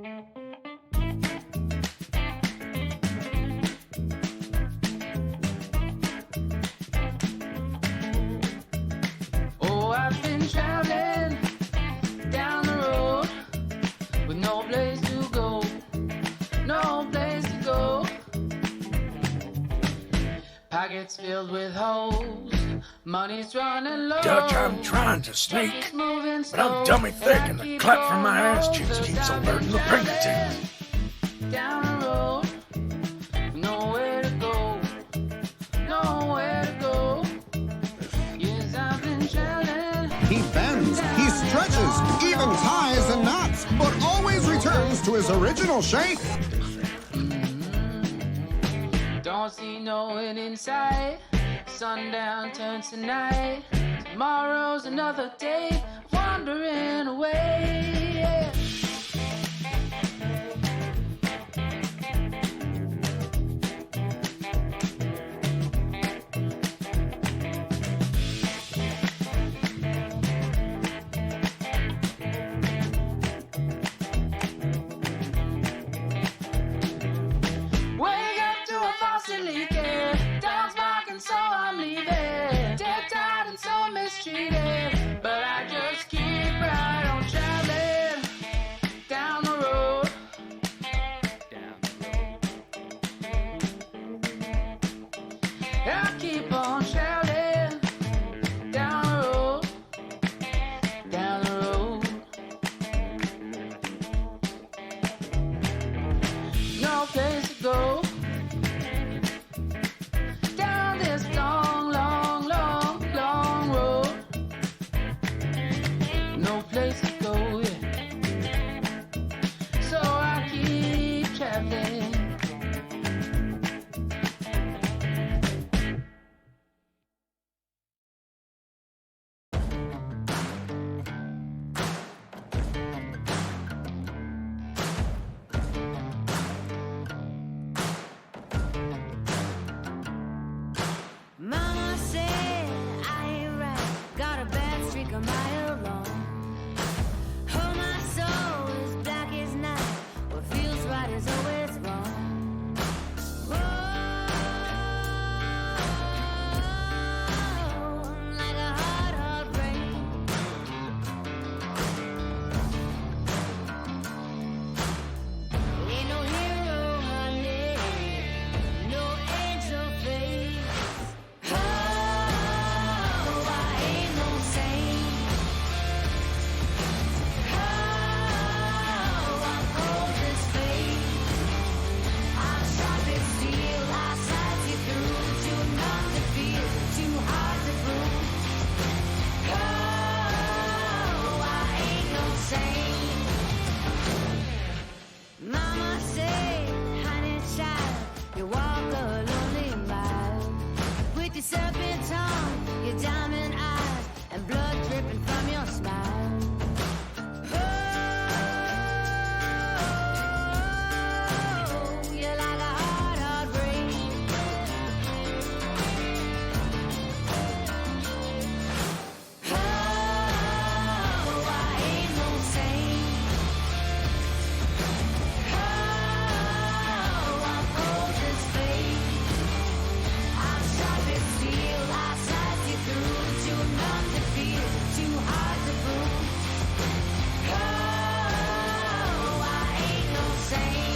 Oh, I've been traveling down the road with no place to go, no place to go. Pockets filled with holes, money's running low. Dutch, I'm trying to sneak, but I'm dummy thick and the clap from my ass cheeks keeps alerting the Pinkertons. Down the road, nowhere to go, nowhere to go. Yes, I've been traveling. He bends, he stretches, even ties and knots, but always returns to his original shape. Don't see no end in sight. Sundown turns to night. Tomorrow's another day, wandering away. Yeah. Wake up to a faucet leaking, dogs barking, so I'm leaving. Dead tired and so mistreated, but I just keep right on traveling down the road. I keep on traveling down the road, down the road. No place to go. Down this long, long, long, long road. No place to go, yeah. So I keep traveling. Mama said I ain't right, got a bad streak a mile long. Oh, my soul is black as night, what feels right is always wrong. Oh, like a hard, hard rain. Ain't no hero, honey, no angel face. Oh, I ain't no saint. Oh, I'm cold as fate. I'm sharp as steel. I slice you through. Too numb to feel, too hard to prove. Oh, I ain't no saint. Mama said, honey child, you walk a lonely mile with your serpent tongue, your diamond eyes, and blood dripping from your smile. Oh, you're like a hard, hard rain. Oh, I ain't no saint. Oh, I'm cold as fate. I'm sharp as steel. I slice you through. Too numb to feel, too hard to prove. Oh, I ain't no saint.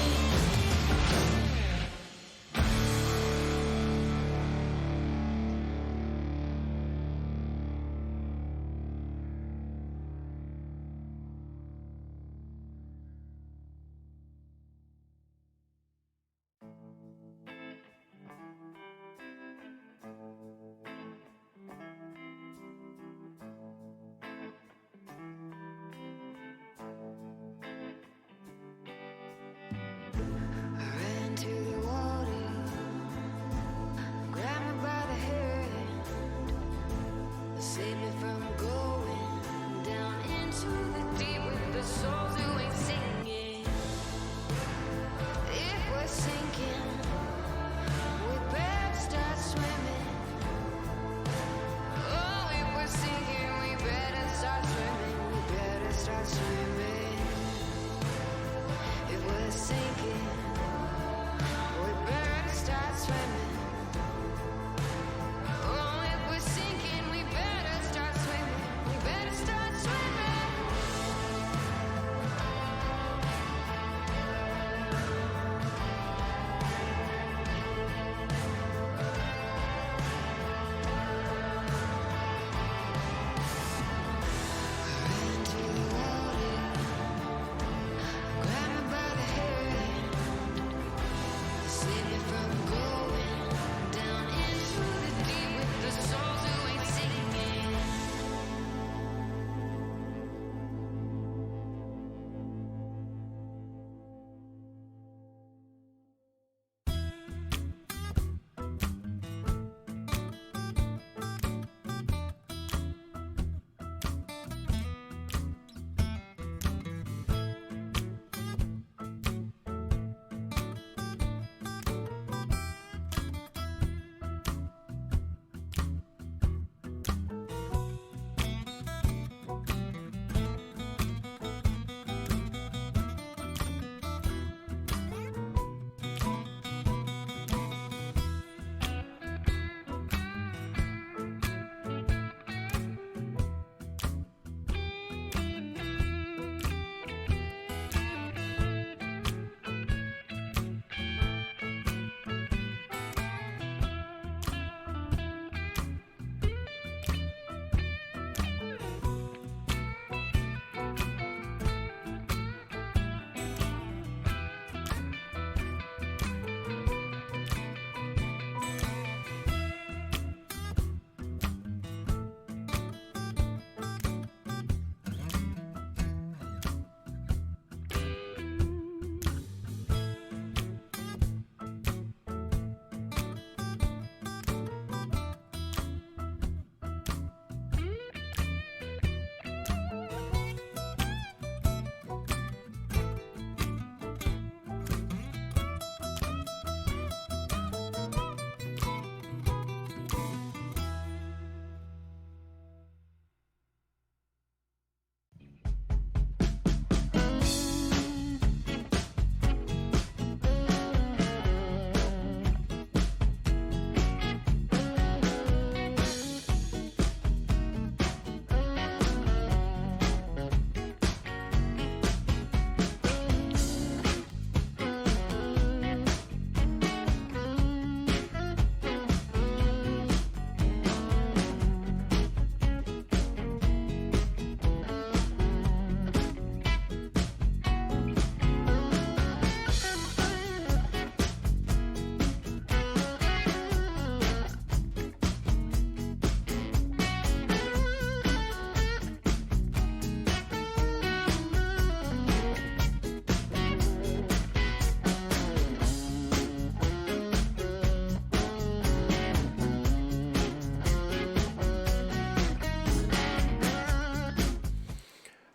I ran to the water, grabbed me by the hand, saved me from going down into the deep with the souls who ain't singing. If we're sinking, we better start swimming. Oh, if we're sinking, we better start swimming. We better start swimming.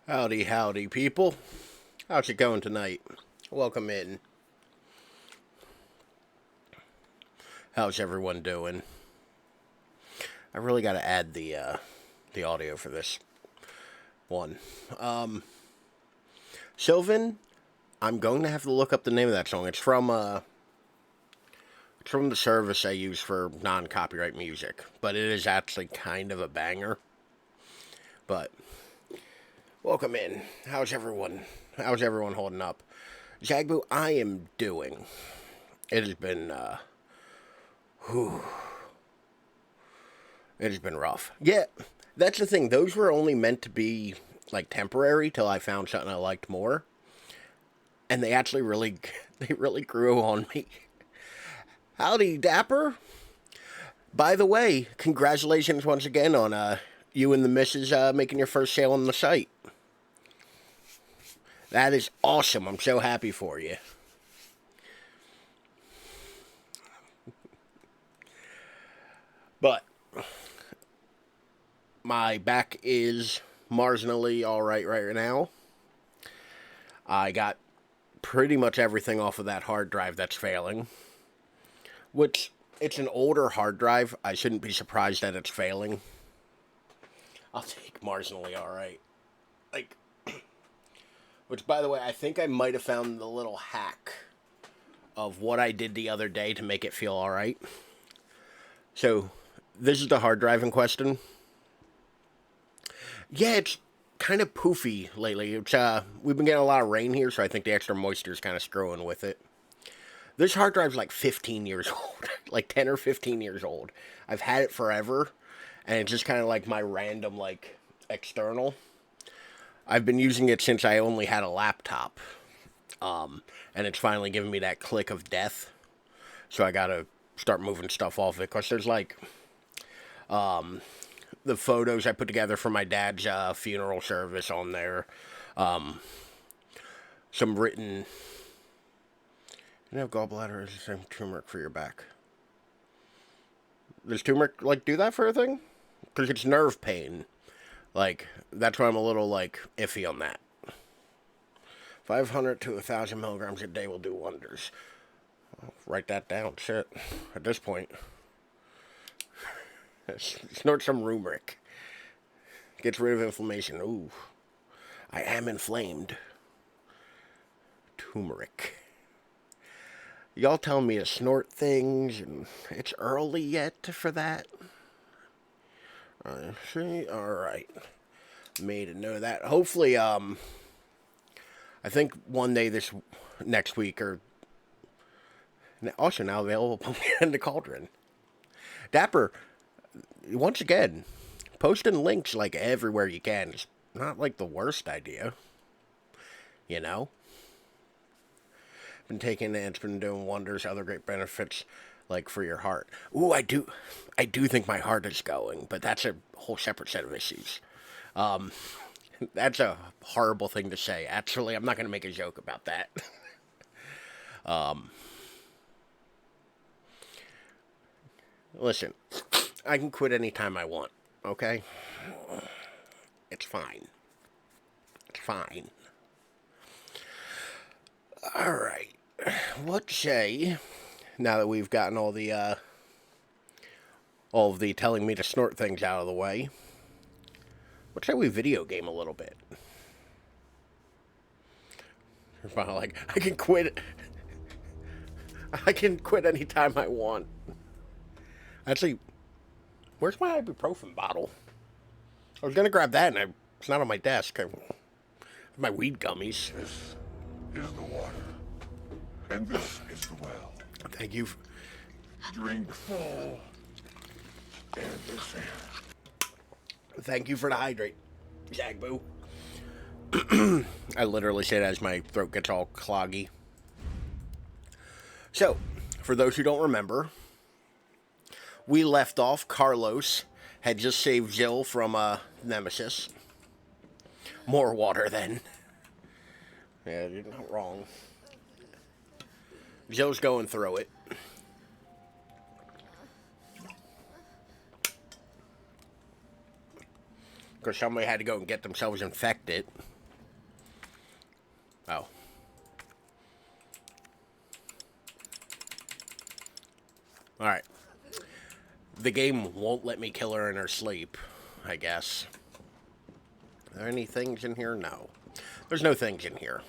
Howdy, howdy, people. How's it going tonight? Welcome in. How's everyone doing? I really got to add the audio for this one. Sylvan, I'm going to have to look up the name of that song. It's from the service I use for non-copyright music, but it is actually kind of a banger. But welcome in. How's everyone? How's everyone holding up? Zagbu, I am doing. It has been it has been rough. Yeah, that's the thing. Those were only meant to be like temporary till I found something I liked more. And they actually really grew on me. Howdy, Dapper. By the way, congratulations once again on you and the missus making your first sale on the site. That is awesome. I'm so happy for you. But my back is marginally alright right now. I got pretty much everything off of that hard drive that's failing. Which, it's an older hard drive. I shouldn't be surprised that it's failing. I'll take marginally alright. Like, which, by the way, I think I might have found the little hack of what I did the other day to make it feel alright. So, this is the hard drive in question. Yeah, it's kind of poofy lately. It's, we've been getting a lot of rain here, so I think the extra moisture is kind of screwing with it. This hard drive's like 15 years old. Like 10 or 15 years old. I've had it forever, and it's just kind of like my random, like, external. I've been using it since I only had a laptop. And it's finally given me that click of death. So I gotta start moving stuff off it. Because there's, like, the photos I put together for my dad's funeral service on there. Some written... You know, gallbladder is the same turmeric for your back. Does turmeric, like, do that for a thing? Because it's nerve pain. Like, that's why I'm a little, like, iffy on that. 500 to 1,000 milligrams a day will do wonders. I'll write that down. Shit. At this point. Snort some turmeric. Gets rid of inflammation. Ooh. I am inflamed. Turmeric. Y'all telling me to snort things, and it's early yet for that. I see. Alright. Made a note of that. Hopefully, I think one day next week, or also now available in the Cauldron. Dapper, once again, posting links like everywhere you can is not like the worst idea. You know? Been taking it, it's been doing wonders, other great benefits, like for your heart. Ooh, I do think my heart is going, but that's a whole separate set of issues. That's a horrible thing to say. Actually, I'm not going to make a joke about that. Listen, I can quit anytime I want, okay? It's fine. It's fine. Alright. What say, now that we've gotten all of the telling me to snort things out of the way, what say we video game a little bit? Like, I can quit anytime I want. Actually, where's my ibuprofen bottle? I was gonna grab that, and it's not on my desk. My weed gummies. This is the water. And this is the well. Thank you. Drink full. And this in. Thank you for the hydrate, Zagboo. I literally say that as my throat gets all cloggy. So, for those who don't remember, we left off. Carlos had just saved Jill from Nemesis. More water then. Yeah, you're not wrong. Jill's going through it. Because somebody had to go and get themselves infected. Oh. Alright. The game won't let me kill her in her sleep, I guess. Are there any things in here? No. There's no things in here.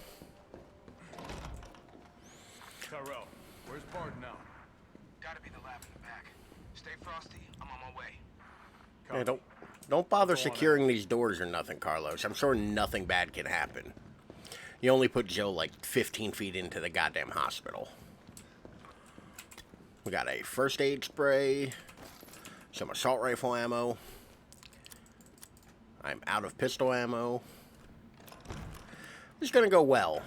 Tyrell, where's Bard now? Gotta be the lab in the back. Stay frosty, I'm on my way. Yeah, don't bother securing these doors or nothing, Carlos. I'm sure nothing bad can happen. You only put Joe like 15 feet into the goddamn hospital. We got a first aid spray, some assault rifle ammo. I'm out of pistol ammo. This is gonna go well.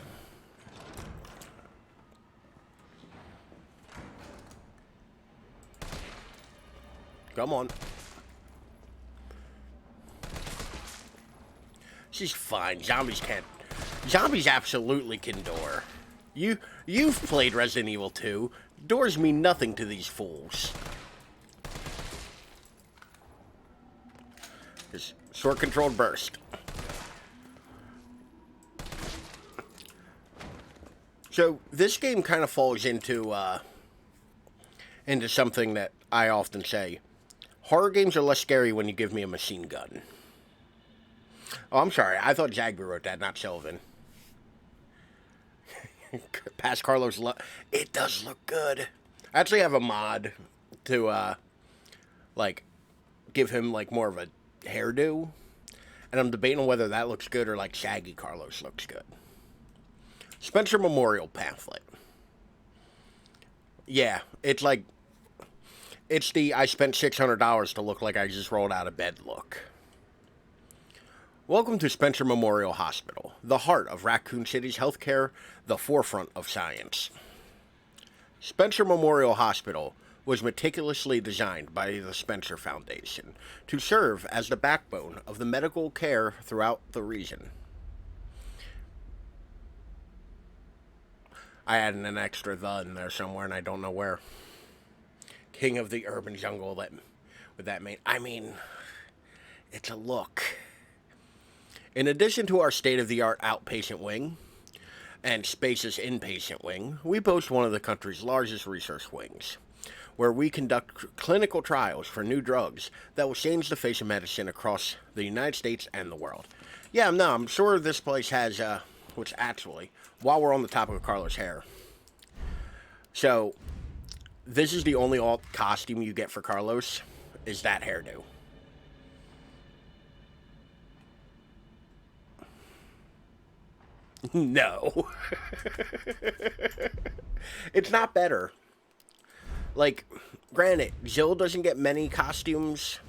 Come on. She's fine. Zombies can't. Zombies absolutely can door. You've played Resident Evil 2. Doors mean nothing to these fools. Just short controlled burst. So this game kind of falls into something that I often say. Horror games are less scary when you give me a machine gun. Oh, I'm sorry. I thought Jagby wrote that, not Sylvan. Past Carlos. It does look good. I actually have a mod to, like, give him, like, more of a hairdo. And I'm debating on whether that looks good or, like, Shaggy Carlos looks good. Spencer Memorial pamphlet. Yeah, it's like... It's the I spent $600 to look like I just rolled out of bed look. Welcome to Spencer Memorial Hospital, the heart of Raccoon City's healthcare, the forefront of science. Spencer Memorial Hospital was meticulously designed by the Spencer Foundation to serve as the backbone of the medical care throughout the region. I added an extra "the" in there somewhere, and I don't know where. King of the urban jungle, with that mean? I mean, it's a look. In addition to our state-of-the-art outpatient wing and spacious inpatient wing, we boast one of the country's largest research wings, where we conduct clinical trials for new drugs that will change the face of medicine across the United States and the world. Yeah, no, I'm sure this place has, which actually, while we're on the topic of Carlos' hair, so this is the only alt costume you get for Carlos, is that hairdo. No. It's not better. Like, granted, Jill doesn't get many costumes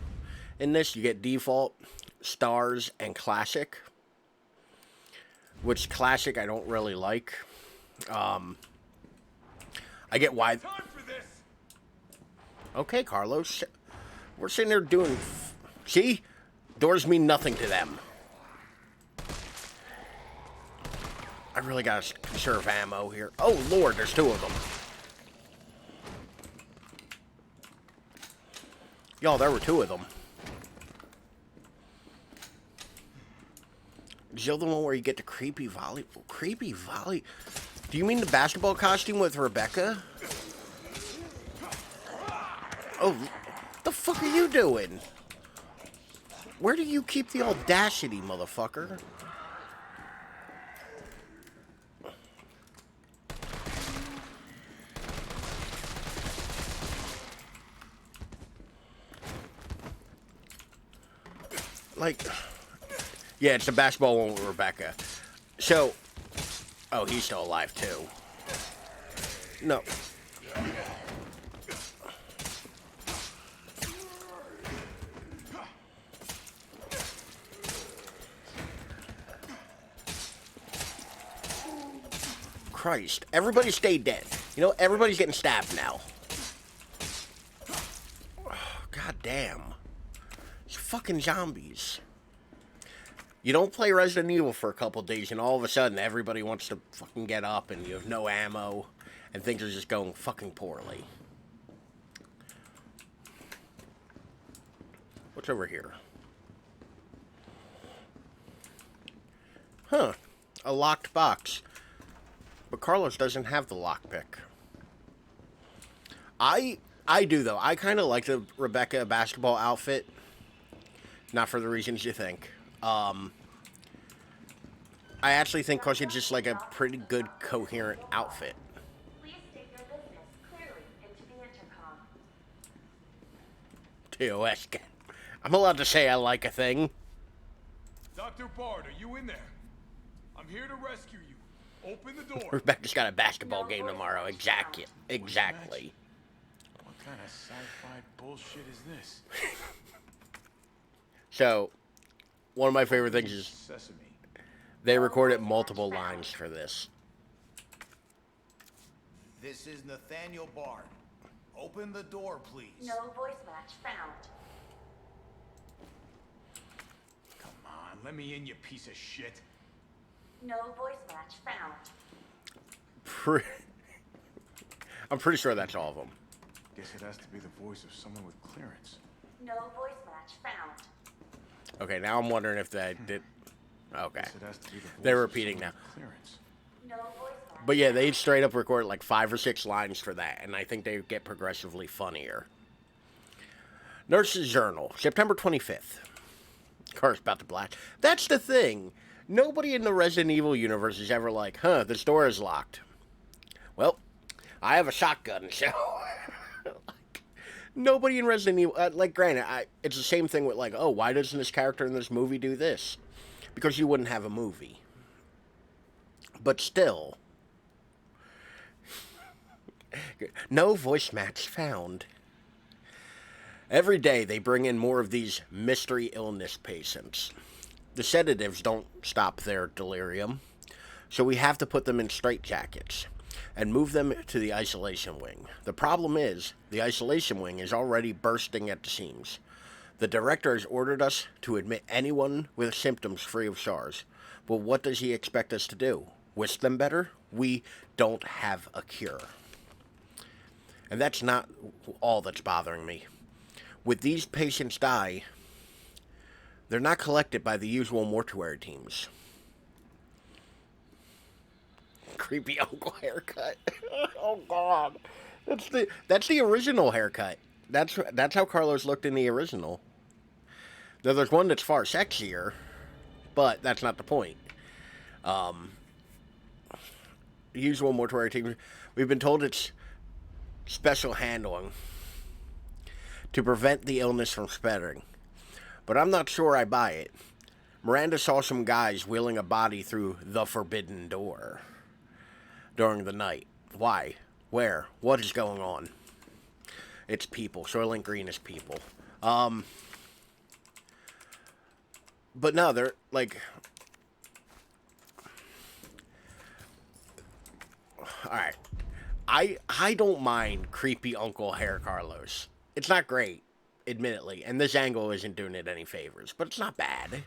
in this. You get default, stars, and classic. Which classic I don't really like. I get why... Okay, Carlos. We're sitting there doing... See? Doors mean nothing to them. I really gotta conserve ammo here. Oh, Lord, there's two of them. Y'all, there were two of them. Is the one where you get the creepy volley? Creepy volley? Do you mean the basketball costume with Rebecca? Oh, the fuck are you doing? Where do you keep the audacity, motherfucker? Like, yeah, it's the basketball one with Rebecca. So, oh, he's still alive too. No. Christ, everybody stay dead. You know, everybody's getting stabbed now. Oh, God damn. These fucking zombies. You don't play Resident Evil for a couple days and all of a sudden everybody wants to fucking get up and you have no ammo and things are just going fucking poorly. What's over here? Huh. A locked box. Carlos doesn't have the lockpick. I do, though. I kind of like the Rebecca basketball outfit. Not for the reasons you think. I actually think because it's just like a pretty good, coherent outfit. Please state your business clearly into the intercom. TOS. I'm allowed to say I like a thing. Dr. Bard, are you in there? I'm here to rescue you. Open the door. Rebecca's got a basketball game tomorrow. Exactly. Exactly. What kind of sci-fi bullshit is this? So, one of my favorite things is Sesame. they recorded multiple lines for this. This is Nathaniel Bard. Open the door, please. No voice match found. Come on, let me in, you piece of shit. No voice match found. I'm pretty sure that's all of them. Guess it has to be the voice of someone with clearance. No voice match found. Okay, now I'm wondering if they did. Okay. Guess it has to be the voice They're of repeating someone now. with clearance. No voice match. But yeah, they straight up recorded like 5 or 6 lines for that, and I think they get progressively funnier. Nurse's Journal, September 25th. Car's about to blast. That's the thing. Nobody in the Resident Evil universe is ever like, huh, this door is locked. Well, I have a shotgun, so... like, nobody in Resident Evil... like, granted, it's the same thing with, like, oh, why doesn't this character in this movie do this? Because you wouldn't have a movie. But still... no voice match found. Every day they bring in more of these mystery illness patients. The sedatives don't stop their delirium, so we have to put them in straitjackets and move them to the isolation wing. The problem is, the isolation wing is already bursting at the seams. The director has ordered us to admit anyone with symptoms free of SARS. But what does he expect us to do? Wish them better? We don't have a cure. And that's not all that's bothering me. With these patients die, they're not collected by the usual mortuary teams. Creepy uncle haircut. Oh God, that's the original haircut. That's how Carlos looked in the original. Now there's one that's far sexier, but that's not the point. Usual mortuary teams. We've been told it's special handling to prevent the illness from spreading. But I'm not sure I buy it. Miranda saw some guys wheeling a body through the forbidden door during the night. Why? Where? What is going on? It's people. Soylent Green is people. But no, they're like... Alright. I don't mind creepy Uncle Hair Carlos. It's not great, admittedly, and this angle isn't doing it any favors, but it's not bad.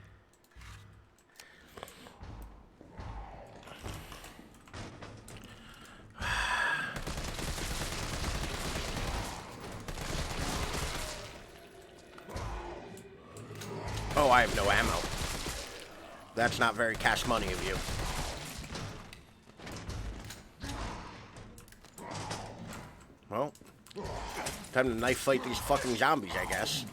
Oh, I have no ammo. That's not very cash money of you. Well, time to knife fight these fucking zombies, I guess.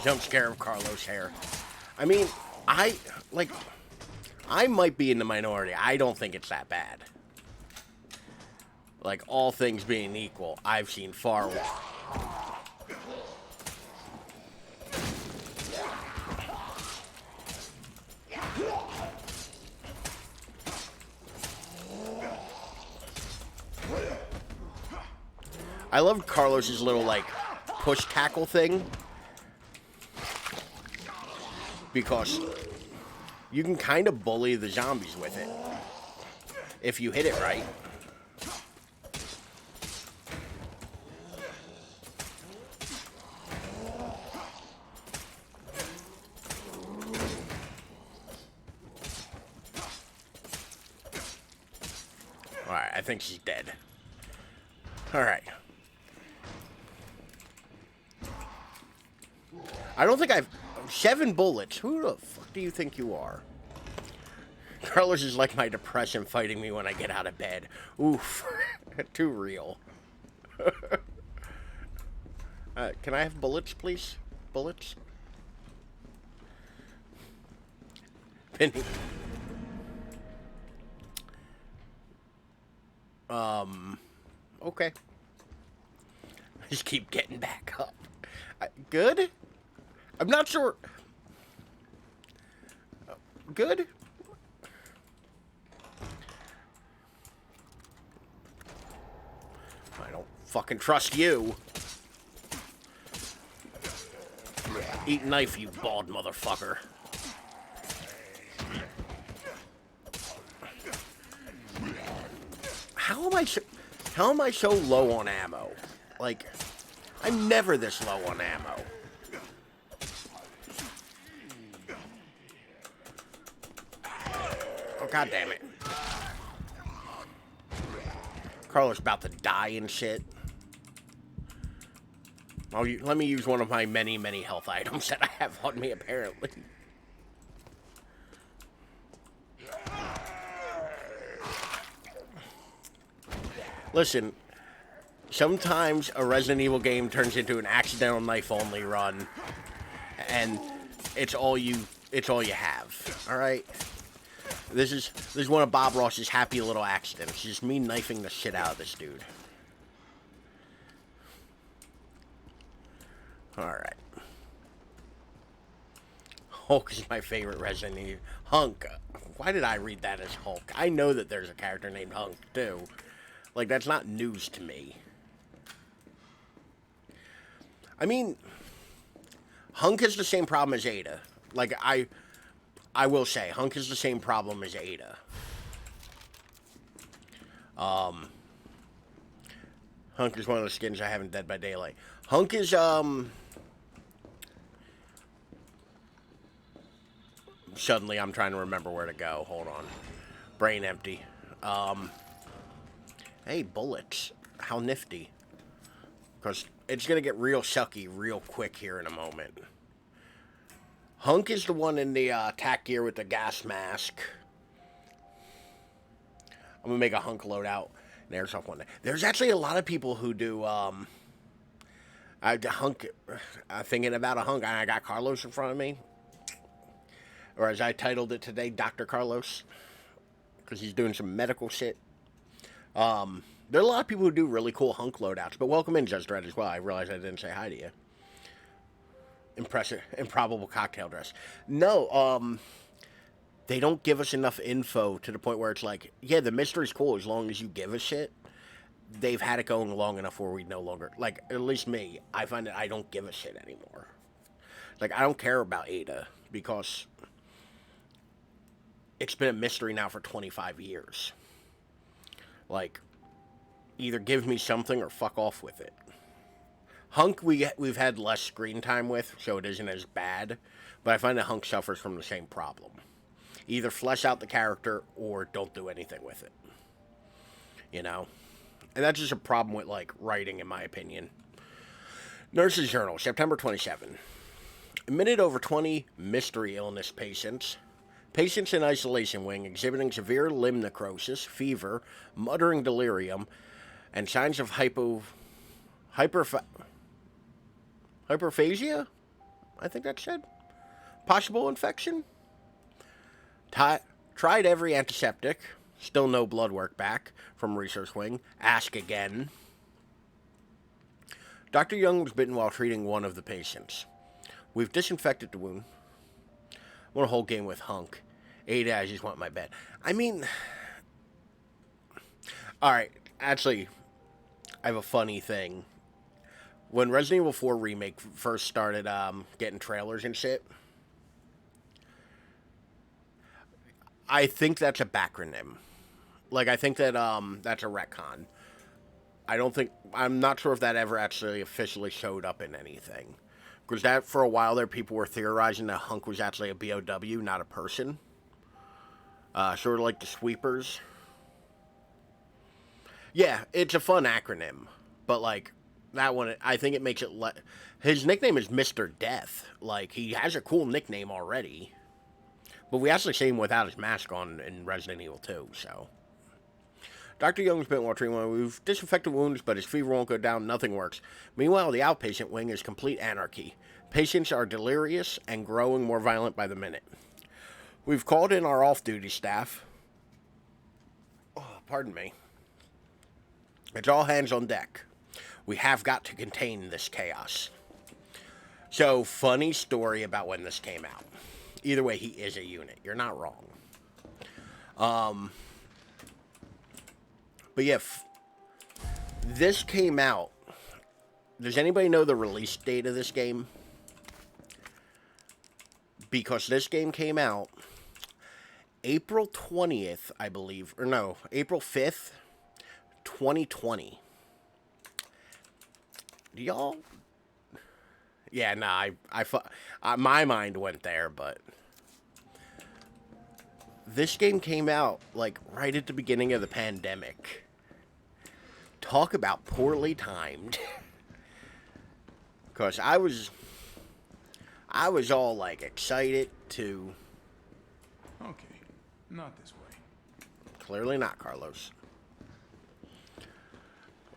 Jump scare of Carlos' hair. I mean, I might be in the minority. I don't think it's that bad. Like, all things being equal, I've seen far worse. I love Carlos's little, like, push tackle thing. Because you can kind of bully the zombies with it. If you hit it right. Alright, I think she's dead. Alright. I don't think I've... 7 bullets? Who the fuck do you think you are? Carlos is like my depression fighting me when I get out of bed. Oof. Too real. Can I have bullets, please? Bullets? Penny. Okay. Just keep getting back up. Good? I'm not sure. Good? I don't fucking trust you. Eat knife, you bald motherfucker. How am I so low on ammo? Like, I'm never this low on ammo. Oh, god damn it. Carlos about to die and shit. Let me use one of my many, many health items that I have on me, apparently. Listen, sometimes a Resident Evil game turns into an accidental knife-only run, and it's all you have. All right. This is one of Bob Ross's happy little accidents. It's just me knifing the shit out of this dude. Alright. Hulk is my favorite Resident Evil. Hunk. Why did I read that as Hulk? I know that there's a character named Hunk, too. Like, that's not news to me. I mean, Hunk has the same problem as Ada. Like, I will say, Hunk is the same problem as Ada. Hunk is one of the skins I have in Dead by Daylight. Hunk is, suddenly I'm trying to remember where to go. Hold on. Brain empty. Hey, bullets. How nifty. Because it's going to get real sucky real quick here in a moment. Hunk is the one in the attack gear with the gas mask. I'm going to make a Hunk loadout. There's one. There's actually a lot of people who do, Hunk, thinking about a Hunk. I got Carlos in front of me. Or as I titled it today, Dr. Carlos. Because he's doing some medical shit. There are a lot of people who do really cool Hunk loadouts. But welcome in, Judge Dredd, as well. I realized I didn't say hi to you. Improbable cocktail dress. No, they don't give us enough info to the point where it's like, yeah, the mystery's cool as long as you give a shit. They've had it going long enough where we no longer, like, at least me, I find that I don't give a shit anymore. Like, I don't care about Ada because it's been a mystery now for 25 years. Like, either give me something or fuck off with it. Hunk, we've had less screen time with, so it isn't as bad. But I find that Hunk suffers from the same problem. Either flesh out the character or don't do anything with it. You know? And that's just a problem with, like, writing, in my opinion. Nurse's Journal, September 27. Admitted over 20 mystery illness patients. Patients in isolation wing exhibiting severe limb necrosis, fever, muttering delirium, and signs of hyperphagia? I think that said. Possible infection? Tried every antiseptic. Still no blood work back from research wing. Ask again. Dr. Young was bitten while treating one of the patients. We've disinfected the wound. I want a whole game with Hunk. 8 I just want my bed. I mean... Alright, actually, I have a funny thing. When Resident Evil 4 Remake first started getting trailers and shit, I think that's a backronym. Like, I think that that's a retcon. I'm not sure if that ever actually officially showed up in anything. Because that, for a while there, people were theorizing that Hunk was actually a BOW, not a person. Sort of like the Sweepers. Yeah, it's a fun acronym. But, like, That one, I think it makes it. His nickname is Mr. Death. Like, he has a cool nickname already. But we actually see him without his mask on in Resident Evil 2, so. Dr. Young's been while treating we've disinfected wounds, but his fever won't go down, nothing works. Meanwhile, the outpatient wing is complete anarchy. Patients are delirious and growing more violent by the minute. We've called in our off-duty staff. Oh, pardon me. It's all hands on deck. We have got to contain this chaos. So, funny story about when this came out. Either way, he is a unit. You're not wrong. But yeah, this came out. Does anybody know the release date of this game? Because this game came out April 20th, I believe. Or no, April 5th, 2020. Do y'all... Yeah, nah, my mind went there, but... This game came out, like, right at the beginning of the pandemic. Talk about poorly timed. Because I was all, like, excited to... Okay, not this way. Clearly not, Carlos.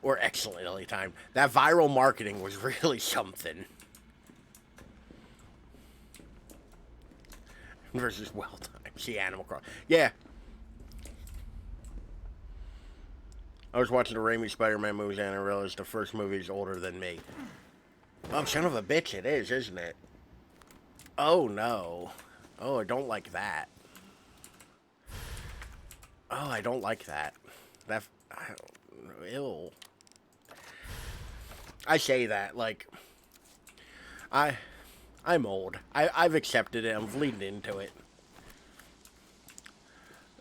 Or excellently timed. That viral marketing was really something. Versus well timed. See, Animal Crossing. Yeah. I was watching the Raimi Spider-Man movies and I realized the first movie is older than me. Oh, son of a bitch, it is, isn't it? Oh, no. Oh, I don't like that. Oh, I don't like that. Ew. I say that, like... I'm old. I've accepted it. I'm bleeding into it.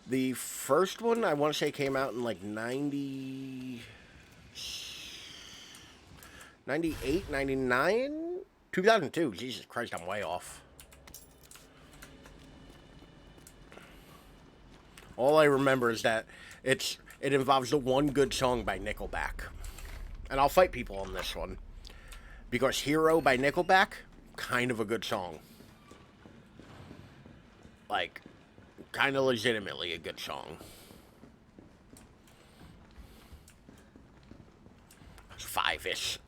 The first one, I want to say, came out in like 98, 99? 2002. Jesus Christ, I'm way off. All I remember is that it involves the one good song by Nickelback. And I'll fight people on this one. Because Hero by Nickelback, kind of a good song. Like, kind of legitimately a good song. It's 5-ish.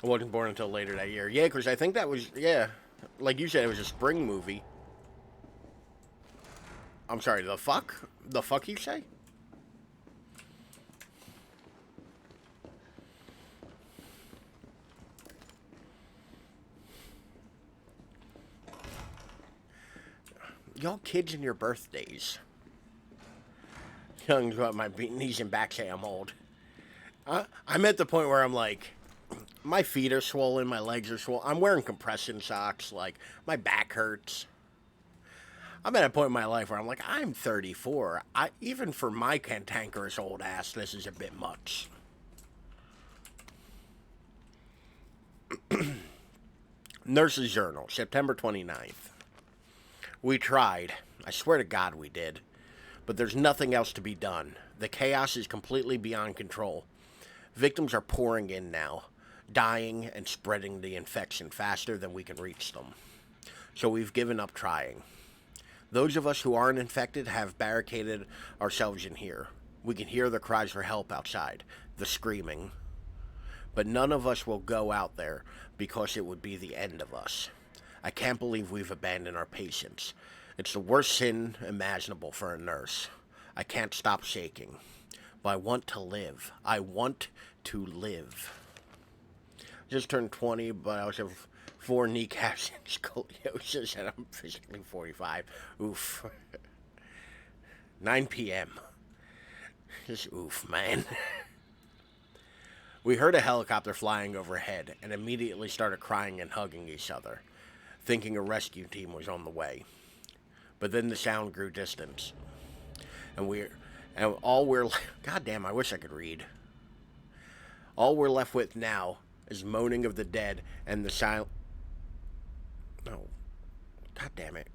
I wasn't born until later that year. Yeah, because I think that was, yeah, like you said, it was a spring movie. I'm sorry, the fuck? The fuck you say? Y'all kids and your birthdays. Young's got my knees and back say I'm old. I'm at the point where I'm like, my feet are swollen, my legs are swollen. I'm wearing compression socks, like, my back hurts. I'm at a point in my life where I'm like, I'm 34. Even for my cantankerous old ass, this is a bit much. Nurse's Journal, September 29th. We tried. I swear to God we did. But there's nothing else to be done. The chaos is completely beyond control. Victims are pouring in now, dying and spreading the infection faster than we can reach them. So we've given up trying. Those of us who aren't infected have barricaded ourselves in here. We can hear the cries for help outside, the screaming. But none of us will go out there because it would be the end of us. I can't believe we've abandoned our patients. It's the worst sin imaginable for a nurse. I can't stop shaking. But I want to live. I want to live. Just turned 20, but I also have 4 kneecaps and scoliosis, and I'm physically 45. Oof. 9 p.m. Just oof, man. We heard a helicopter flying overhead and immediately started crying and hugging each other, thinking a rescue team was on the way. But then the sound grew distant. God damn, I wish I could read. All we're left with now is moaning of the dead and the silent... No. God damn it.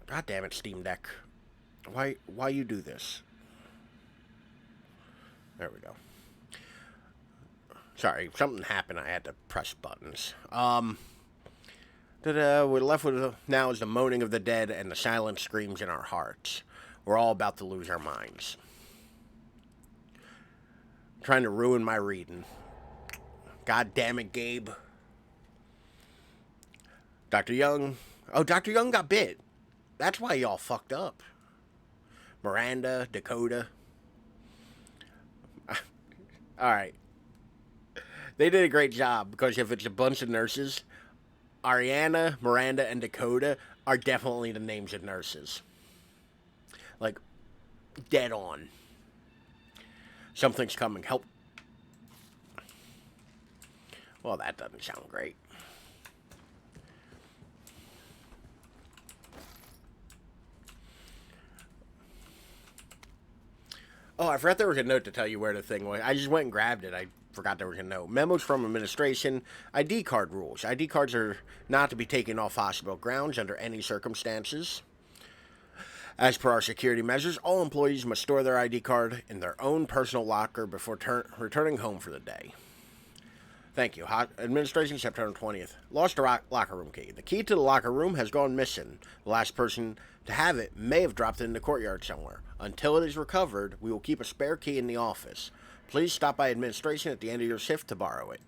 God damn it, Steam Deck. Why you do this? There we go. Sorry, something happened. I had to press buttons. We're left with now is the moaning of the dead and the silent screams in our hearts. We're all about to lose our minds. Trying to ruin my reading. God damn it, Gabe. Dr. Young. Oh, Dr. Young got bit. That's why y'all fucked up. Miranda, Dakota. Alright. They did a great job because if it's a bunch of nurses, Ariana, Miranda, and Dakota are definitely the names of nurses. Like, dead on. Something's coming. Help. Well, that doesn't sound great. Oh, I forgot there was a note to tell you where the thing was. I just went and grabbed it. I forgot there was a note. Memos from administration. ID card rules. ID cards are not to be taken off hospital grounds under any circumstances. As per our security measures, all employees must store their ID card in their own personal locker before returning home for the day. Thank you. Administration, September 20th. Lost a locker room key. The key to the locker room has gone missing. The last person to have it may have dropped it in the courtyard somewhere. Until it is recovered, we will keep a spare key in the office. Please stop by administration at the end of your shift to borrow it.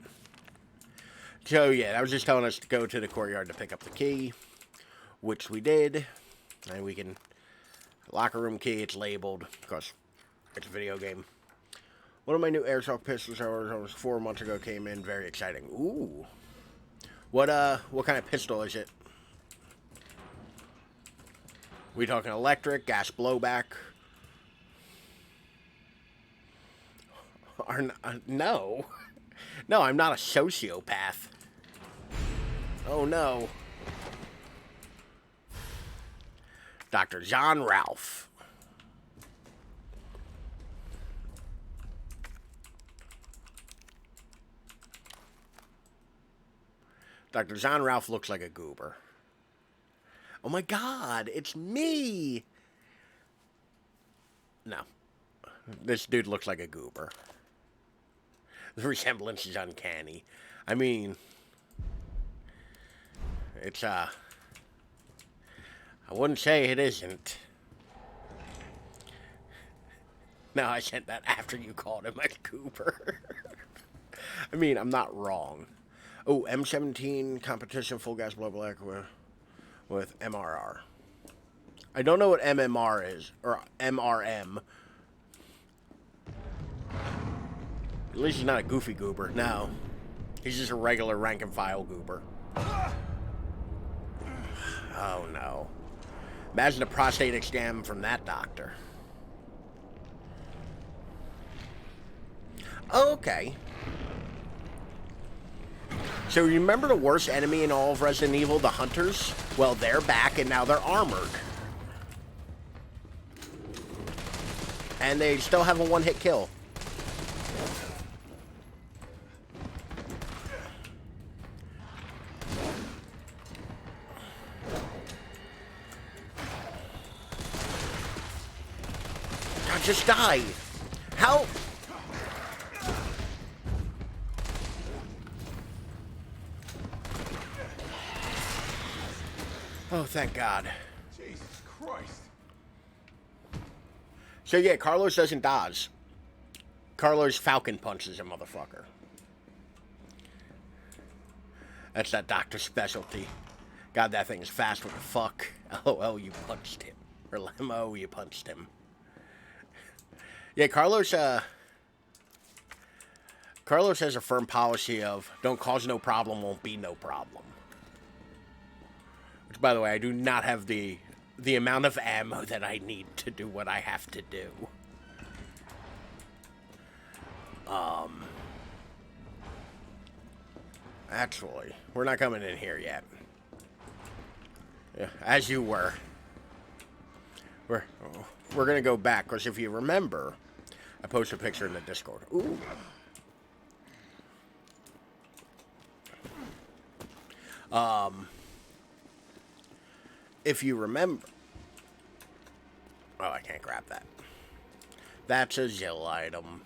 So, yeah, that was just telling us to go to the courtyard to pick up the key, which we did. And we can... Locker room key, it's labeled, because it's a video game. One of my new airsoft pistols I ordered 4 months ago came in. Very exciting. Ooh. What kind of pistol is it? We talking electric, gas blowback? No. No, I'm not a sociopath. Oh, no. Dr. John Ralph. Dr. John Ralph looks like a goober. Oh my god, it's me! No. This dude looks like a goober. The resemblance is uncanny. I mean... It's, I wouldn't say it isn't. No, I sent that after you called him a goober. I mean, I'm not wrong. Oh, M17 competition full gas blow black with MRR. I don't know what MMR is, or MRM. At least he's not a goofy goober. No. He's just a regular rank and file goober. Oh, no. Imagine a prostate exam from that doctor. Okay. So remember the worst enemy in all of Resident Evil, the Hunters? Well, they're back and now they're armored. And they still have a one-hit kill. God, just die. How? Oh, thank God. Jesus Christ. So yeah, Carlos doesn't dodge. Carlos Falcon punches a motherfucker. That's that doctor's specialty. God, that thing is fast. What the fuck? LOL, you punched him. Or Lemo, you punched him. Yeah, Carlos has a firm policy of don't cause no problem, won't be no problem. Which, by the way, I do not have the amount of ammo that I need to do what I have to do. Actually, we're not coming in here yet. Yeah, as you were. We're gonna go back, because if you remember, I posted a picture in the Discord. Ooh. If you remember... Oh, I can't grab that. That's a Zill item.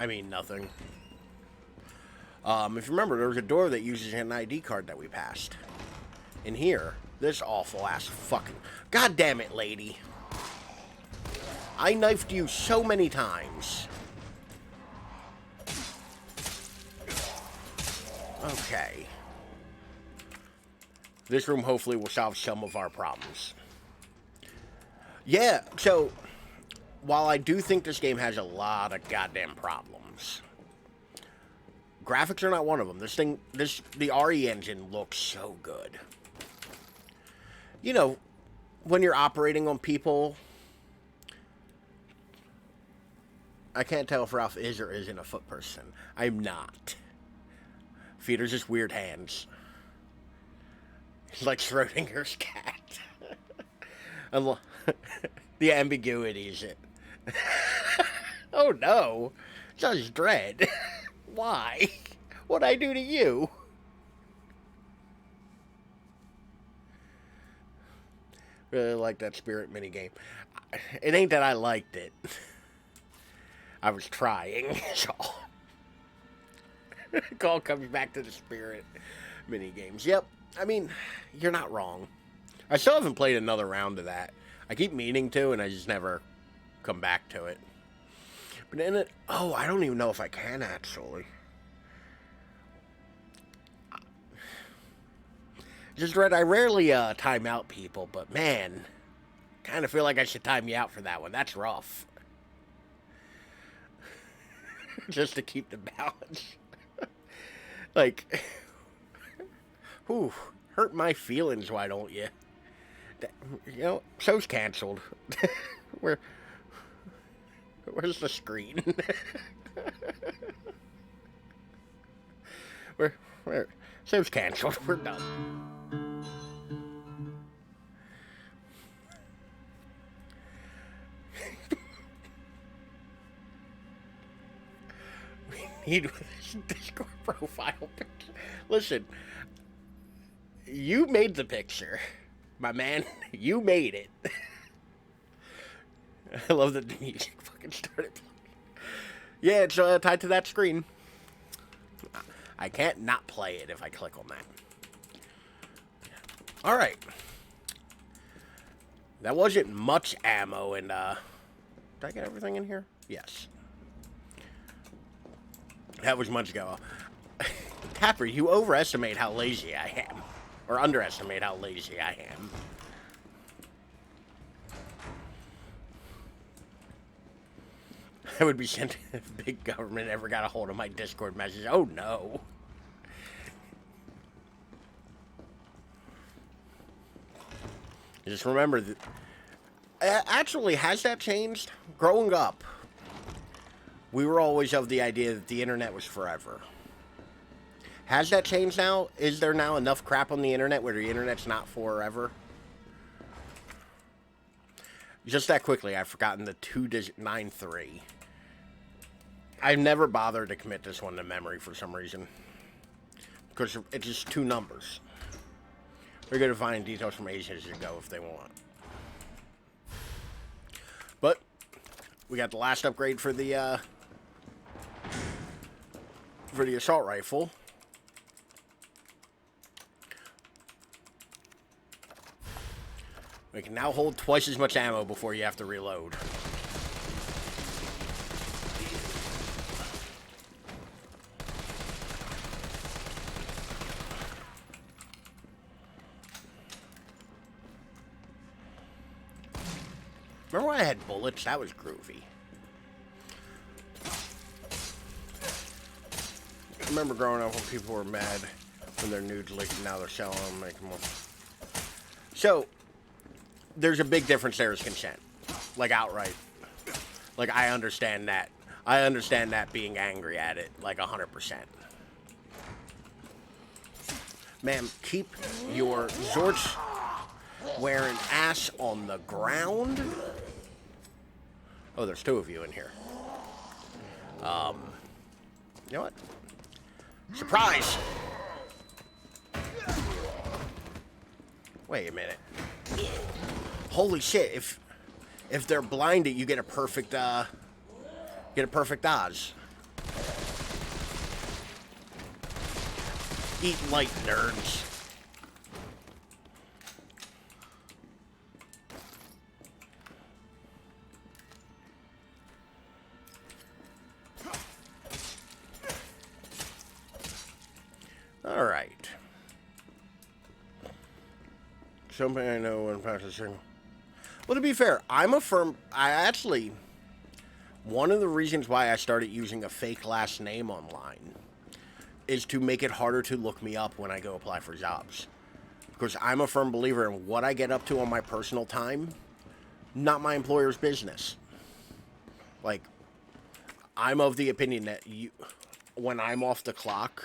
I mean, nothing. If you remember, there was a door that uses an ID card that we passed. In here, this awful ass fucking... God damn it, lady. I knifed you so many times. Okay. This room hopefully will solve some of our problems. Yeah, so... While I do think this game has a lot of goddamn problems, graphics are not one of them. The RE engine looks so good. You know, when you're operating on people, I can't tell if Ralph is or isn't a foot person. I'm not. Feet are just weird hands. It's like Schrodinger's cat. The ambiguity is it. Oh no, Judge Dredd. Why? What'd I do to you? Really like that Spirit minigame. It ain't that I liked it. I was trying, so. It all comes back to the Spirit minigames. Yep, I mean, you're not wrong. I still haven't played another round of that. I keep meaning to, and I just never come back to it. But in it, oh, I don't even know if I can actually. Just Red, I rarely time out people, but man, kind of feel like I should time you out for that one. That's rough. Just to keep the balance. Like, whew, hurt my feelings, why don't you? You know, show's canceled. Where's the screen? Where? Show's canceled. We're done. We need this Discord profile picture. Listen, you made the picture. My man, you made it. I love that the music fucking started playing. Yeah, it's tied to that screen. I can't not play it if I click on that. Alright. That wasn't much ammo, and, did I get everything in here? Yes. That was much go. Tapper, you overestimate how lazy I am. Or underestimate how lazy I am. I would be sent if the big government ever got a hold of my Discord message. Oh no. Just remember that. Actually, has that changed? Growing up, we were always of the idea that the internet was forever. Has that changed now? Is there now enough crap on the internet where the internet's not forever? Just that quickly, I've forgotten the 2-digit 93. I've never bothered to commit this one to memory for some reason. Because it's just two numbers. They're going to find details from ages ago if they want. But, we got the last upgrade for the assault rifle. We can now hold twice as much ammo before you have to reload. Remember when I had bullets? That was groovy. I remember growing up when people were mad when their nudes leaked and now they're selling them, making more. So, there's a big difference there is consent. Like, outright. Like, I understand that. I understand that being angry at it. Like, 100%. Ma'am, keep your Zorch wearing ass on the ground. Oh, there's two of you in here. You know what? Surprise! Wait a minute. Holy shit, if they're blinded, you get a perfect, dodge. Eat light, nerds. All right. Something I know when practicing. Well, to be fair, one of the reasons why I started using a fake last name online is to make it harder to look me up when I go apply for jobs. Because I'm a firm believer in what I get up to on my personal time, not my employer's business. Like, I'm of the opinion that when I'm off the clock,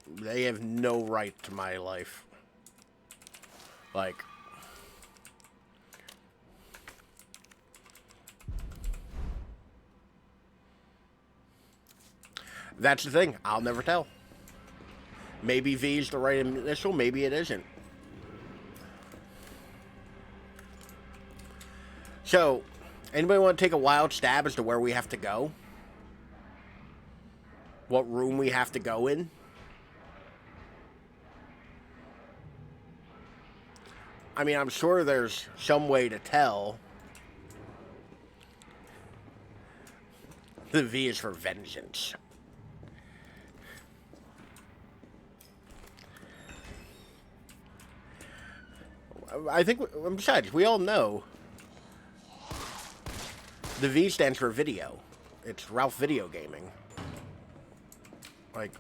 they have no right to my life. Like, that's the thing. I'll never tell. Maybe V is the right initial, maybe it isn't. So, anybody want to take a wild stab as to where we have to go? What room we have to go in? I mean, I'm sure there's some way to tell. The V is for vengeance. I think, besides, we all know the V stands for video. It's Ralph Video Gaming. Like,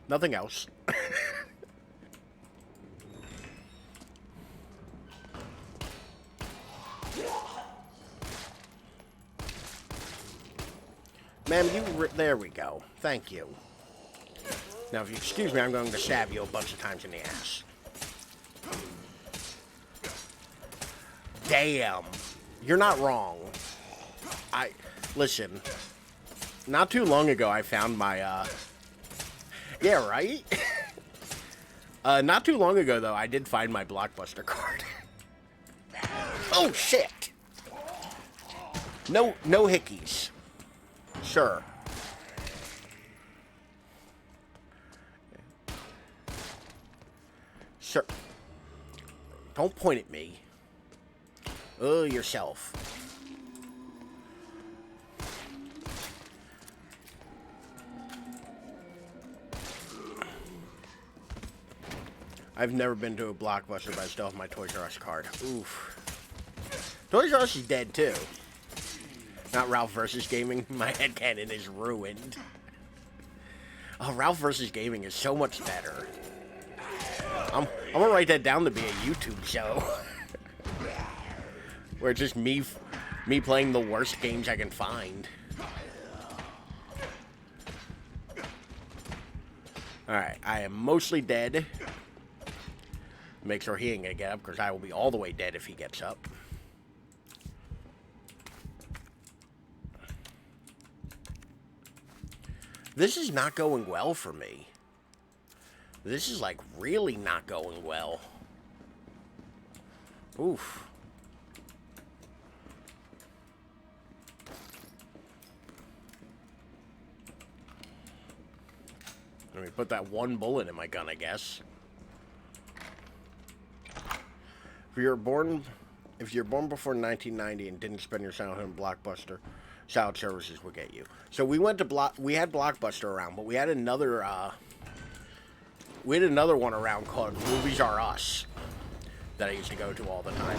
nothing else. Ma'am, there we go. Thank you. Now, if you excuse me, I'm going to stab you a bunch of times in the ass. Damn. You're not wrong. Listen. Not too long ago, I found my, yeah, right? Not too long ago, though, I did find my Blockbuster card. Oh, shit! No hickeys. Sure. Sure. Don't point at me. Oh, yourself. I've never been to a Blockbuster, but I still have my Toys R Us card. Oof. Toys R Us is dead, too. Not Ralph versus Gaming. My headcanon is ruined. Oh, Ralph versus Gaming is so much better. I'm gonna write that down to be a YouTube show. Where it's just me playing the worst games I can find. Alright, I am mostly dead. Make sure he ain't gonna get up, because I will be all the way dead if he gets up. This is not going well for me. This is, like, really not going well. Oof. Let me put that one bullet in my gun, I guess. If you're born before 1990 and didn't spend your childhood in Blockbuster, child services will get you. So we went to we had Blockbuster around, but we had another one around called Movies R Us that I used to go to all the time.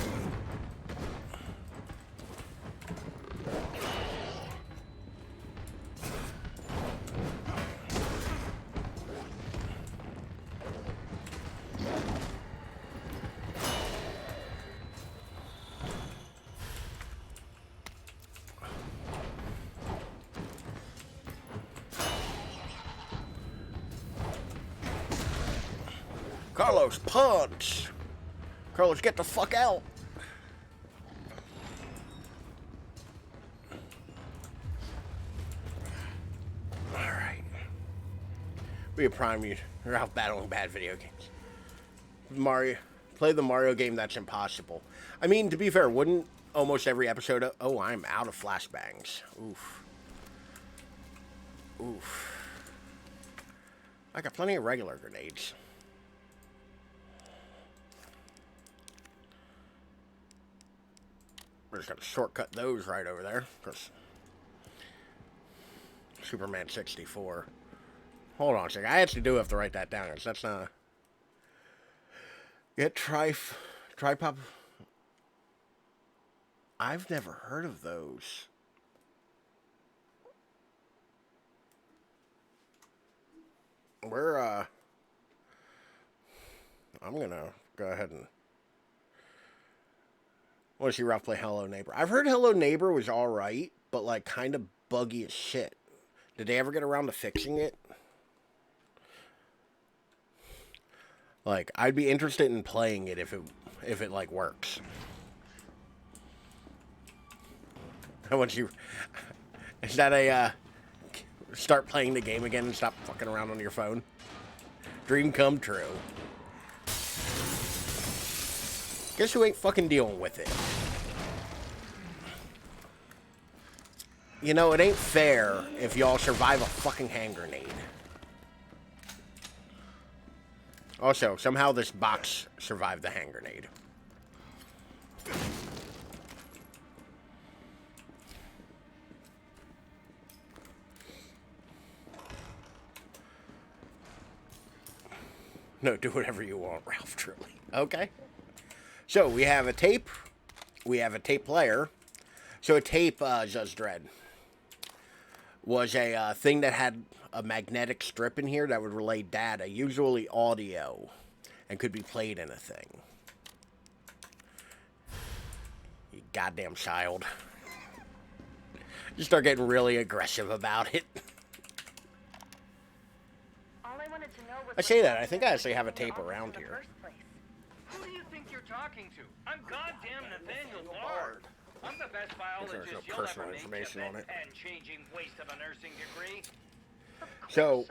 Carlos, punch! Carlos, get the fuck out! Alright. We prime you. You're out battling bad video games. Play the Mario game that's impossible. I mean, to be fair, wouldn't almost every episode of... Oh, I'm out of flashbangs. Oof. Oof. I got plenty of regular grenades. We're just gonna shortcut those right over there, because Superman 64. Hold on a second. I actually do have to write that down, because that's not... Get tripod... I've never heard of those. We're, I'm gonna go ahead and... Want to see Ralph play Hello Neighbor. I've heard Hello Neighbor was alright, but, like, kind of buggy as shit. Did they ever get around to fixing it? Like, I'd be interested in playing it if it like, works. I want you... Is that a, start playing the game again and stop fucking around on your phone? Dream come true. Guess who ain't fucking dealing with it? You know, it ain't fair if y'all survive a fucking hand grenade. Also, somehow this box survived the hand grenade. No, do whatever you want, Ralph, truly. Okay. So, we have a tape. We have a tape player. So, a tape, Judge Dredd, was a thing that had a magnetic strip in here that would relay data, usually audio, and could be played in a thing. You goddamn child. You start getting really aggressive about it. I say that, I think I actually have a tape around here. Who do you think you're talking to? I'm goddamn Nathaniel Bard. I'm the best biologist no you'll personal ever meet, information on it. and changing waste of a nursing degree. So,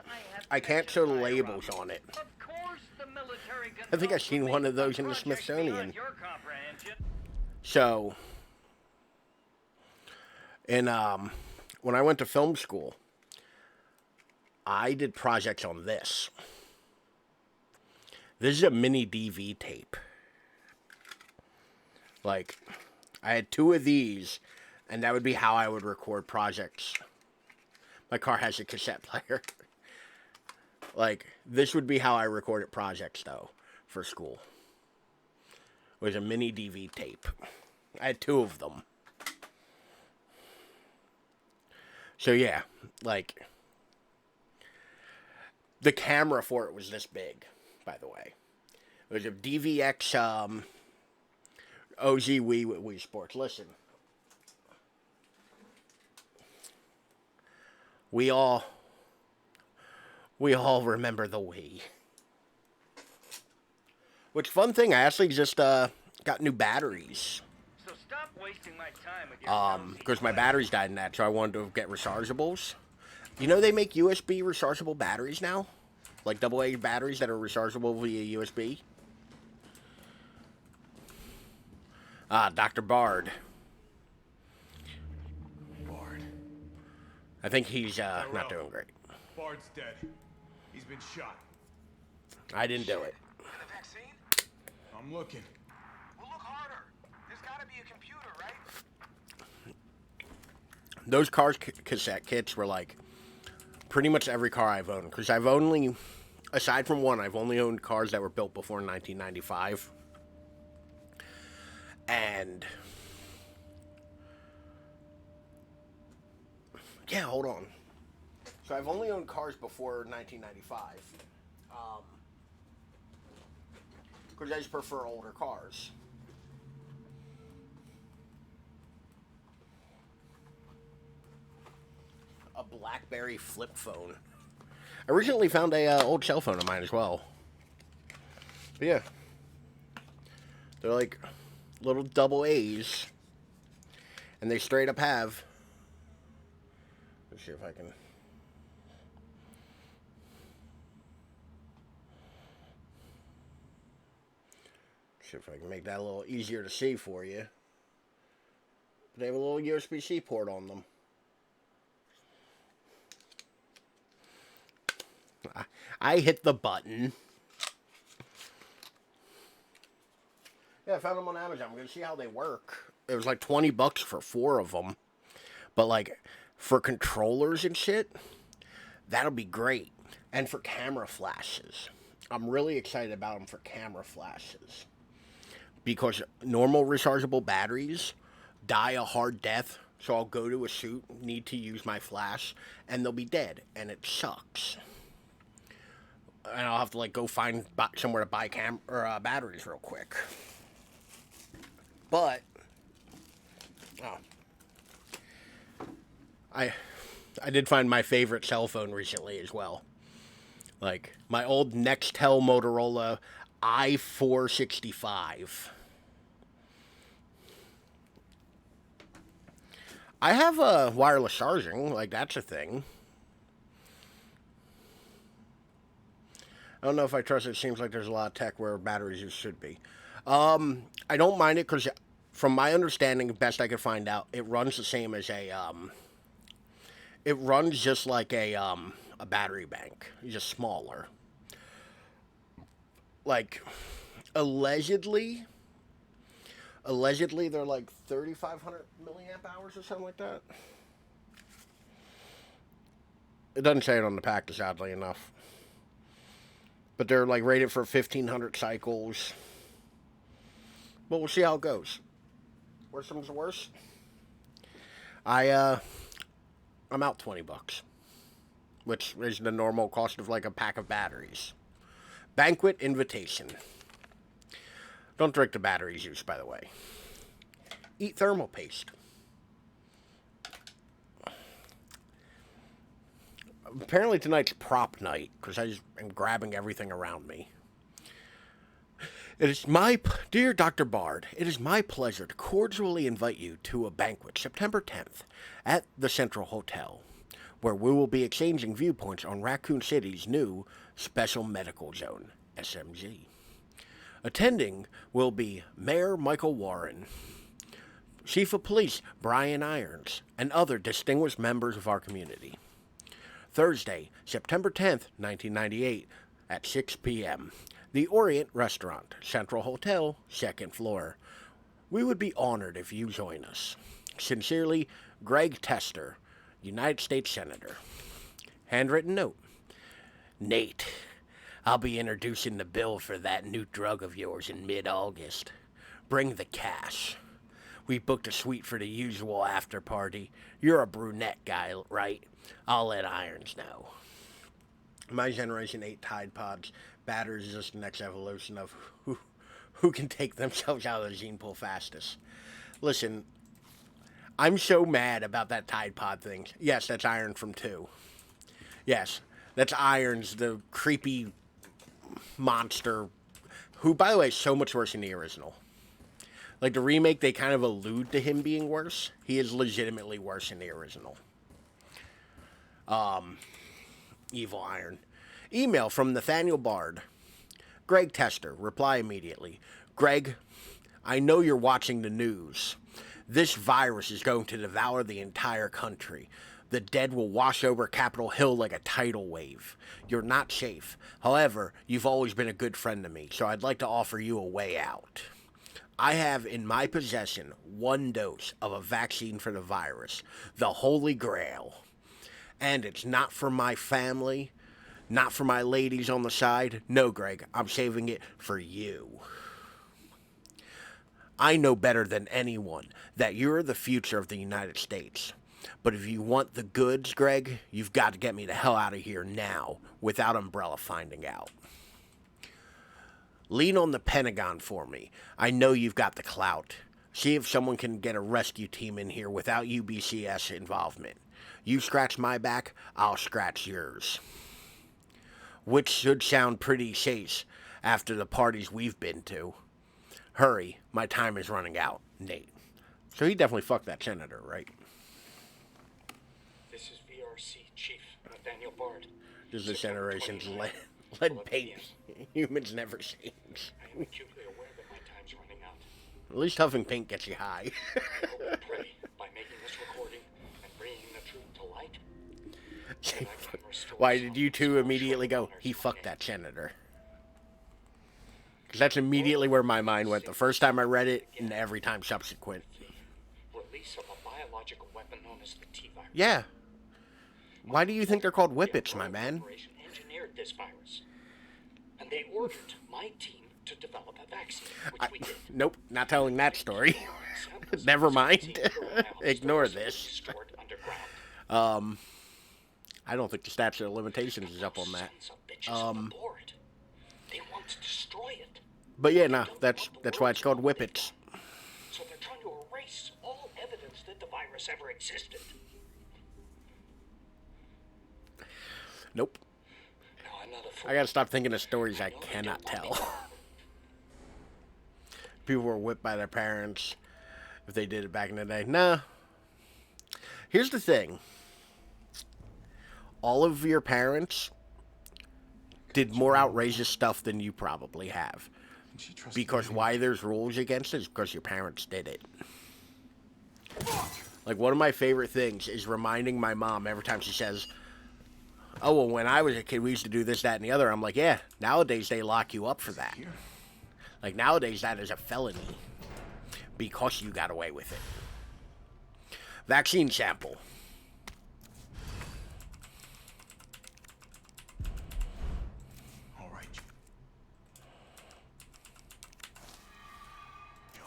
I can't show the labels on it. Of course, the military can I think I've help seen with one of the those in the projects Smithsonian. beyond your comprehension. So, when I went to film school, I did projects on this. This is a mini DV tape. Like, I had 2 of these, and that would be how I would record projects. My car has a cassette player. Like, this would be how I recorded projects, though, for school. It was a mini DV tape. I had 2 of them. So, yeah, like, the camera for it was this big, by the way. It was a DVX, OZ Wii Sports. Listen. We all remember the Wii. Which, fun thing, I actually just got new batteries. So stop wasting my time with your Because my batteries died in that, so I wanted to get rechargeables. You know they make USB rechargeable batteries now? Like AA batteries that are rechargeable via USB? Dr. Bard. Bard. I think he's not doing great. Bard's dead. He's been shot. I didn't do it. And the vaccine? I'm looking. Well, look harder. There's got to be a computer, right? Those cars cassette kits were like pretty much every car I've owned. Because I've only, aside from one, I've only owned cars that were built before 1995. And yeah, hold on. So I've only owned cars before 1995. Because I just prefer older cars. A BlackBerry flip phone. I recently found a old cell phone of mine as well. But yeah, they're like little double A's, and they straight up have. Let's see if I can. See if I can make that a little easier to see for you. They have a little USB-C port on them. I hit the button. Yeah, I found them on Amazon. I'm gonna see how they work. It was like $20 for 4 of them. But like for controllers and shit, that'll be great. And for camera flashes, I'm really excited about them for camera flashes because normal rechargeable batteries die a hard death. So I'll go to a shoot, need to use my flash, and they'll be dead, and it sucks. And I'll have to like go find somewhere to buy batteries real quick. But I did find my favorite cell phone recently as well. Like my old Nextel Motorola i465. I have a wireless charging, like that's a thing. I don't know if I trust it. It seems like there's a lot of tech where batteries use should be. I don't mind it because, from my understanding, best I could find out, it runs the same as a. It runs just like a battery bank, just smaller. Like, allegedly, they're like 3,500 milliamp hours or something like that. It doesn't say it on the pack, sadly enough. But they're like rated for 1,500 cycles. But we'll see how it goes. Worst comes to worst. I'm out $20, which is the normal cost of like a pack of batteries. Banquet invitation. Don't drink the batteries used, by the way. Eat thermal paste. Apparently tonight's prop night, because I just am grabbing everything around me. It is dear Dr. Bard, it is my pleasure to cordially invite you to a banquet September 10th at the Central Hotel, where we will be exchanging viewpoints on Raccoon City's new Special Medical Zone, SMZ. Attending will be Mayor Michael Warren, Chief of Police Brian Irons, and other distinguished members of our community. Thursday, September 10th, 1998, at 6 p.m., the Orient Restaurant, Central Hotel, 2nd floor. We would be honored if you join us. Sincerely, Greg Tester, United States Senator. Handwritten note. Nate, I'll be introducing the bill for that new drug of yours in mid-August. Bring the cash. We booked a suite for the usual after party. You're a brunette guy, right? I'll let Irons know. My Generation 8 Tide Pods batters is just the next evolution of who can take themselves out of the gene pool fastest. Listen, I'm so mad about that Tide Pod thing. Yes, that's Iron from 2. Yes, that's Irons, the creepy monster, who, by the way, is so much worse than the original. Like, the remake, they kind of allude to him being worse. He is legitimately worse than the original. Evil Iron. Email from Nathaniel Bard. Greg Tester. Reply immediately. Greg, I know you're watching the news. This virus is going to devour the entire country. The dead will wash over Capitol Hill like a tidal wave. You're not safe. However, you've always been a good friend to me, so I'd like to offer you a way out. I have in my possession 1 dose of a vaccine for the virus, the Holy Grail. And it's not for my family, not for my ladies on the side. No, Greg, I'm saving it for you. I know better than anyone that you're the future of the United States. But if you want the goods, Greg, you've got to get me the hell out of here now without Umbrella finding out. Lean on the Pentagon for me. I know you've got the clout. See if someone can get a rescue team in here without UBCS involvement. You scratch my back, I'll scratch yours. Which should sound pretty safe after the parties we've been to. Hurry, my time is running out, Nate. So he definitely fucked that senator, right? This is VRC Chief Nathaniel Bard. This is the generation's lead paint. Humans never change. I am acutely aware that my time's running out. At least huffing paint gets you high. I hope and pray by making this recording and bringing the truth to light. that I can restore Why did you some two small immediately go, shortcomings he one fucked day. that senator? Because that's immediately where my mind went the first time I read it, and every time subsequent. Release of a biological weapon known as the T-virus. Yeah. Why do you think they're called The whippets, my Umbrella man? Corporation engineered this virus, and they ordered my team to develop a vaccine, which we did. Nope, not telling that story. Samples of Never this mind. vaccine grew in labs that Ignore were supposed to this. be stored underground. I don't think the statute of limitations is up on that. Sons of bitches on the board. They want to destroy it. But yeah, no, that's why it's called whippets. So they're trying to erase all evidence that the virus ever existed. Nope. No, I'm not a fool. I gotta stop thinking of stories I cannot tell. People were whipped by their parents if they did it back in the day. Nah. Here's the thing. All of your parents did more outrageous stuff than you probably have. Because why there's rules against it is because your parents did it. Like, one of my favorite things is reminding my mom every time she says, oh, well, when I was a kid, we used to do this, that, and the other. I'm like, yeah, nowadays they lock you up for that. Like, nowadays that is a felony because you got away with it. Vaccine sample. All right. Yo,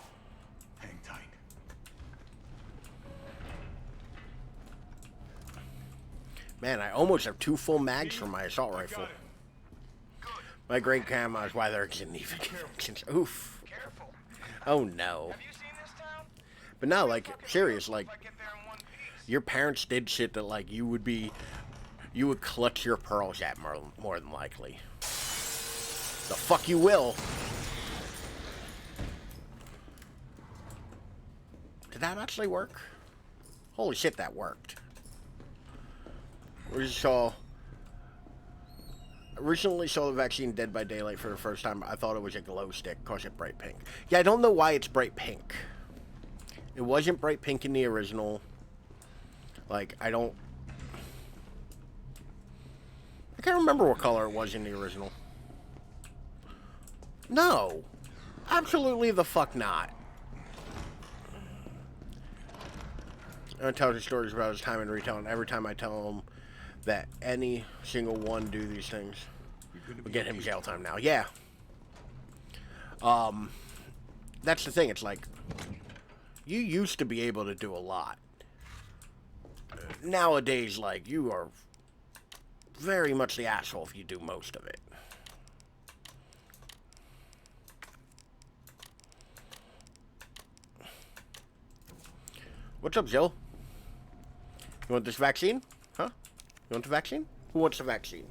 hang tight. Man, I almost have 2 full mags for my assault I rifle. got it. My great grandma is why there isn't even conventions. Oof. Careful. Oh no. Have you seen this town? But no, like, serious, like, If I get there in one piece. your parents did shit that, like, you would clutch your pearls at more than likely. The fuck you will. Did that actually work? Holy shit, that worked. Recently saw the vaccine Dead by Daylight for the first time. I thought it was a glow stick because it's bright pink. Yeah, I don't know why it's bright pink. It wasn't bright pink in the original. Like, I can't remember what color it was in the original. No. Absolutely the fuck not. I tell the stories about his time in retail, and every time I tell him that any single one do these things, we get him jail time now. Yeah. That's the thing. It's like, you used to be able to do a lot. Nowadays, like, you are very much the asshole if you do most of it. What's up, Jill? You want this vaccine? Huh? You want the vaccine? Who wants the vaccine?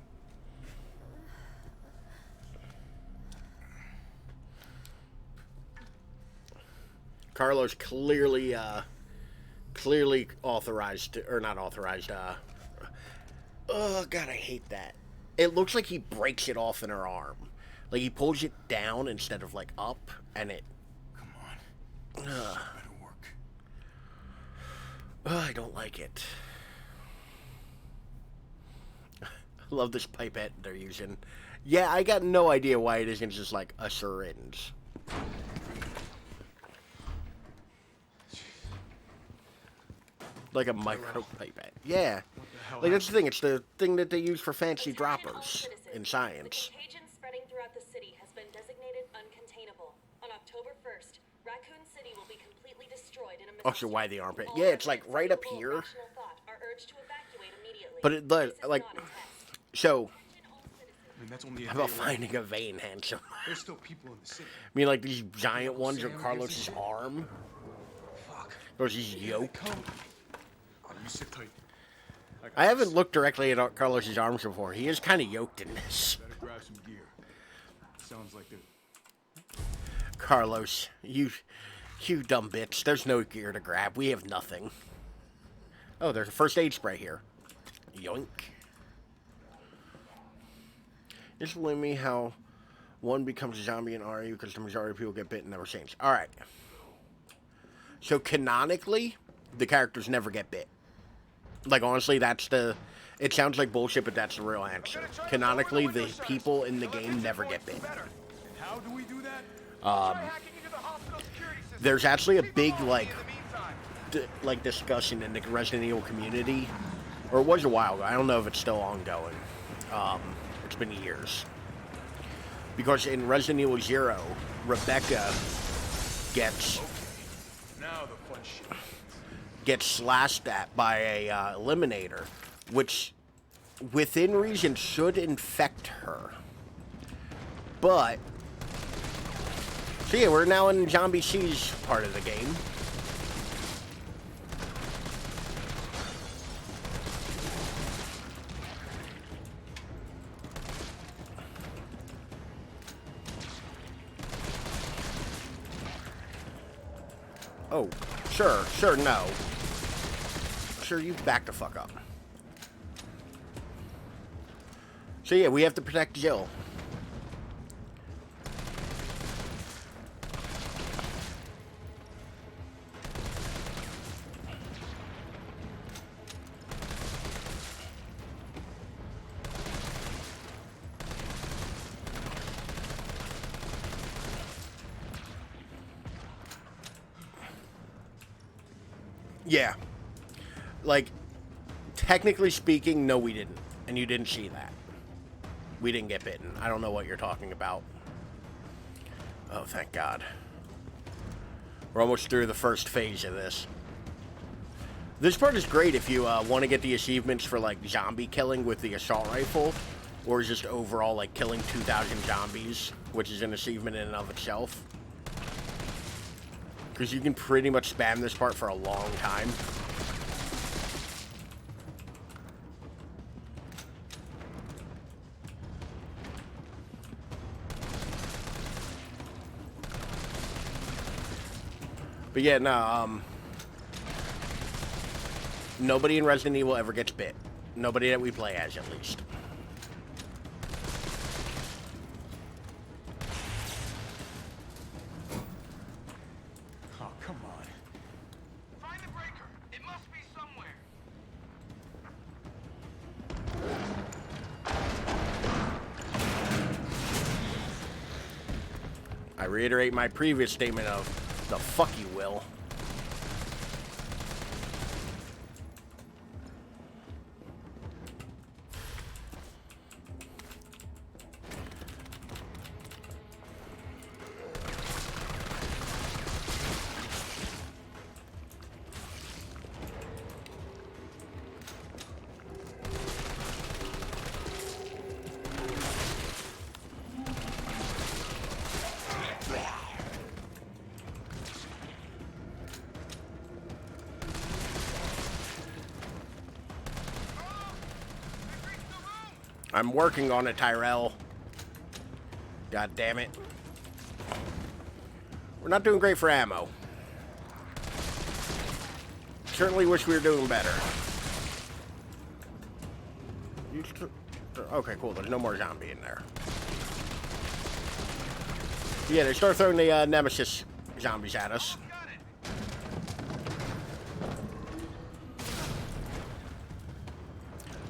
Carlos clearly authorized, or not authorized, oh, God, I hate that. It looks like he breaks it off in her arm. Like, he pulls it down instead of, like, up, and it... Come on. This better work. I don't like it. I love this pipette they're using. Yeah, I got no idea why it isn't just like a syringe. Like a micro pipette. Yeah. Like, that's the thing. It's the thing that they use for fancy droppers in science. The contagion spreading throughout the city has been designated uncontainable. On October 1st, Raccoon City will be completely destroyed in a Oh, so why the armpit? Yeah, it's like right up here. But it does, like, so, I mean, that's only a how day about away. finding a vein handsome? There's still people in the city. I mean, like, these giant ones of Carlos's arm. Fuck. Or he's Here they yoked. come. Oh, you sit tight. I haven't looked directly at Carlos's arms before. He is kind of yoked in this. Better grab some gear. Sounds like the Carlos, you dumb bitch. There's no gear to grab. We have nothing. Oh, there's a first aid spray here. Yoink. Explain me how one becomes a zombie in RE because the majority of people get bit and never change. Alright. So canonically, the characters never get bit. Like, honestly, that's the It sounds like bullshit, but that's the real answer. Canonically, the people in the game never get bit. How do we do that? There's actually a big like discussion in the Resident Evil community, or it was a while ago. I don't know if it's still ongoing. It's been years. Because in Resident Evil 0, Rebecca gets slashed at by a eliminator, which within reason should infect her. But so yeah, we're now in Zombie Siege part of the game. Oh, sure, no. Sure, you back the fuck up. So yeah, we have to protect Jill. Yeah. Like, technically speaking, no, we didn't. And you didn't see that. We didn't get bitten. I don't know what you're talking about. Oh, thank God. We're almost through the first phase of this. This part is great if you want to get the achievements for, like, zombie killing with the assault rifle. Or just overall, like, killing 2,000 zombies, which is an achievement in and of itself. Because you can pretty much spam this part for a long time. But yeah, no, nobody in Resident Evil ever gets bit. Nobody that we play as, at least. Oh, come on. Find the breaker. It must be somewhere. I reiterate my previous statement of the fuck you will. I'm working on it, Tyrell. God damn it. We're not doing great for ammo. Certainly wish we were doing better. Okay, cool. There's no more zombie in there. Yeah, they start throwing the Nemesis zombies at us.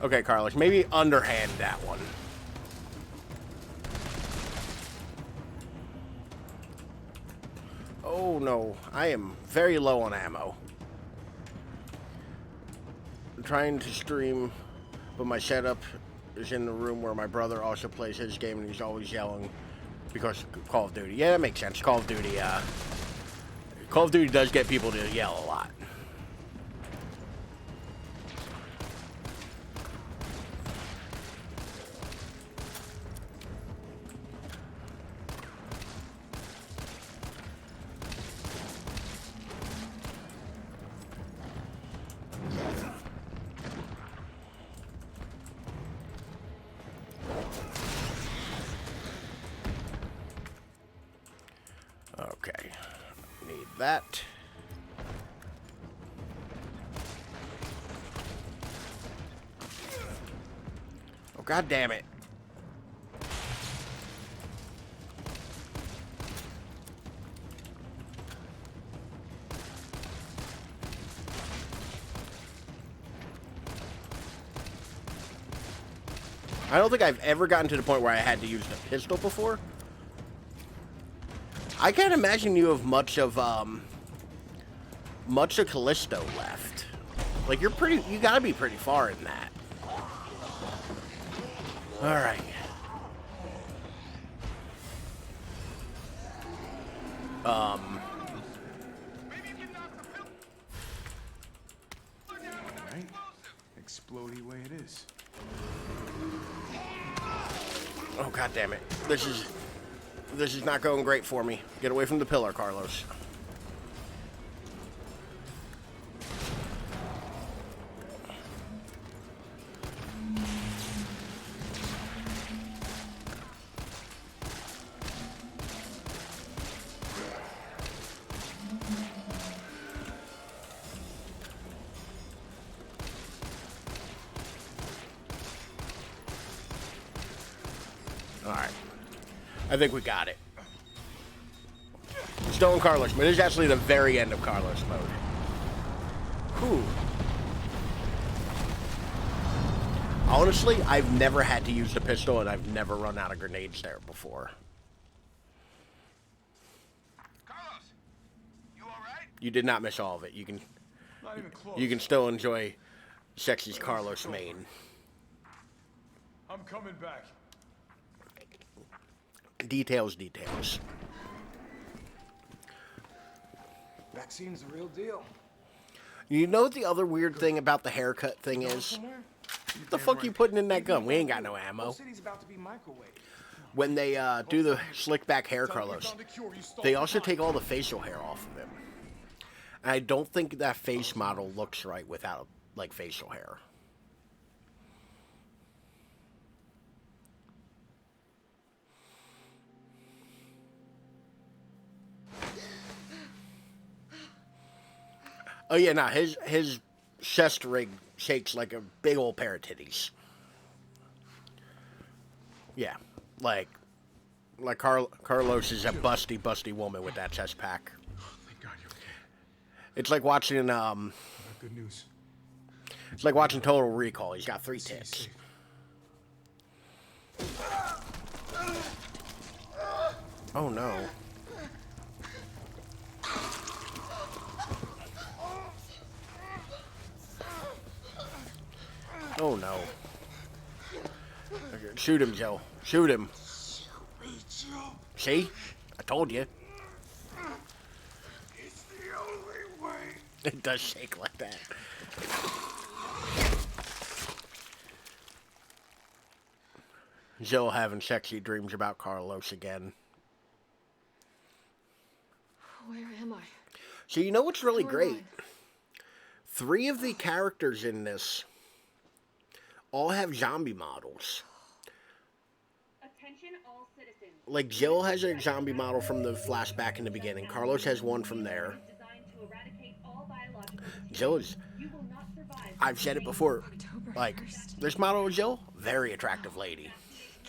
Okay, Carlos, maybe underhand that one. Oh no, I am very low on ammo. I'm trying to stream, but my setup is in the room where my brother also plays his game, and he's always yelling because of Call of Duty. Yeah, that makes sense. Call of Duty does get people to yell a lot. Okay, need that. Oh, God damn it. I don't think I've ever gotten to the point where I had to use the pistol before. I can't imagine you have much of Callisto left. Like you gotta be pretty far in that. All right. Alright. Explodey way it is. Oh god damn it. This is not going great for me. Get away from the pillar, Carlos. Alright. I think we got it. Still in Carlos mode. This is actually the very end of Carlos mode. Whew. Honestly, I've never had to use the pistol and I've never run out of grenades there before. Carlos, you alright? You did not miss all of it. You can Not even close. you can still enjoy Sexy's Carlos main. I'm coming back. Details. Vaccine's the real deal. You know what the other weird thing about the haircut thing is? What the fuck you putting in that gun? We ain't got no ammo. City's about to be microwaved. When they do the slick back hair, Carlos, they also take all the facial hair off of him. And I don't think that face model looks right without, like, facial hair. Oh yeah, nah, his chest rig shakes like a big old pair of titties. Yeah, like Carlos is a busty woman with that chest pack. Thank God you're okay. It's like watching Good news. it's like watching Total Recall. He's got 3 tits. Oh no. Oh no. Okay, shoot him, Joe. Shoot him. See? I told you. It's the only way. It does shake like that. Joe having sexy dreams about Carlos again. Where am I? So you know what's really Where am great? 3 of the characters in this all have zombie models. Attention all citizens. Like Jill has a zombie model from the flashback in the beginning. Carlos has one from there. Designed to eradicate all biological Jill is, You will not survive. I've said it before, October like, 1st. this model of Jill, very attractive lady.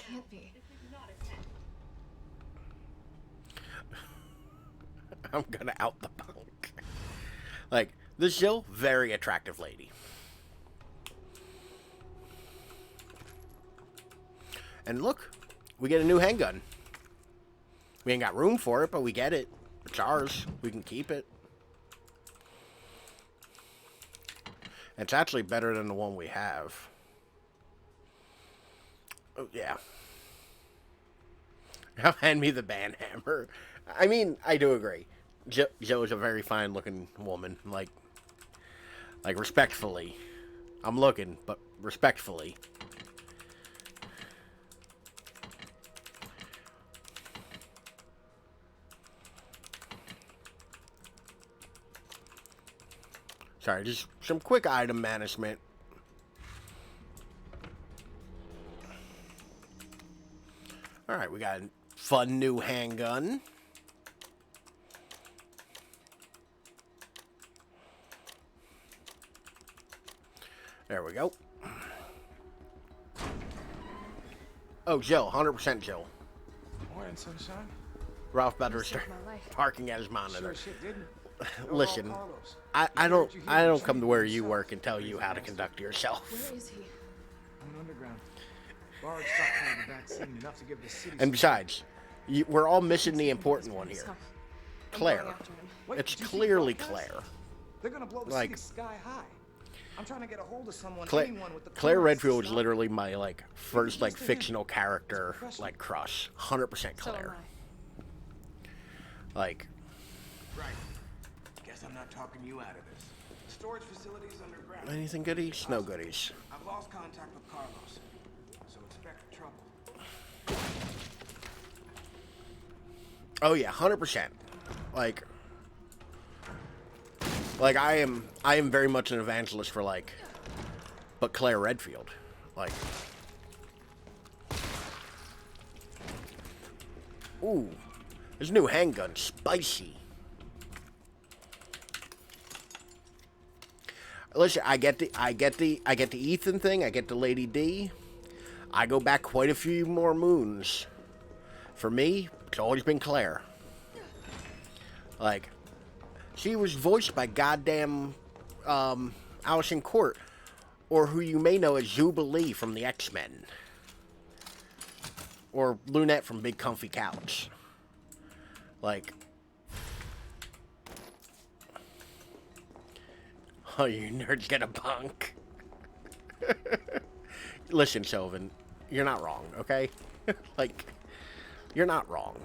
Can't be. This is not a test. I'm gonna out the punk. Like, this Jill, very attractive lady. And look, we get a new handgun. We ain't got room for it, but we get it. It's ours. We can keep it. It's actually better than the one we have. Oh, yeah. Hand me the band hammer. I mean, I do agree. Jo is a very fine-looking woman. Like, respectfully. I'm looking, but respectfully. Sorry, just some quick item management. Alright, we got a fun new handgun. There we go. Oh, Jill. 100% Jill. Morning, sunshine. Ralph better saved start my life. parking at his monitor. Sure shit, didn't it? Listen, Carlos. I don't come to where you work and tell you how to conduct yourself. Where is he? I'm underground. Bard stockpiled the vaccine enough to give the city. And besides, we're all missing the important one here. Claire. It's clearly Claire. They're gonna blow the Like, city sky high. I'm trying to get a hold of someone. Claire, Claire Redfield was literally my like first like fictional character like crush. 100% Claire. Like. Right. Guess I'm not talking you out of this. Storage facilities underground. Anything goodies? No goodies. I've lost contact with Carlos, so expect trouble. Oh yeah, 100%. Like I am very much an evangelist for like, but Claire Redfield, like. Ooh, this new handgun, spicy. Listen, I get the Ethan thing. I get the Lady D. I go back quite a few more moons. For me, it's always been Claire. Like, she was voiced by goddamn Allison Court, or who you may know as Jubilee from the X-Men, or Lunette from Big Comfy Couch. Like, oh, you nerds get a bunk. Listen, Sylvan, you're not wrong, okay? Like, you're not wrong.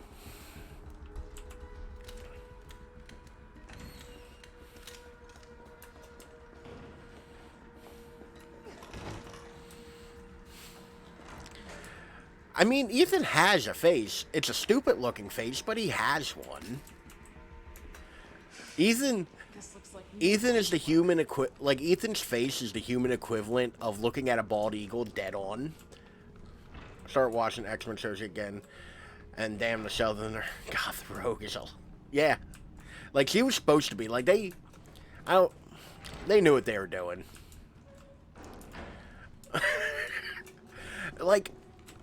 I mean, Ethan has a face. It's a stupid-looking face, but he has one. Ethan is the human Ethan's face is the human equivalent of looking at a bald eagle dead on. Start watching X-Men shows again, and damn, the Southerner goth rogue is all. Yeah, like she was supposed to be. Like they knew what they were doing. Like,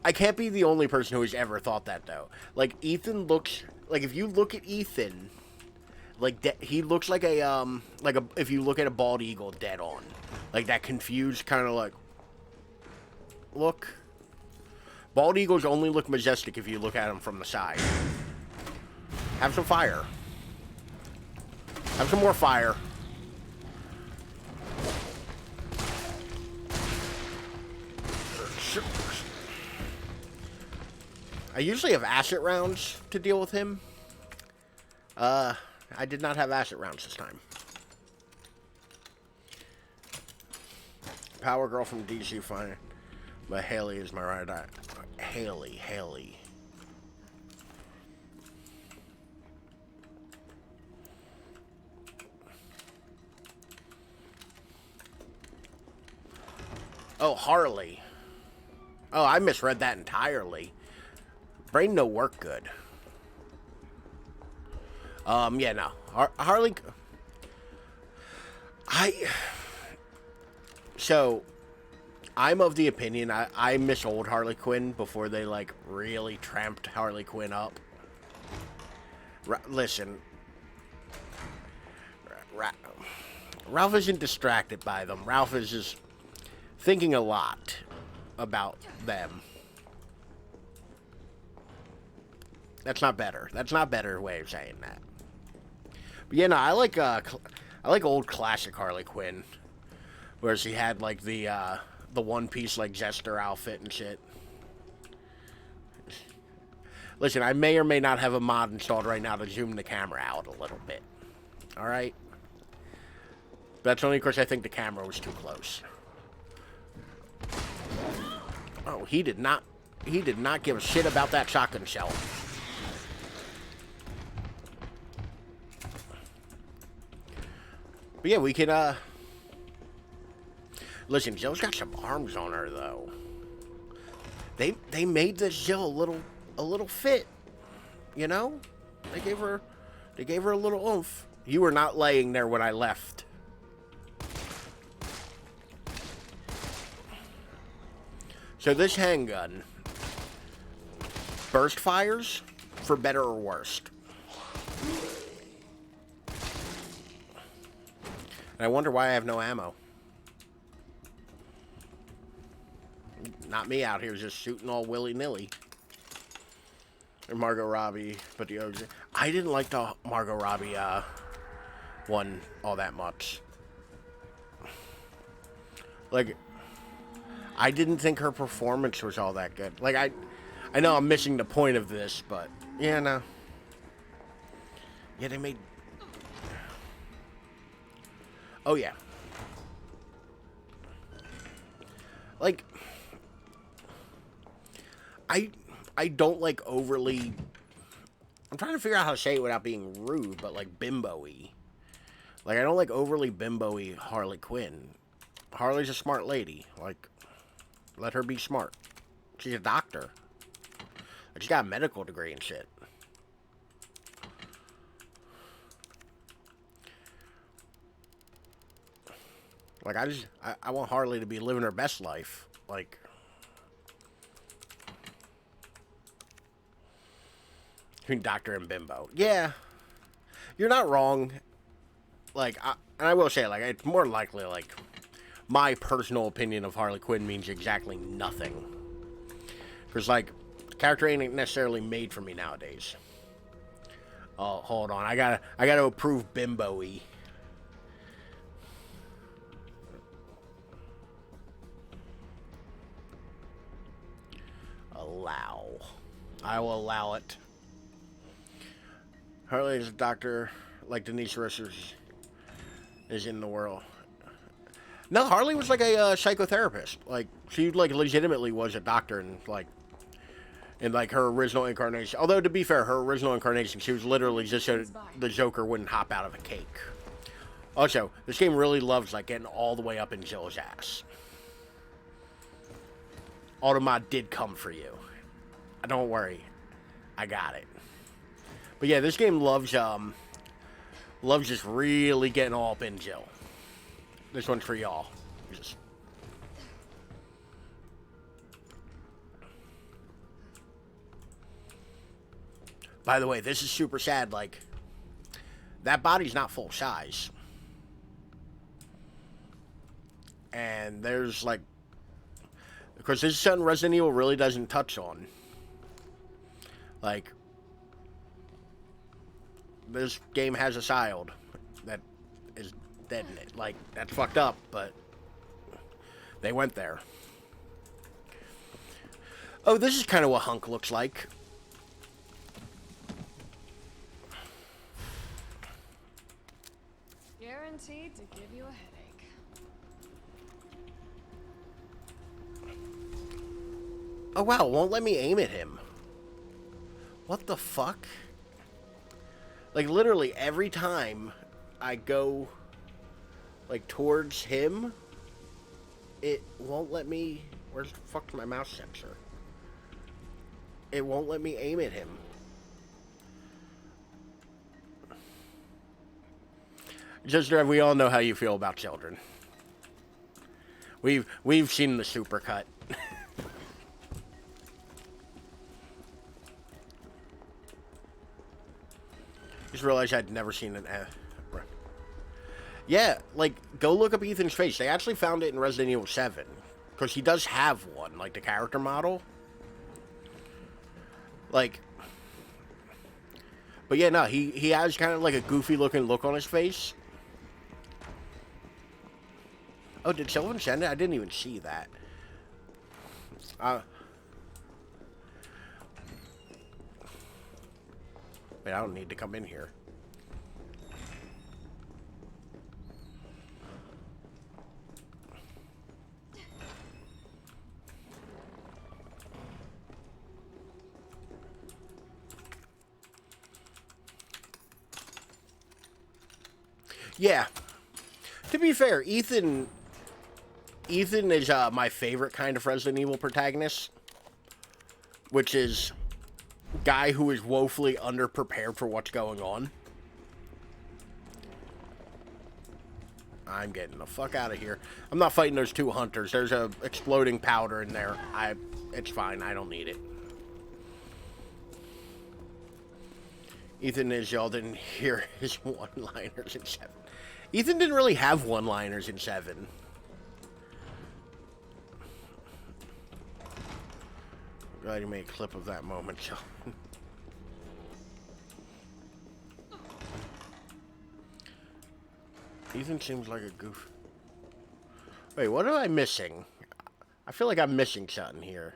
I can't be the only person who has ever thought that though. Like Ethan looks like, if you look at Ethan. Like, he looks like if you look at a bald eagle dead on. Like, that confused kind of, like, look. Bald eagles only look majestic if you look at them from the side. Have some fire. Have some more fire. I usually have acid rounds to deal with him. I did not have acid rounds this time. Power Girl from DC fine, but Haley is my right eye. Haley. Oh, Harley. Oh, I misread that entirely. Brain no work good. Yeah, no. Harley... So, I'm of the opinion, I miss old Harley Quinn before they, like, really tramped Harley Quinn up. Listen. Ralph isn't distracted by them. Ralph is just thinking a lot about them. That's not better. That's not a better way of saying that. But yeah, no, I like old classic Harley Quinn, where she had like the one piece like jester outfit and shit. Listen, I may or may not have a mod installed right now to zoom the camera out a little bit. All right, but that's only because I think the camera was too close. Oh, he did not give a shit about that shotgun shell. But yeah, we can, listen, Jill's got some arms on her, though. They made this Jill a little fit, you know? They gave her a little oomph. You were not laying there when I left. So this handgun burst fires for better or worse. And I wonder why I have no ammo. Not me out here just shooting all willy-nilly. Or Margot Robbie, but the OG. I didn't like the Margot Robbie one all that much. Like, I didn't think her performance was all that good. Like, I know I'm missing the point of this, but yeah, no. Yeah, they made. Oh yeah. Like, I don't like overly. I'm trying to figure out how to say it without being rude, but like bimbo-y. Like, I don't like overly bimbo-y Harley Quinn. Harley's a smart lady. Like, let her be smart. She's a doctor. Like, she's got a medical degree and shit. Like, I want Harley to be living her best life. Like, between doctor and bimbo. Yeah. You're not wrong. Like, and I will say, like, it's more likely, like, my personal opinion of Harley Quinn means exactly nothing. Because, like, the character ain't necessarily made for me nowadays. Oh, hold on. I gotta approve bimbo-y. Allow. I will allow it. Harley is a doctor like Denise Richards is in the world. No, Harley was like a psychotherapist. Like, she like legitimately was a doctor in her original incarnation. Although, to be fair, her original incarnation, she was literally just so the Joker wouldn't hop out of a cake. Also, this game really loves like getting all the way up in Jill's ass. Automod did come for you. Don't worry, I got it. But yeah, this game loves just really getting all up in Jill. This one's for y'all. Just. By the way, this is super sad. Like, that body's not full size. And there's like, because this is something Resident Evil really doesn't touch on. Like, this game has a child that is dead in it. Like, that's fucked up, but they went there. Oh, this is kind of what Hunk looks like. Guaranteed to give you a headache. Oh wow, it won't let me aim at him. What the fuck? Like, literally every time I go like towards him, it won't let me. Where's the fuck's my mouse sensor? It won't let me aim at him. Just we all know how you feel about children. We've seen the supercut. Just realized I'd never seen an. Yeah, like, go look up Ethan's face. They actually found it in Resident Evil 7. Because he does have one, like the character model. Like. But yeah, no, he has kind of like a goofy looking look on his face. Oh, did Sylvan send it? I didn't even see that. Wait, I don't need to come in here. Yeah. To be fair, Ethan is my favorite kind of Resident Evil protagonist, which is guy who is woefully underprepared for what's going on. I'm getting the fuck out of here. I'm not fighting those two hunters. There's a exploding powder in there. It's fine. I don't need it. Ethan is, y'all didn't hear his one-liners in 7. Ethan didn't really have one-liners in 7. Glad you made a clip of that moment, Joe. Ethan seems like a goof. Wait, what am I missing? I feel like I'm missing something here.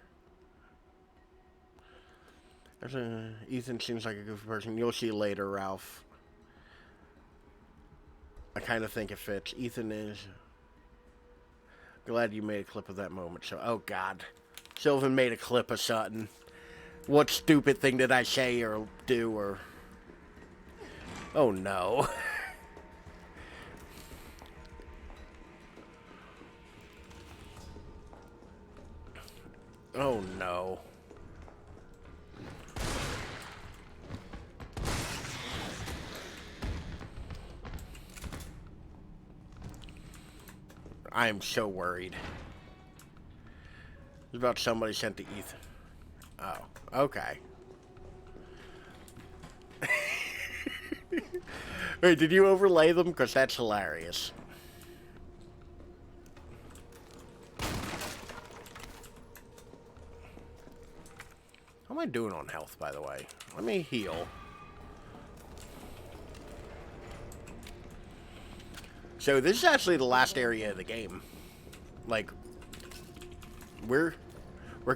Ethan seems like a goofy person. You'll see later, Ralph. I kind of think it fits. Ethan is... Glad you made a clip of that moment. So, oh, God. Sylvan made a clip of something. What stupid thing did I say or do or... Oh, no. Oh, no. I am so worried. It's about somebody sent to Ethan. Oh, okay. Wait, did you overlay them? Because that's hilarious. How am I doing on health, by the way? Let me heal. So this is actually the last area of the game. Like, we're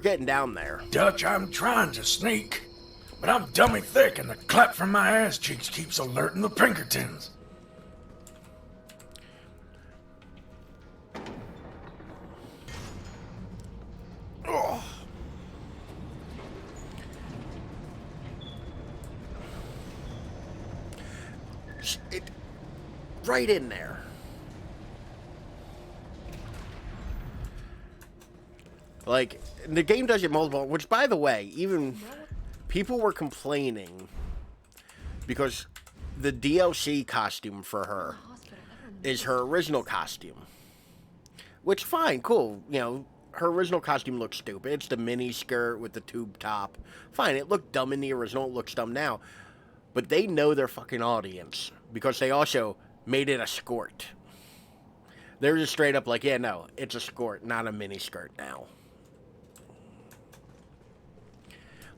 getting down there. Dutch, I'm trying to sneak, but I'm dummy thick and the clap from my ass cheeks keeps alerting the Pinkertons. Oh. Right in there. Like, the game does it multiple, which, by the way, even people were complaining because the DLC costume for her is her original costume. Which, fine, cool. You know, her original costume looks stupid. It's the mini skirt with the tube top. Fine, it looked dumb in the original. It looks dumb now. But they know their fucking audience because they also made it a skirt. They're just straight up like, yeah, no, it's a skirt, not a mini skirt now.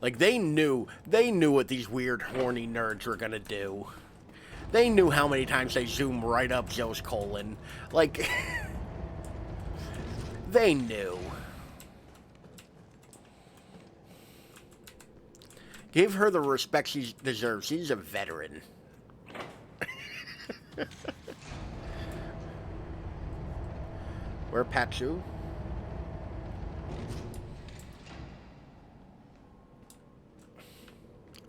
Like, they knew what these weird, horny nerds were gonna do. They knew how many times they zoom right up Joe's colon. Like, they knew. Give her the respect she deserves. She's a veteran. Where Patsu?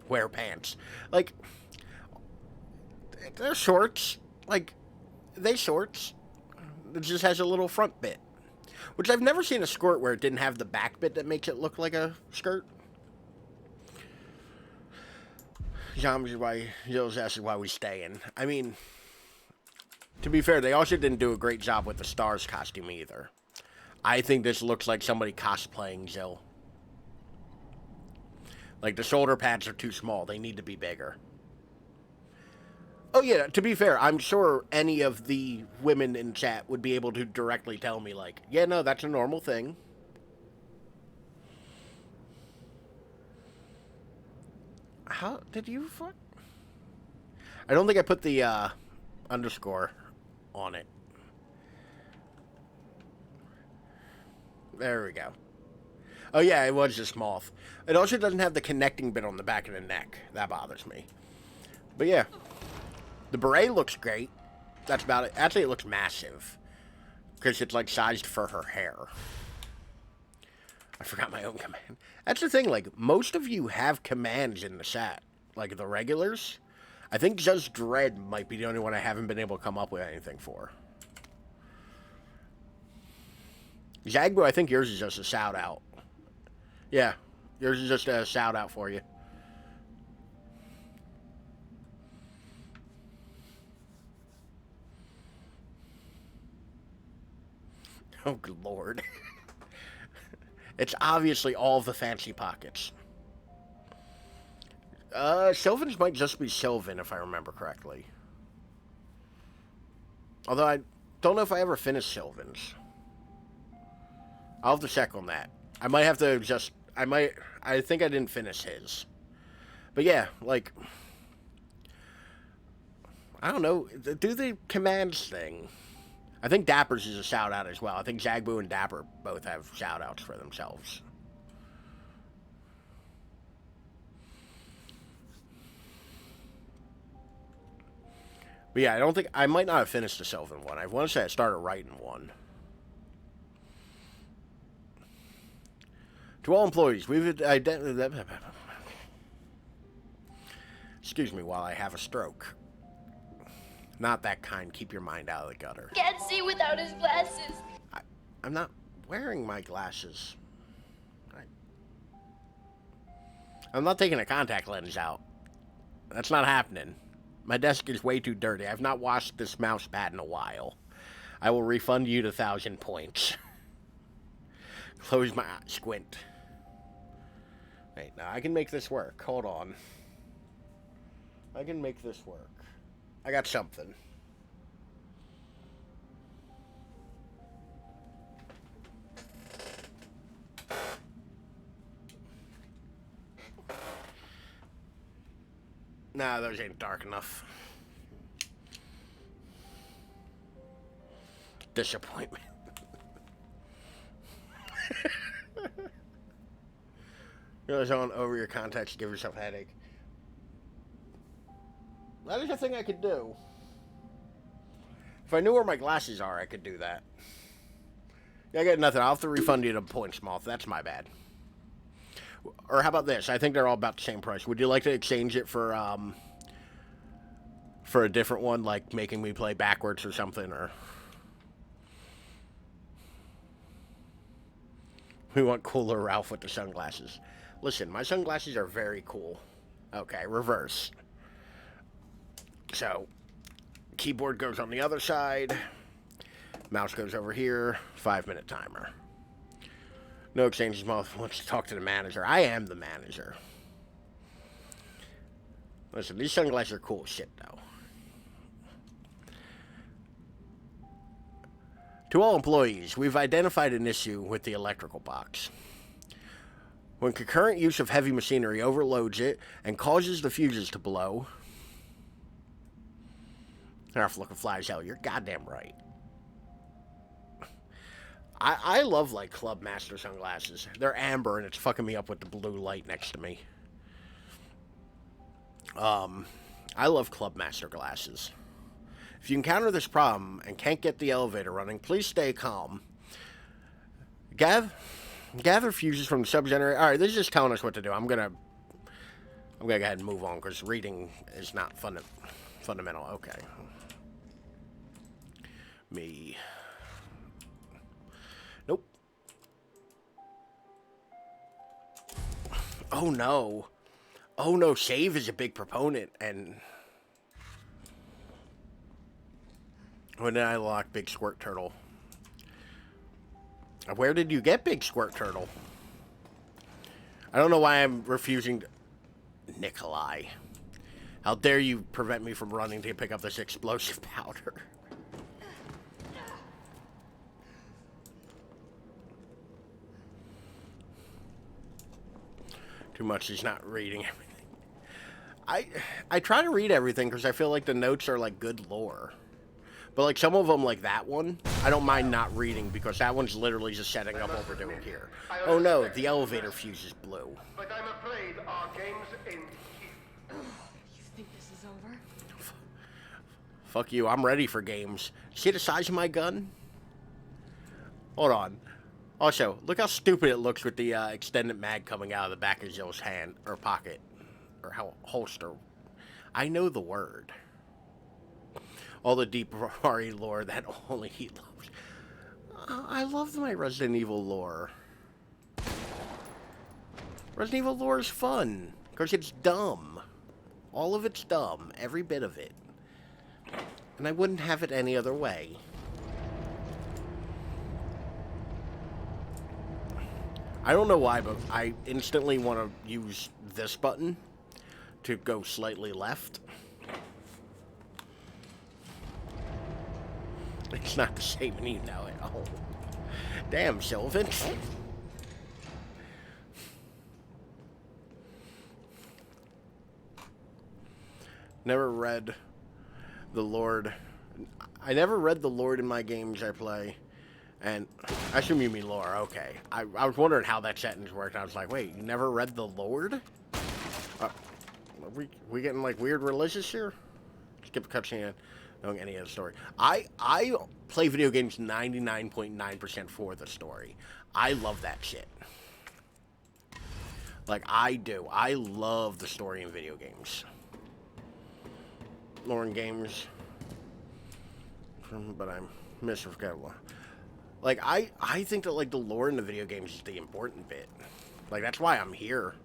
Wear pants. Like, they're shorts. Like, they shorts. It just has a little front bit. Which I've never seen a skirt where it didn't have the back bit that makes it look like a skirt. Zombies, why Joe's asking why we staying. I mean, to be fair, they also didn't do a great job with the Stars costume either. I think this looks like somebody cosplaying Jill. Like, the shoulder pads are too small. They need to be bigger. Oh, yeah, to be fair, I'm sure any of the women in chat would be able to directly tell me, like, yeah, no, that's a normal thing. How did you fuck? I don't think I put the underscore on it. There we go. Oh yeah, it was just moth. It also doesn't have the connecting bit on the back of the neck. That bothers me. But yeah. The beret looks great. That's about it. Actually, it looks massive. Because it's like sized for her hair. I forgot my own command. That's the thing, like, most of you have commands in the chat. Like, the regulars. I think Just Dread might be the only one I haven't been able to come up with anything for. Zagbo, I think yours is just a shout out. Yeah, yours is just a shout out for you. Oh, good lord. It's obviously all the fancy pockets. Sylvan's might just be Sylvan, if I remember correctly. Although I don't know if I ever finished Sylvan's. I'll have to check on that. I might have to just I think I didn't finish his. But yeah, like, I don't know, do the commands thing. I think Dapper's is a shout out as well. I think Zagbu and Dapper both have shout outs for themselves. But yeah, I don't think, I might not have finished the Sylvan one. I want to say I started writing one. To all employees, we've identified... Excuse me while I have a stroke. Not that kind. Keep your mind out of the gutter. Can't see without his glasses. I'm not wearing my glasses. I'm not taking a contact lens out. That's not happening. My desk is way too dirty. I've not washed this mouse pad in a while. I will refund you the 1,000 points. Close my eyes. Squint. Wait, now I can make this work. Hold on. I can make this work. I got something. Nah, those ain't dark enough. Disappointment. Realize on over your contacts, give yourself a headache. That is a thing I could do. If I knew where my glasses are, I could do that. Yeah, I got nothing. I'll have to refund you the points, Moth. That's my bad. Or how about this? I think they're all about the same price. Would you like to exchange it for a different one, like making me play backwards or something, or... We want cooler Ralph with the sunglasses. Listen, my sunglasses are very cool. Okay, reverse. So, keyboard goes on the other side. Mouse goes over here. 5-minute timer. No exchanges. Moth wants to talk to the manager. I am the manager. Listen, these sunglasses are cool as shit, though. To all employees, we've identified an issue with the electrical box. When concurrent use of heavy machinery overloads it and causes the fuses to blow... Ralph looking fly as hell. You're goddamn right. I love, like, Club Master sunglasses. They're amber, and it's fucking me up with the blue light next to me. I love Club Master glasses. If you encounter this problem and can't get the elevator running, please stay calm. Gather fuses from the sub-generator. All right, this is just telling us what to do. I'm gonna go ahead and move on, because reading is not fundamental. Okay. Me. Nope. Oh no. Oh no, save is a big proponent, and... When did I lock Big Squirt Turtle? Where did you get Big Squirt Turtle? I don't know why I'm refusing to... Nikolai. How dare you prevent me from running to pick up this explosive powder? Too much, he's not reading everything. I try to read everything because I feel like the notes are like good lore. But like some of them, like that one, I don't mind not reading because that one's literally just setting up what we're doing here. Oh no, the elevator fuse is blue. But I'm afraid our games end here. You think this is over? Fuck you, I'm ready for games. See the size of my gun? Hold on. Also, look how stupid it looks with the extended mag coming out of the back of Zill's hand, or pocket, or how holster. I know the word. All the deep RE lore that only he loves. I love my Resident Evil lore. Resident Evil lore is fun, because it's dumb. All of it's dumb, every bit of it. And I wouldn't have it any other way. I don't know why, but I instantly want to use this button to go slightly left. It's not the same and you know it. Oh. Damn, Sylvan. Never read the Lord. I never read the Lord in my games I play. And I assume you mean lore. Okay. I was wondering how that sentence worked. I was like, wait, you never read the Lord? Are we getting like weird religious here? Skip a cutscene. Knowing any of the story. I play video games 99.9% for the story. I love that shit. Like, I do. I love the story in video games. Lore in games. But I'm misforgettable. Like, I think that, like, the lore in the video games is the important bit. Like, that's why I'm here.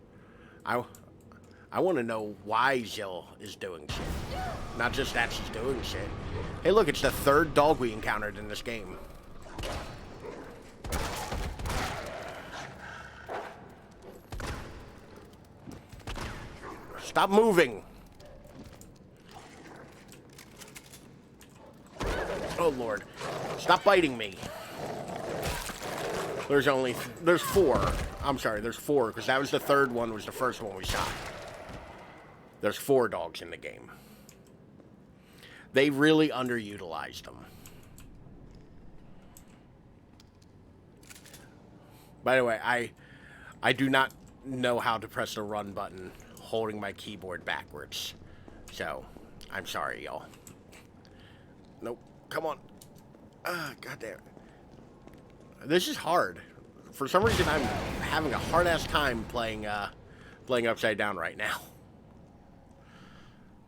I want to know why Jill is doing shit. Not just that she's doing shit. Hey, look, it's the third dog we encountered in this game. Stop moving. Oh, Lord. Stop biting me. There's four. I'm sorry, there's four, because that was the third one, was the first one we shot. There's 4 dogs in the game. They really underutilized them. By the way, I do not know how to press the run button holding my keyboard backwards. So, I'm sorry, y'all. Nope. Come on. Goddamn. This is hard. For some reason, I'm having a hard-ass time playing Upside Down right now.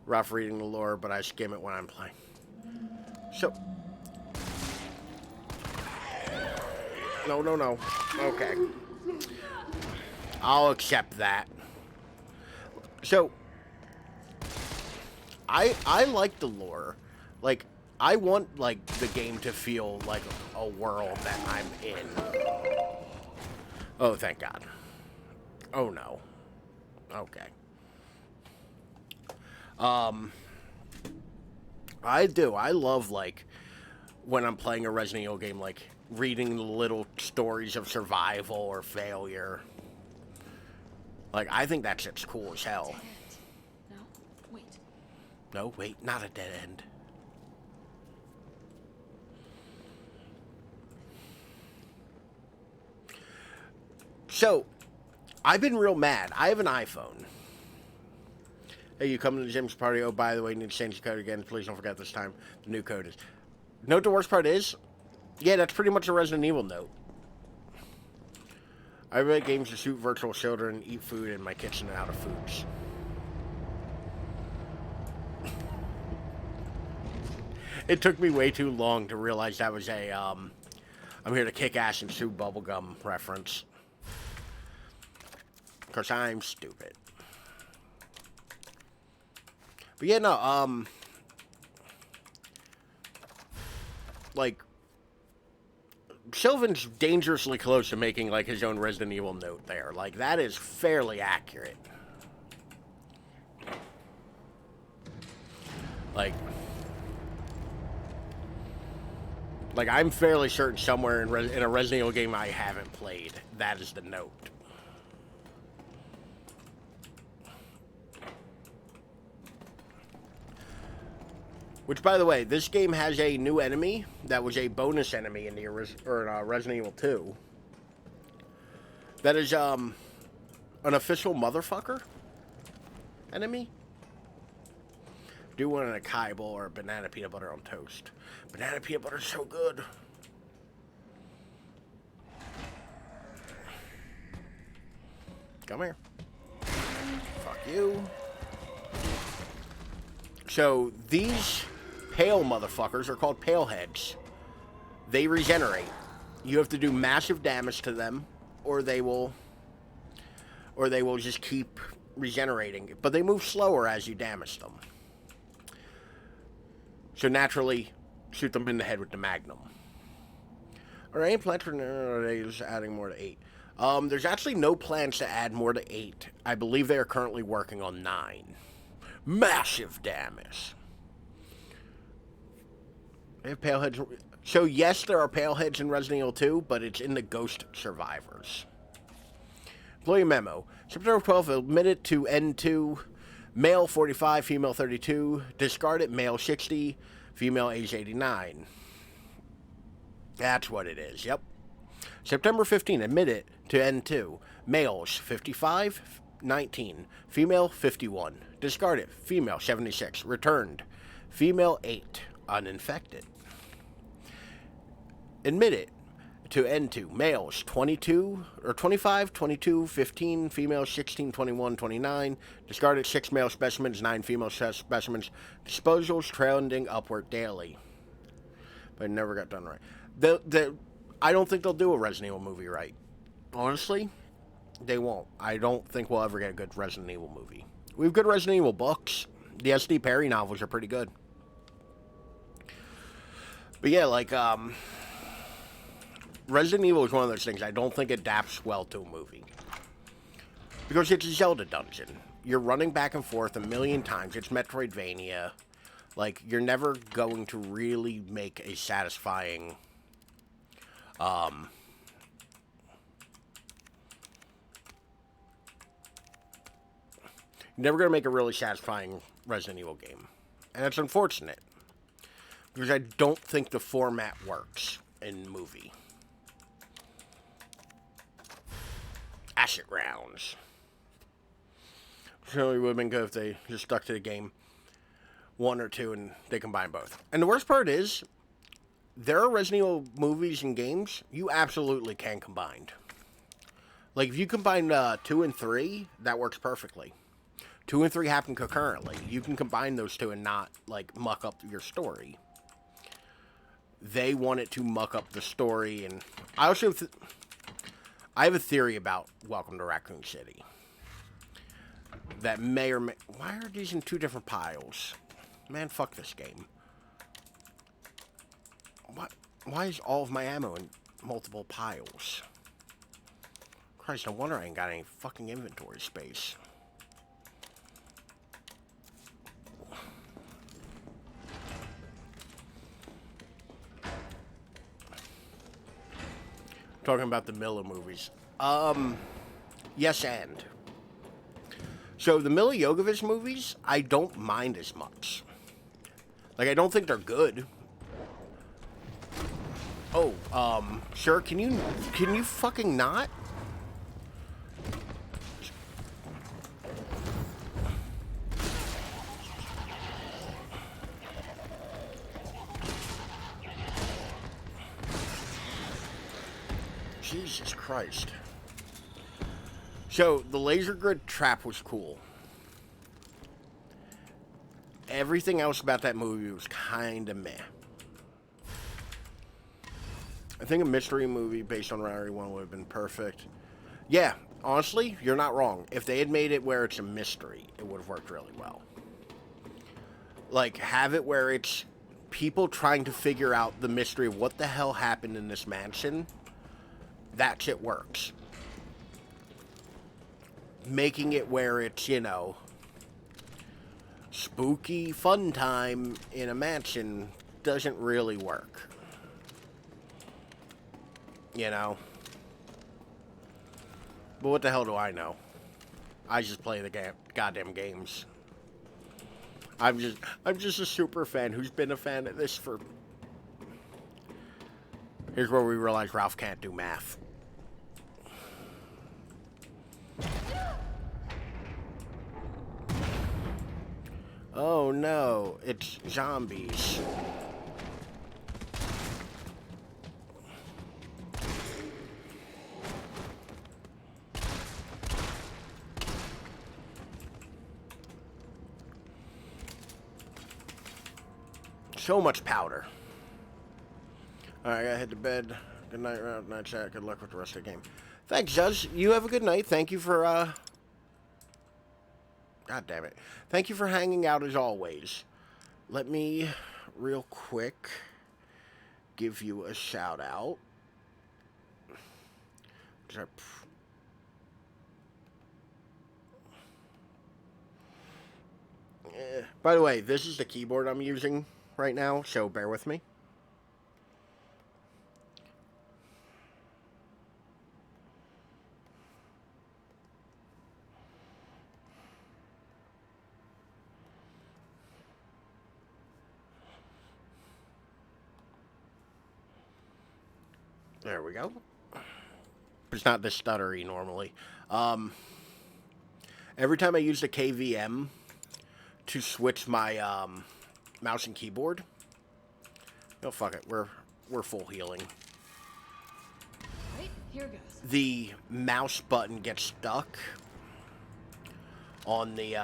Rough reading the lore, but I skim it when I'm playing. So. No. Okay. I'll accept that. So. I like the lore. Like, I want, like, the game to feel like a world that I'm in. Oh, thank God. Oh, no. Okay. I do. I love, like, when I'm playing a Resident Evil game, like, reading the little stories of survival or failure. Like, I think that shit's cool as hell. No, wait. No, wait, not a dead end. So, I've been real mad. I have an iPhone. Hey, you come to the gym's party. Oh, by the way, you need to change the code again. Please don't forget this time. The new code is. Know what the worst part is? Yeah, that's pretty much a Resident Evil note. I make games to shoot virtual children, eat food in my kitchen and out of foods. It took me way too long to realize that was a, I'm here to kick ass and chew bubblegum reference. Because I'm stupid. But yeah, no, like, Sylvan's dangerously close to making, like, his own Resident Evil note there. Like, that is fairly accurate. Like, I'm fairly certain somewhere in a Resident Evil game I haven't played, that is the note. Which, by the way, this game has a new enemy that was a bonus enemy in the Resident Evil 2. That is an official motherfucker enemy. Do one in a acai bowl or banana peanut butter on toast. Banana peanut butter is so good. Come here. Fuck you. So these pale motherfuckers are called pale heads. They regenerate. You have to do massive damage to them, or they will just keep regenerating. But they move slower as you damage them. So naturally, shoot them in the head with the Magnum. Are any plans for nowadays adding more to 8? There's actually no plans to add more to 8. I believe they are currently working on 9. Massive damage. They have pale heads. So yes, there are pale heads in Resident Evil 2, but it's in the Ghost Survivors. Employee memo. September 12th, admitted to N2 Male 45, female 32. Discard it. Male 60, female age 89. That's what it is. Yep. September 15, admit it to N2. Males 55, 19. Female 51. Discard it. Female 76. Returned. Female 8. Uninfected. Admit it to N2. Males 22 or 25, 22, 15. Females 16, 21, 29. Discard it. 6 male specimens, 9 female specimens. Disposals trending upward daily. But it never got done right. I don't think they'll do a Resident Evil movie right. Honestly, they won't. I don't think we'll ever get a good Resident Evil movie. We have good Resident Evil books. The S.D. Perry novels are pretty good. But yeah, like, Resident Evil is one of those things I don't think adapts well to a movie. Because it's a Zelda dungeon. You're running back and forth a million times. It's Metroidvania. Like, you're never going to really make a satisfying... You're never going to make a really satisfying Resident Evil game. And it's unfortunate. Because I don't think the format works in movie. Acid rounds. So it would have been good if they just stuck to the game 1 or 2 and they combine both. And the worst part is, there are Resident Evil movies and games you absolutely can combine. Like, if you combine 2 and 3, that works perfectly. 2 and 3 happen concurrently. You can combine those two and not, like, muck up your story. They wanted to muck up the story, and I also I have a theory about Welcome to Raccoon City. That may or may... Why are these in 2 different piles? Man, fuck this game. What? Why is all of my ammo in multiple piles? Christ, no wonder I ain't got any fucking inventory space. Talking about the Miller movies. Yes and. So the Mila Jovovich movies, I don't mind as much. Like, I don't think they're good. Oh, sir, can you fucking not? Jesus Christ. So, the laser grid trap was cool. Everything else about that movie was kinda meh. I think a mystery movie based on Round 1 would have been perfect. Yeah, honestly, you're not wrong. If they had made it where it's a mystery, it would have worked really well. Like, have it where it's people trying to figure out the mystery of what the hell happened in this mansion. That shit works. Making it where it's, you know, spooky fun time in a mansion doesn't really work. You know? But what the hell do I know? I just play the goddamn games. I'm just a super fan who's been a fan of this for... Here's where we realize Ralph can't do math. Oh no, it's zombies. So much powder. Alright, I gotta head to bed. Good night, round night chat. Good luck with the rest of the game. Thanks, Judge. You have a good night. Thank you for, God damn it. Thank you for hanging out as always. Let me, real quick, give you a shout out. By the way, this is the keyboard I'm using right now, so bear with me. There we go. It's not this stuttery normally. Every time I use the KVM to switch my mouse and keyboard, oh fuck it, we're full healing. Right, here goes. The mouse button gets stuck on the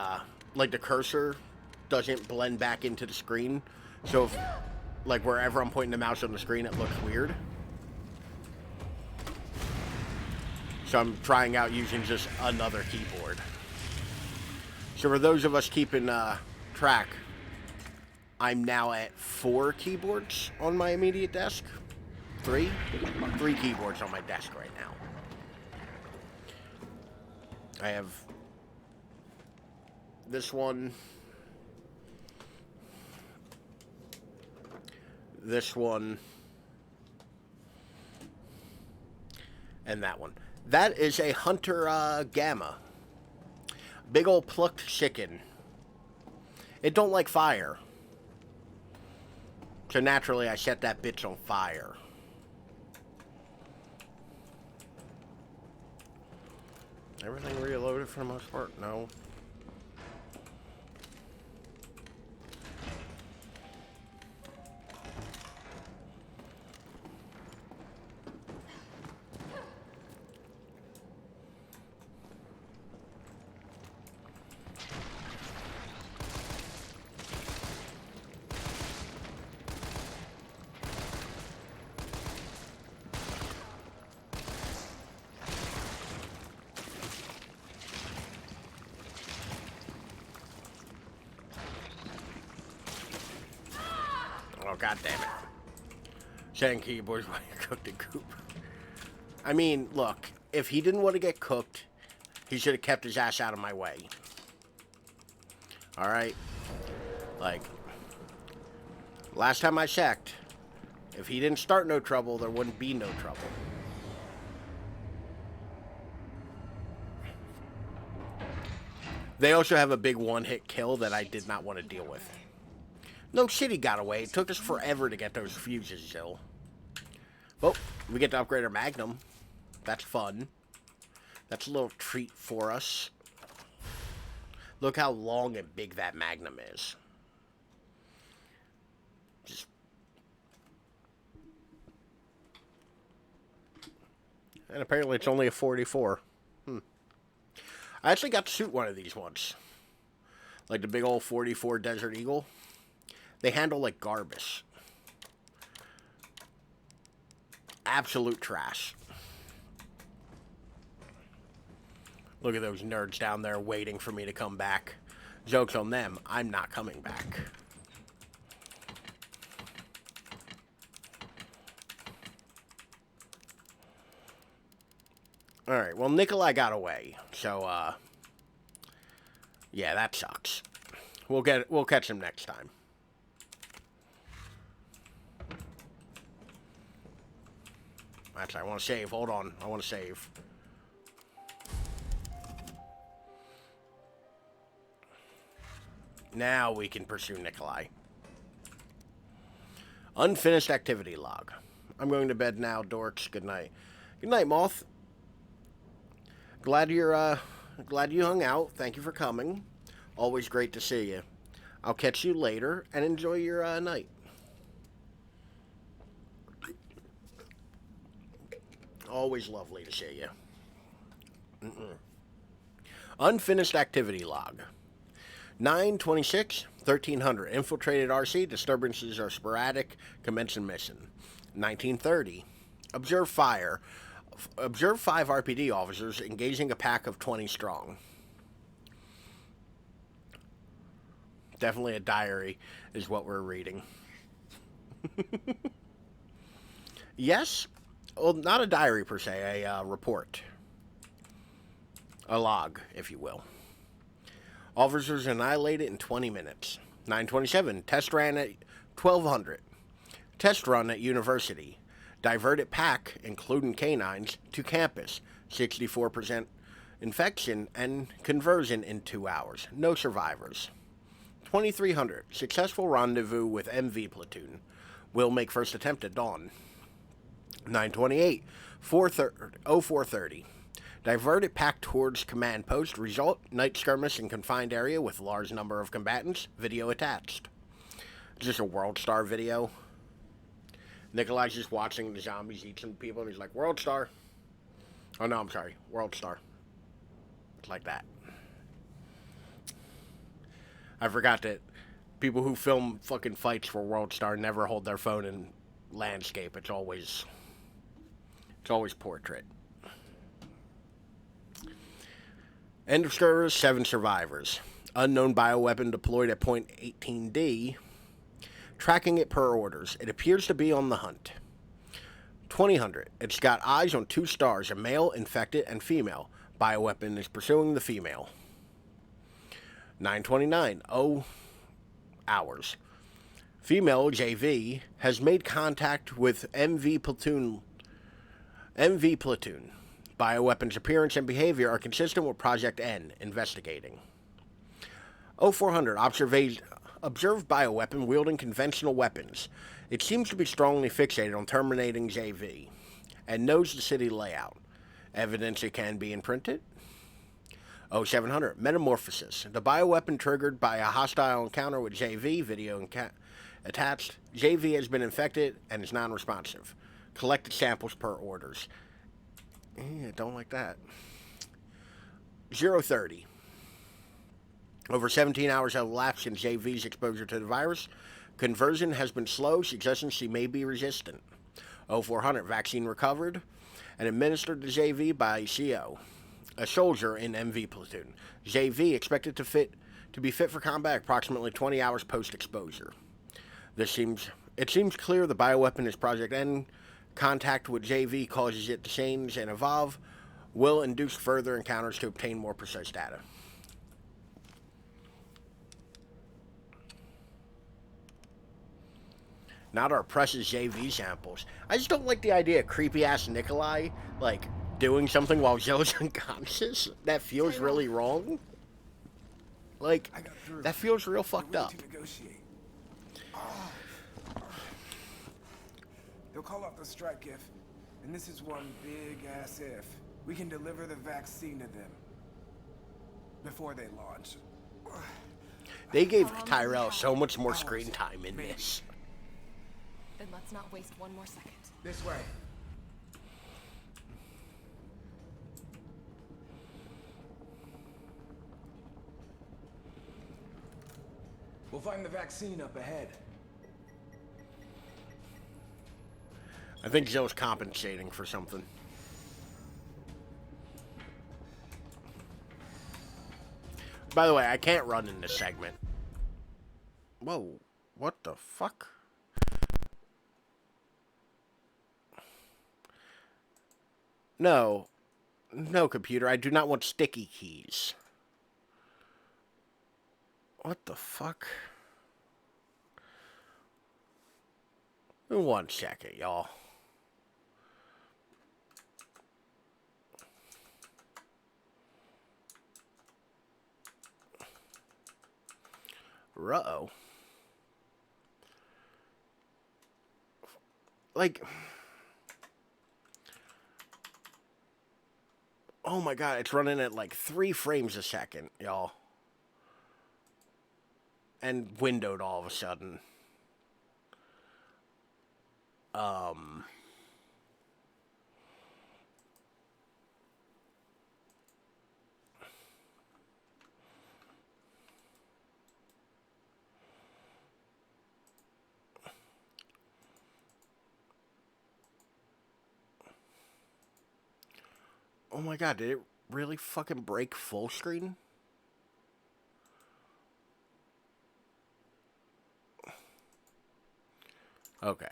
like the cursor doesn't blend back into the screen, so if, like wherever I'm pointing the mouse on the screen, it looks weird. So I'm trying out using just another keyboard. So for those of us keeping track, I'm now at 4 keyboards on my immediate desk. 3 keyboards on my desk right now. I have this one, and that one. That is a Hunter Gamma. Big old plucked chicken. It don't like fire. So naturally I set that bitch on fire. Everything reloaded for the most part? No. Oh, god damn it. Setting keyboards while you cook the goop. I mean, look, if he didn't want to get cooked, he should have kept his ass out of my way. Alright? Like, last time I checked, if he didn't start no trouble, there wouldn't be no trouble. They also have a big one-hit kill that I did not want to deal with. No shit, he got away. It took us forever to get those fuses still. Well, we get to upgrade our Magnum. That's fun. That's a little treat for us. Look how long and big that Magnum is. And apparently it's only a 44. I actually got to shoot one of these once. Like the big old 44 Desert Eagle. They handle like garbage. Absolute trash. Look at those nerds down there waiting for me to come back. Joke's on them. I'm not coming back. Alright, well, Nikolai got away. So, yeah, that sucks. We'll catch him next time. Actually, I want to save. Hold on. I want to save. Now we can pursue Nikolai. Unfinished activity log. I'm going to bed now, dorks. Good night. Good night, Moth. Glad you hung out. Thank you for coming. Always great to see you. I'll catch you later and enjoy your night. Always lovely to see you. Unfinished activity log. 9/26/1300. Infiltrated RC. Disturbances are sporadic. Commence mission. 1930. Observe fire. Observe 5 RPD officers engaging a pack of 20 strong. Definitely a diary is what we're reading. Yes. Well, not a diary per se, a report. A log, if you will. Officers annihilated in 20 minutes. 9/27, test ran at 1200. Test run at university. Diverted pack, including canines, to campus. 64% infection and conversion in 2 hours. No survivors. 2300, successful rendezvous with MV platoon. Will make first attempt at dawn. 928, 0430. Diverted pack towards command post. Result, night skirmish in confined area with large number of combatants. Video attached. Just a World Star video. Nikolai's just watching the zombies eat some people, and he's like, World Star. Oh, no, I'm sorry. World Star. It's like that. I forgot that people who film fucking fights for World Star never hold their phone in landscape. It's always portrait. End of service, 7 survivors. Unknown bioweapon deployed at point 18D. Tracking it per orders. It appears to be on the hunt. 2000. It's got eyes on 2 stars, a male, infected, and female. Bioweapon is pursuing the female. 929. 0 hours. Female JV has made contact with MV Platoon. Bioweapons appearance and behavior are consistent with Project N. Investigating. 0400. Observed bioweapon wielding conventional weapons. It seems to be strongly fixated on terminating JV and knows the city layout. Evidence it can be imprinted. 0700. Metamorphosis. The bioweapon triggered by a hostile encounter with JV. Video attached. JV has been infected and is non-responsive. Collected samples per orders. Don't like that. 030. Over 17 hours have elapsed since JV's exposure to the virus. Conversion has been slow, suggesting she may be resistant. 0400. Vaccine recovered and administered to JV by CO, a soldier in MV platoon. JV expected to be fit for combat approximately 20 hours post-exposure. It seems clear the bioweapon is Project N. Contact with JV causes it to change and evolve, will induce further encounters to obtain more precise data. Not our precious JV samples. I just don't like the idea of creepy-ass Nikolai, like, doing something while Joe's unconscious. That feels really wrong. Like, that feels real fucked up. They'll call off the strike if, and this is one big-ass if, we can deliver the vaccine to them before they launch. They gave Tyrell so much more screen time in this. Then let's not waste one more second. This way. We'll find the vaccine up ahead. I think Joe's compensating for something. By the way, I can't run in this segment. Whoa, what the fuck? No, computer, I do not want sticky keys. What the fuck? 1 second, y'all. Uh-oh. Like, oh my god, it's running at like 3 frames a second, y'all. And windowed all of a sudden. Oh my god, did it really fucking break full screen? Okay.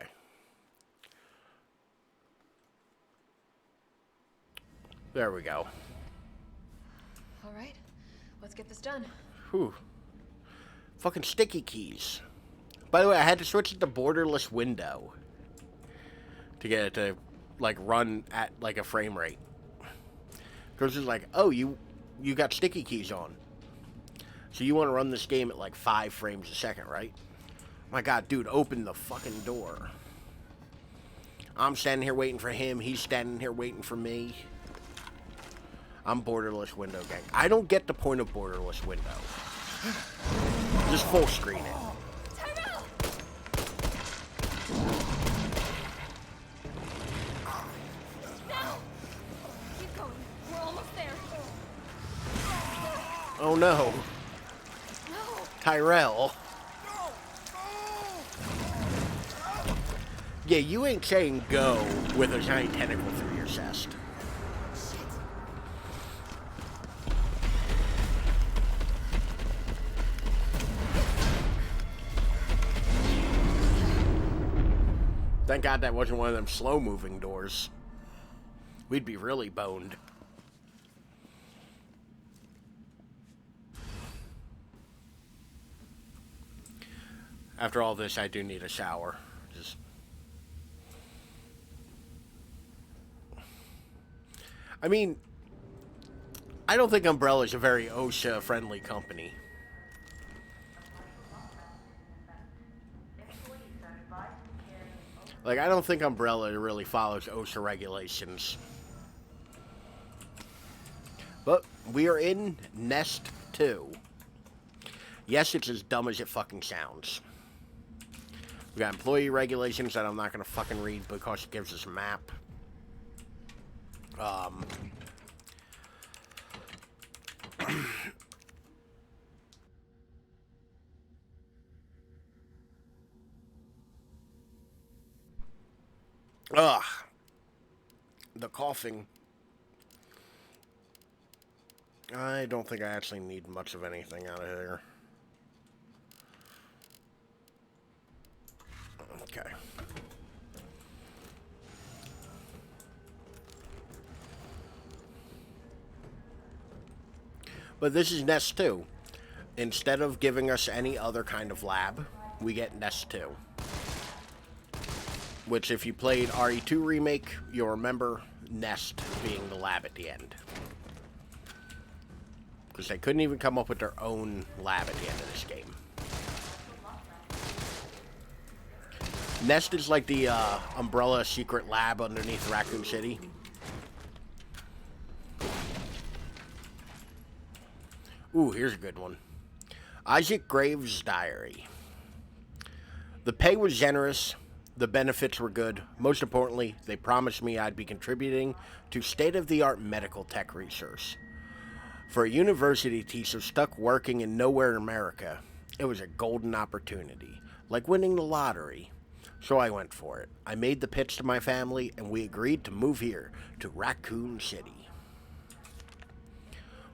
There we go. All right, let's get this done. Whew. Fucking sticky keys. By the way, I had to switch it to borderless window to get it to, like, run at, like, a frame rate. Because it's like, oh, you got sticky keys on. So you want to run this game at, like, 5 frames a second, right? Oh my god, dude, open the fucking door. I'm standing here waiting for him. He's standing here waiting for me. I'm borderless window gang. I don't get the point of borderless window. Just full screen it. Keep going. We're almost there. Oh no. Tyrell. Yeah, you ain't saying go with a giant tentacle through your chest. Thank God that wasn't one of them slow-moving doors. We'd be really boned. After all this, I do need a shower. Just... I mean, I don't think Umbrella's a very OSHA-friendly company. Like, I don't think Umbrella really follows OSHA regulations. But we are in Nest 2. Yes, it's as dumb as it fucking sounds. We got employee regulations that I'm not going to fucking read because it gives us a map. Ugh. The coughing. I don't think I actually need much of anything out of here. Okay. But this is Nest 2. Instead of giving us any other kind of lab, we get Nest 2. Which, if you played RE2 Remake, you'll remember Nest being the lab at the end. Because they couldn't even come up with their own lab at the end of this game. Nest is like the Umbrella secret lab underneath Raccoon City. Ooh, here's a good one. Isaac Graves' diary. The pay was generous. The benefits were good. Most importantly, they promised me I'd be contributing to state-of-the-art medical tech research. For a university teacher stuck working in nowhere in America, it was a golden opportunity, like winning the lottery. So I went for it. I made the pitch to my family, and we agreed to move here, to Raccoon City.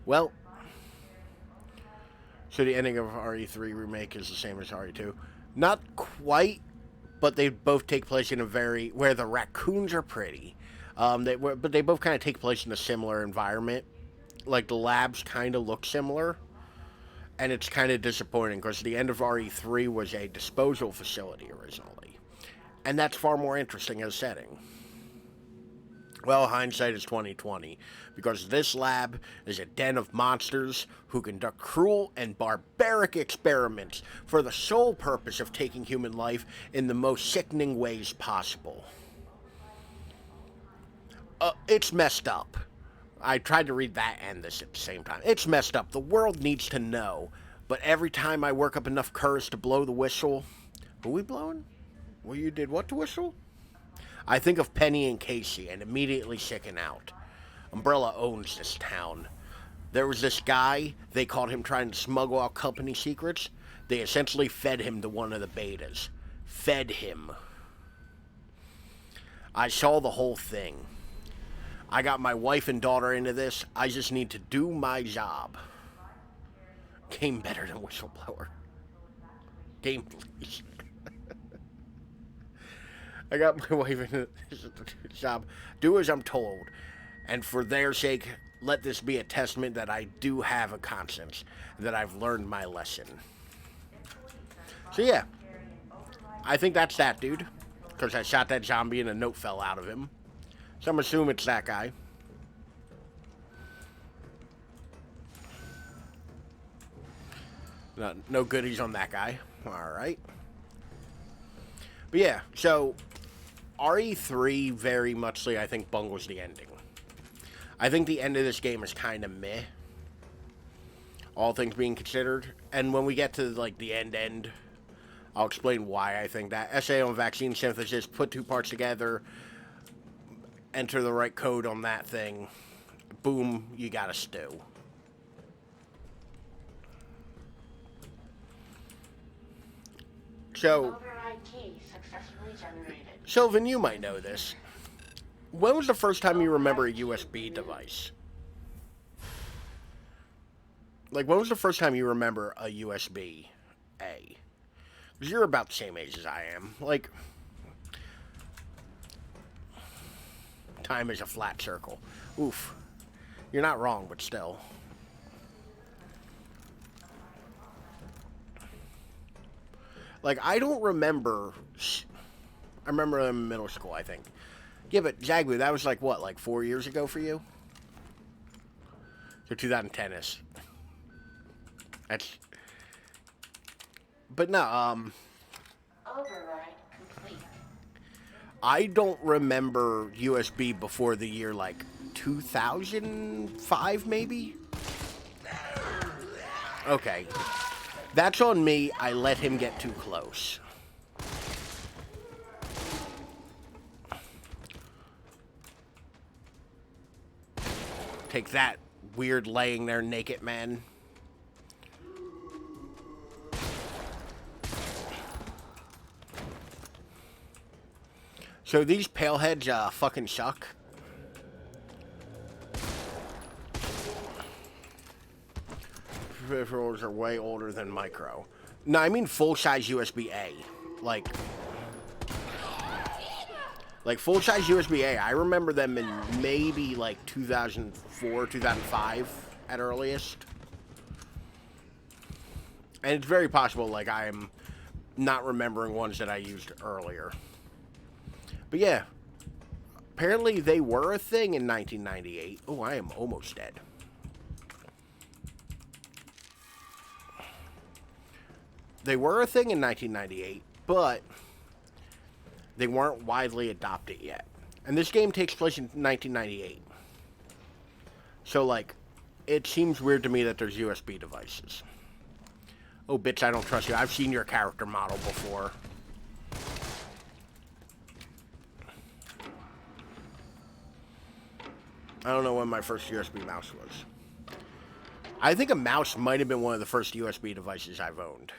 Well, so the ending of RE3 Remake is the same as RE2. Not quite, but they both take place in a where the raccoons are pretty. But they both kind of take place in a similar environment. Like, the labs kind of look similar. And it's kind of disappointing, because the end of RE3 was a disposal facility originally. And that's far more interesting as a setting. Well, hindsight is 20/20, because this lab is a den of monsters who conduct cruel and barbaric experiments for the sole purpose of taking human life in the most sickening ways possible. It's messed up. I tried to read that and this at the same time. It's messed up. The world needs to know. But every time I work up enough courage to blow the whistle... Were we blowing? Well, you did what to whistle? I think of Penny and Casey and immediately chicken out. Umbrella owns this town. There was this guy, they caught him trying to smuggle out company secrets. They essentially fed him to one of the betas. Fed him. I saw the whole thing. I got my wife and daughter into this. I just need to do my job. Game better than Whistleblower. Game, please. I got my wife into this job. Do as I'm told. And for their sake, let this be a testament that I do have a conscience. That I've learned my lesson. So yeah. I think that's that dude. Because I shot that zombie and a note fell out of him. So I'm assuming it's that guy. No goodies on that guy. Alright. But yeah, so... RE3 very muchly, I think, bungles the ending. I think the end of this game is kind of meh, all things being considered. And when we get to, like, the end, I'll explain why I think that. Essay on vaccine synthesis, put two parts together, enter the right code on that thing, boom, you got a stew. So, Sylvan, you might know this. When was the first time you remember a USB device? Like, when was the first time you remember a USB-A? Because you're about the same age as I am. Like, time is a flat circle. Oof. You're not wrong, but still. Like, I don't remember... I remember them in middle school, I think. Yeah, but Jagbu, that was like, what, like 4 years ago for you? So 2010-ish. That's... But no, Override complete. I don't remember USB before the year, like, 2005, maybe? Okay. That's on me. I let him get too close. Take that, weird laying there naked man. So these paleheads fucking suck. Peripherals are way older than micro. No, I mean full-size USB-A. Like full-size USB-A. I remember them in maybe like 2004, 2005 at earliest. And it's very possible like I am not remembering ones that I used earlier. But yeah, apparently they were a thing in 1998. Oh, I am almost dead. They were a thing in 1998, but they weren't widely adopted yet. And this game takes place in 1998. So, like, it seems weird to me that there's USB devices. Oh, bitch, I don't trust you. I've seen your character model before. I don't know when my first USB mouse was. I think a mouse might have been one of the first USB devices I've owned.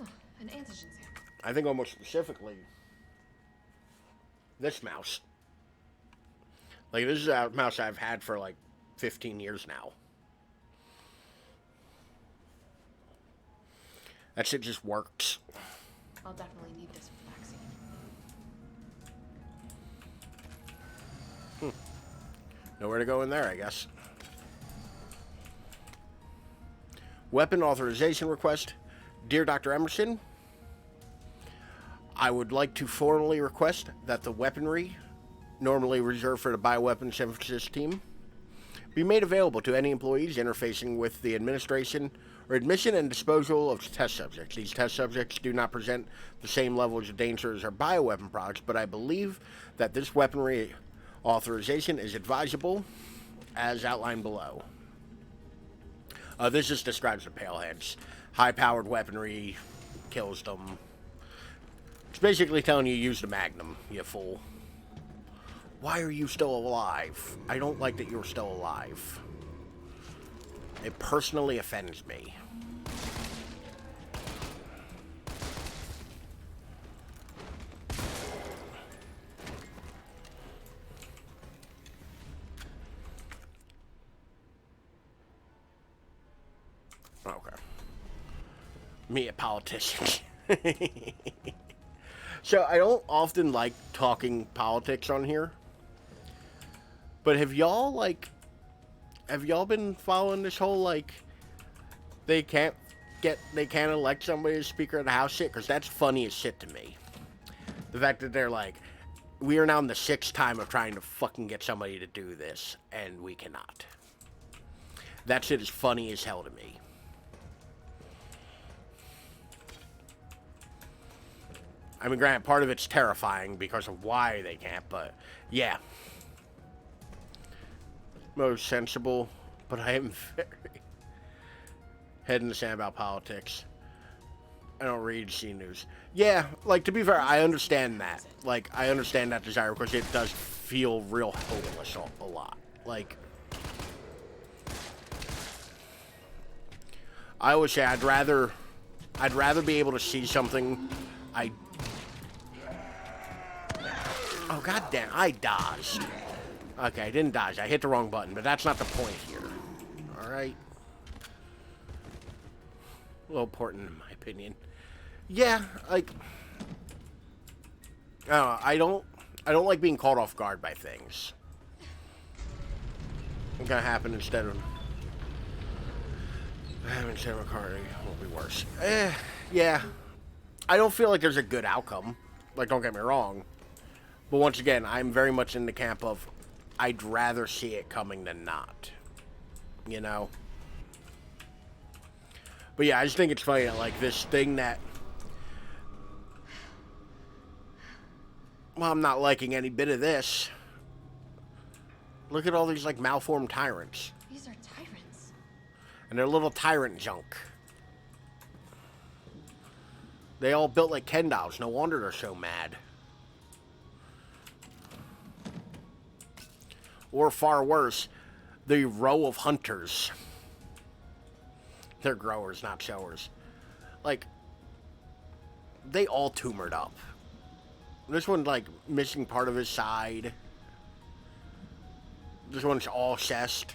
Oh, an antigen sample. I think almost specifically this mouse. Like, this is a mouse I've had for like 15 years now. That shit just works. I'll definitely need this for the vaccine. Nowhere to go in there, I guess. Weapon authorization request. Dear Dr. Emerson, I would like to formally request that the weaponry, normally reserved for the bioweapon synthesis team, be made available to any employees interfacing with the administration or admission and disposal of test subjects. These test subjects do not present the same levels of danger as our bioweapon products, but I believe that this weaponry authorization is advisable as outlined below. This just describes the paleheads. High-powered weaponry kills them. It's basically telling you use the Magnum, you fool. Why are you still alive? I don't like that you're still alive. It personally offends me. Okay. Me, a politician. So, I don't often like talking politics on here. But have y'all been following this whole, like, they can't elect somebody as Speaker of the House shit? Because that's funny as shit to me. The fact that they're like, we are now in the 6th time of trying to fucking get somebody to do this, and we cannot. That shit is funny as hell to me. I mean, granted, part of it's terrifying because of why they can't, but yeah. Most sensible, but I am very head in the sand about politics. I don't read C News. Yeah, like, to be fair, I understand that. Like, I understand that desire because it does feel real hopeless a lot. Like, I always say I'd rather be able to see something Oh, goddamn, I dodged. Okay, I didn't dodge. I hit the wrong button, but that's not the point here. Alright. A little important, in my opinion. Yeah, like... I don't like being caught off guard by things. What's gonna happen instead of... Instead of a car, it won't be worse. Yeah. I don't feel like there's a good outcome. Like, don't get me wrong. But once again, I'm very much in the camp of I'd rather see it coming than not. You know? But yeah, I just think it's funny that, like, this thing that... Well, I'm not liking any bit of this. Look at all these, like, malformed tyrants. These are tyrants. And they're little tyrant junk. They all built like Ken dolls. No wonder they're so mad. Or far worse, the row of hunters. They're growers, not showers. Like, they all tumored up. This one's like missing part of his side. This one's all chest.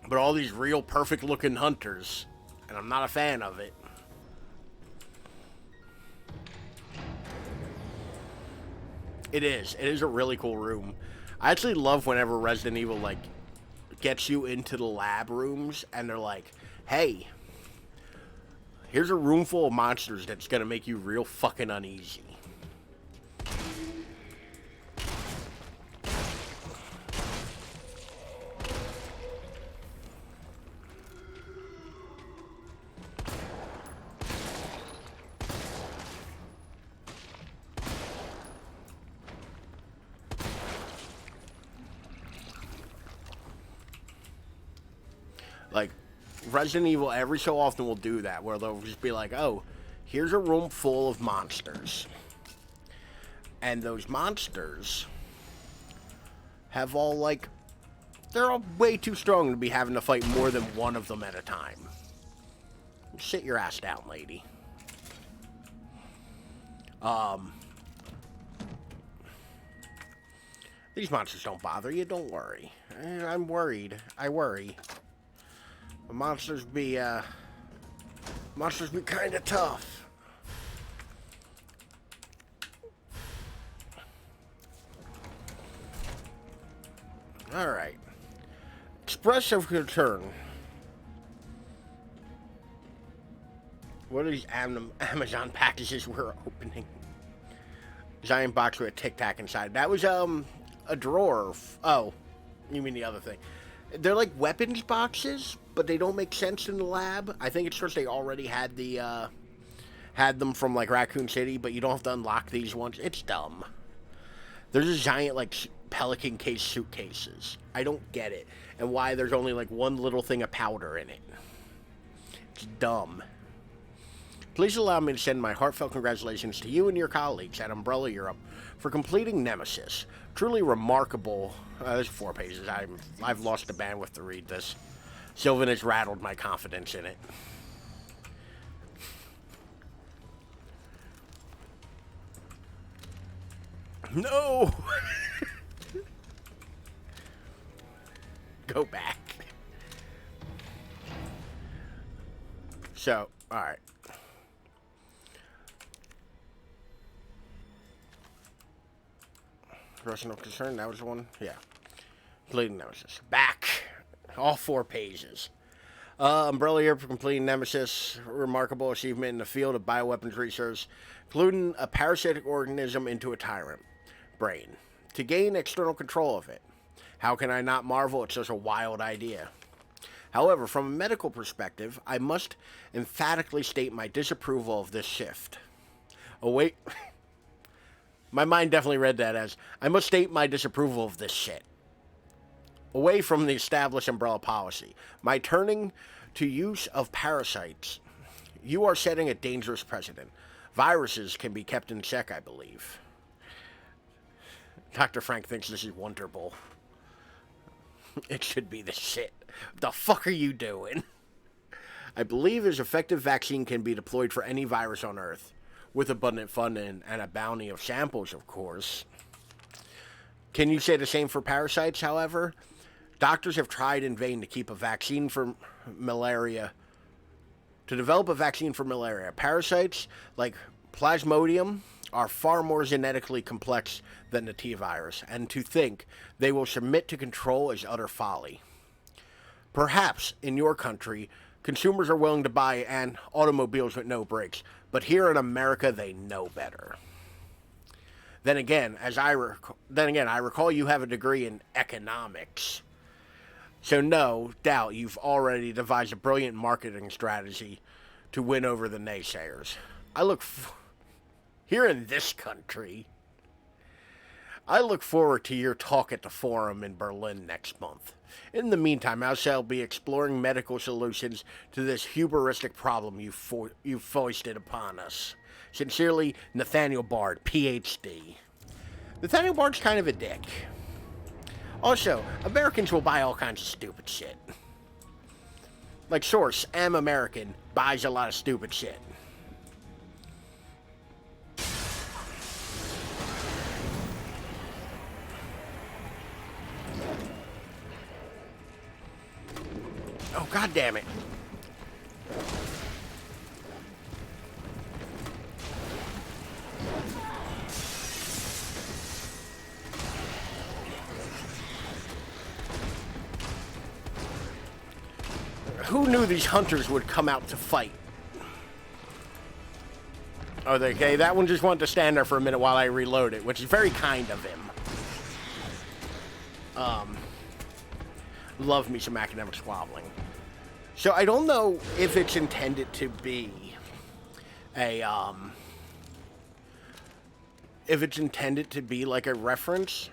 But all these real perfect looking hunters. And I'm not a fan of it. It is. It is a really cool room. I actually love whenever Resident Evil, like, gets you into the lab rooms and they're like, hey, here's a room full of monsters that's gonna make you real fucking uneasy. Like, Resident Evil every so often will do that, where they'll just be like, oh, here's a room full of monsters. And those monsters have all, like, they're all way too strong to be having to fight more than one of them at a time. Sit your ass down, lady. These monsters don't bother you, don't worry. I'm worried. I worry. Monsters be kind of tough. All right. Express of concern. What are these Amazon packages we're opening? Giant box with a Tic Tac inside. That was a drawer. Oh, you mean the other thing? They're like weapons boxes, but they don't make sense in the lab. I think it's because they already had them from like Raccoon City, but you don't have to unlock these ones. It's dumb. There's a giant like Pelican case suitcases. I don't get it, and why there's only like one little thing of powder in it. It's dumb. Please allow me to send my heartfelt congratulations to you and your colleagues at Umbrella Europe for completing Nemesis. Truly remarkable. There's 4 pages. I've lost the bandwidth to read this. Sylvan has rattled my confidence in it. No! Go back. So, alright. Expression of concern, that was the one? Yeah. Completing Nemesis. Back. All 4 pages. Umbrella Europe for completing Nemesis. Remarkable achievement in the field of bioweapons research, including a parasitic organism into a tyrant brain, to gain external control of it. How can I not marvel at such a wild idea? However, from a medical perspective, I must emphatically state my disapproval of this shift. Oh, wait. My mind definitely read that as, I must state my disapproval of this shit. Away from the established umbrella policy. My turning to use of parasites. You are setting a dangerous precedent. Viruses can be kept in check, I believe. Dr. Frank thinks this is wonderful. It should be the shit. The fuck are you doing? I believe his effective vaccine can be deployed for any virus on Earth. With abundant funding and a bounty of samples, of course. Can you say the same for parasites, however? Doctors have tried in vain to keep a vaccine for malaria. To develop a vaccine for malaria. Parasites, like Plasmodium, are far more genetically complex than the T virus, and to think they will submit to control is utter folly. Perhaps, in your country, consumers are willing to buy automobiles with no brakes, but here in America, they know better. Then again, I recall you have a degree in economics. So no doubt you've already devised a brilliant marketing strategy to win over the naysayers. Here in this country, I look forward to your talk at the forum in Berlin next month. In the meantime, I shall be exploring medical solutions to this hubristic problem you've foisted upon us. Sincerely, Nathaniel Bard, Ph.D. Nathaniel Bard's kind of a dick. Also, Americans will buy all kinds of stupid shit. Like Source, am American, buys a lot of stupid shit. Oh, God damn it. Who knew these hunters would come out to fight? Oh, okay, that one just wanted to stand there for a minute while I reload it, which is very kind of him. Love me some academic squabbling. So I don't know if it's intended to be a, if it's intended to be like a reference.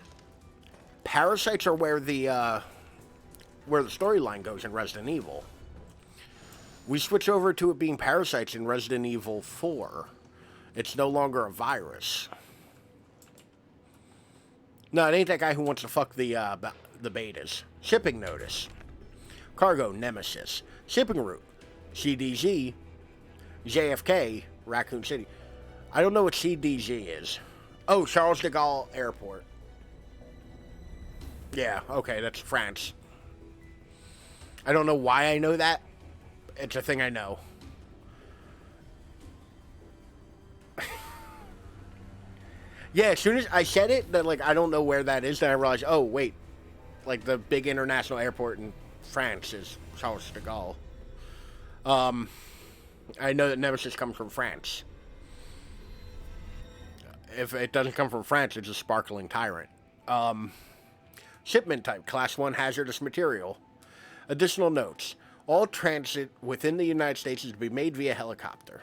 Parasites are where the storyline goes in Resident Evil. We switch over to it being parasites in Resident Evil 4. It's no longer a virus. No, it ain't that guy who wants to fuck the betas. Shipping notice. Cargo, Nemesis. Shipping route, CDZ, JFK, Raccoon City. I don't know what CDZ is. Oh, Charles de Gaulle Airport. Yeah, okay, that's France. I don't know why I know that. It's a thing I know. Yeah, as soon as I said it, then like I don't know where that is, then I realized, oh wait, like the big international airport in France is Charles de Gaulle. I know that Nemesis comes from France. If it doesn't come from France, it's a sparkling tyrant. Shipment type, Class 1 hazardous material. Additional notes. All transit within the United States is to be made via helicopter.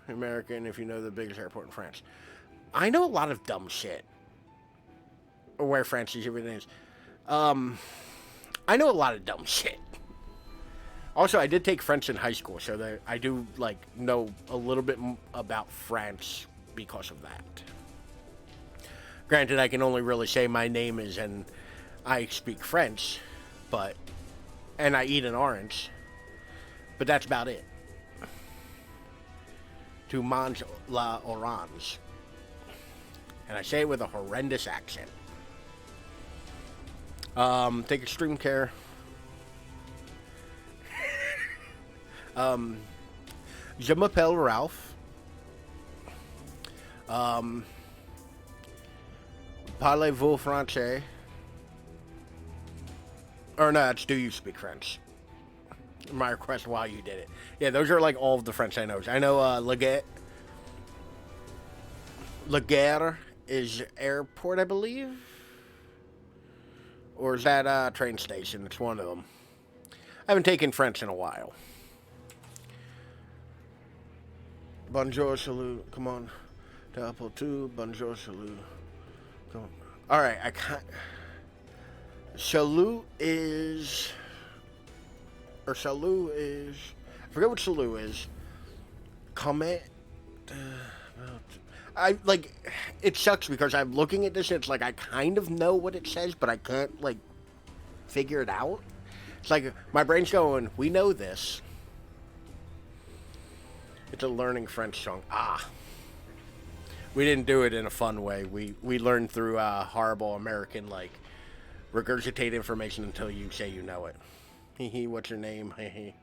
American, if you know the biggest airport in France. I know a lot of dumb shit. Or where France is, everything is. I know a lot of dumb shit. Also, I did take French in high school, so that I do, like, know a little bit about France because of that. Granted, I can only really say my name is and I speak French, but... and I eat an orange. But that's about it. To mange la orange. And I say it with a horrendous accent. Take extreme care. Je m'appelle Ralph. Parlez-vous français? Or no, that's do you speak French? My request while you did it. Yeah, those are like all of the French I know. I know La Gare is airport, I believe. Or is that train station? It's one of them. I haven't taken French in a while. Bonjour, salut. Come on. Double two. Bonjour, salut. Come on. All right. I can't. Salut is. Or salut is. I forget what salut is. Comment. I like. It sucks because I'm looking at this and it's like I kind of know what it says, but I can't like figure it out. It's like my brain's going, we know this. It's a learning French song. Ah. We didn't do it in a fun way. We learned through horrible American, like, regurgitate information until you say you know it. Hee hee, what's your name? Hee hee.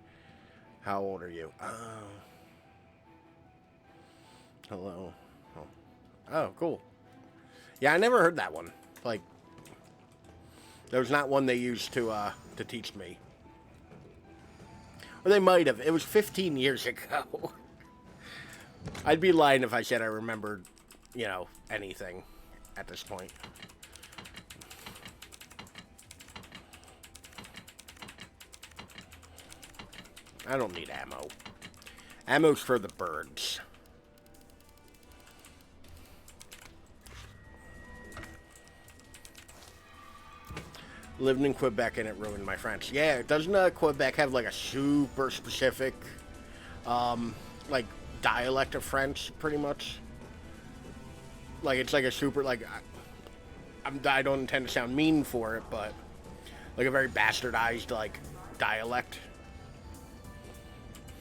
How old are you? Hello. Oh, cool. Yeah, I never heard that one. Like, there was not one they used to teach me. Or they might have. It was 15 years ago. I'd be lying if I said I remembered, you know, anything at this point. I don't need ammo. Ammo's for the birds. Lived in Quebec and it ruined my French. Yeah, doesn't Quebec have like a super specific, like dialect of French, pretty much? Like it's like a super like, I don't intend to sound mean for it, but like a very bastardized like dialect.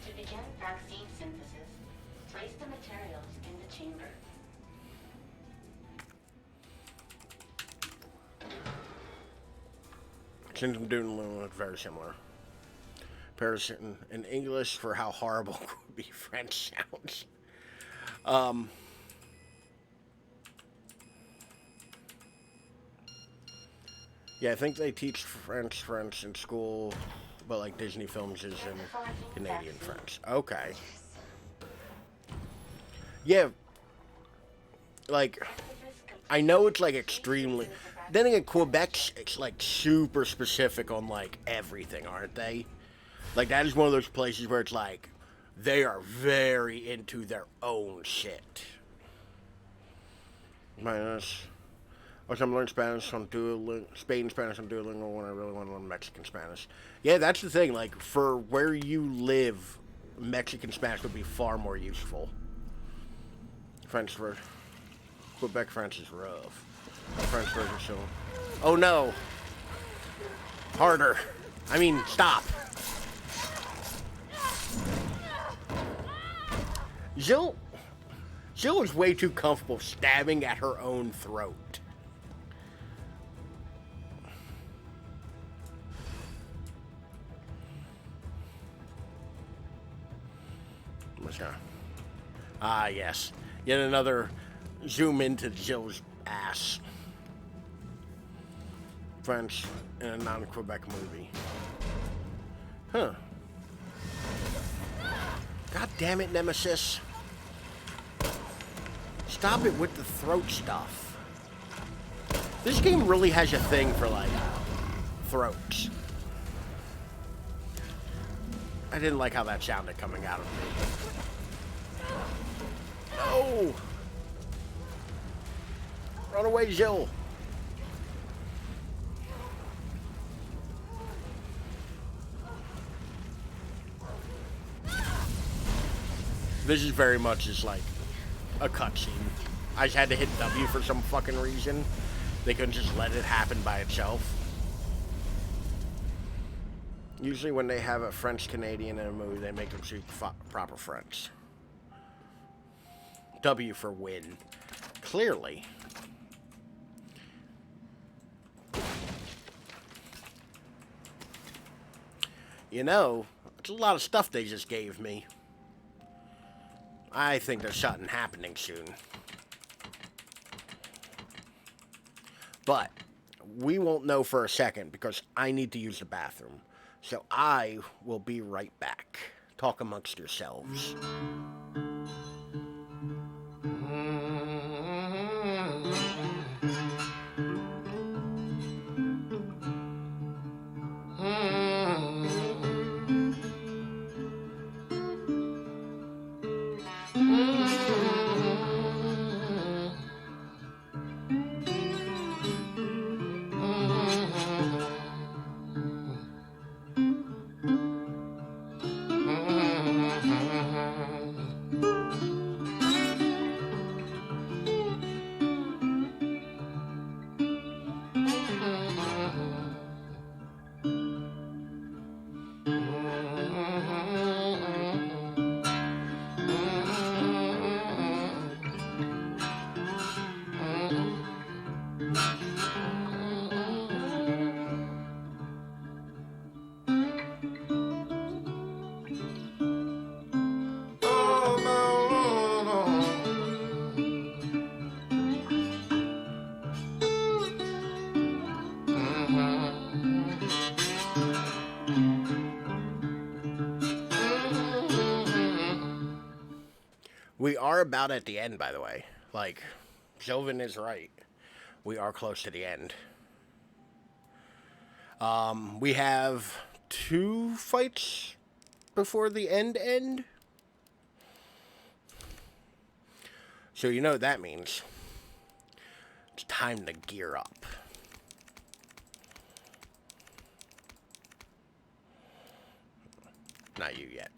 To begin vaccine synthesis, place the materials in the chamber. Symptom doodling look very similar. Comparison in English for how horrible would be French sounds. Yeah, I think they teach French in school, but like Disney films is in Canadian French. Okay. Yeah. Like, I know it's like extremely. Then again, Quebec's it's like super specific on like everything, aren't they? Like that is one of those places where it's like they are very into their own shit. Minus, also I'm learning Spanish on Duolingo, Spain Spanish on Duolingo when I really want to learn Mexican Spanish. Yeah, that's the thing. Like for where you live, Mexican Spanish would be far more useful. Quebec French is rough. French version show. Oh no! Harder. I mean, stop. Jill is way too comfortable stabbing at her own throat. Ah, yes. Yet another zoom into Jill's ass. French in a non-Quebec movie. Huh. God damn it, Nemesis. Stop it with the throat stuff. This game really has a thing for, like, throats. I didn't like how that sounded coming out of me. No! Run away, Jill. This is very much just like a cutscene. I just had to hit W for some fucking reason. They couldn't just let it happen by itself. Usually when they have a French Canadian in a movie, they make them speak proper French. W for win. Clearly. You know, it's a lot of stuff they just gave me. I think there's something happening soon. But we won't know for a second because I need to use the bathroom. So I will be right back. Talk amongst yourselves. We are about at the end, by the way. Like, Sylvan is right. We are close to the end. We have 2 fights before the end. So you know what that means. It's time to gear up. Not you yet.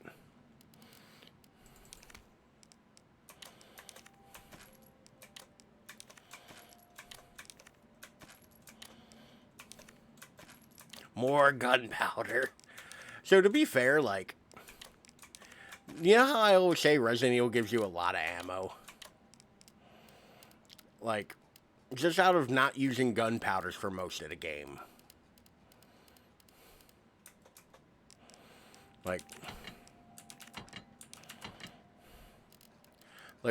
More gunpowder. So to be fair, like, you know how I always say Resident Evil gives you a lot of ammo? Like, just out of not using gunpowders for most of the game. Like,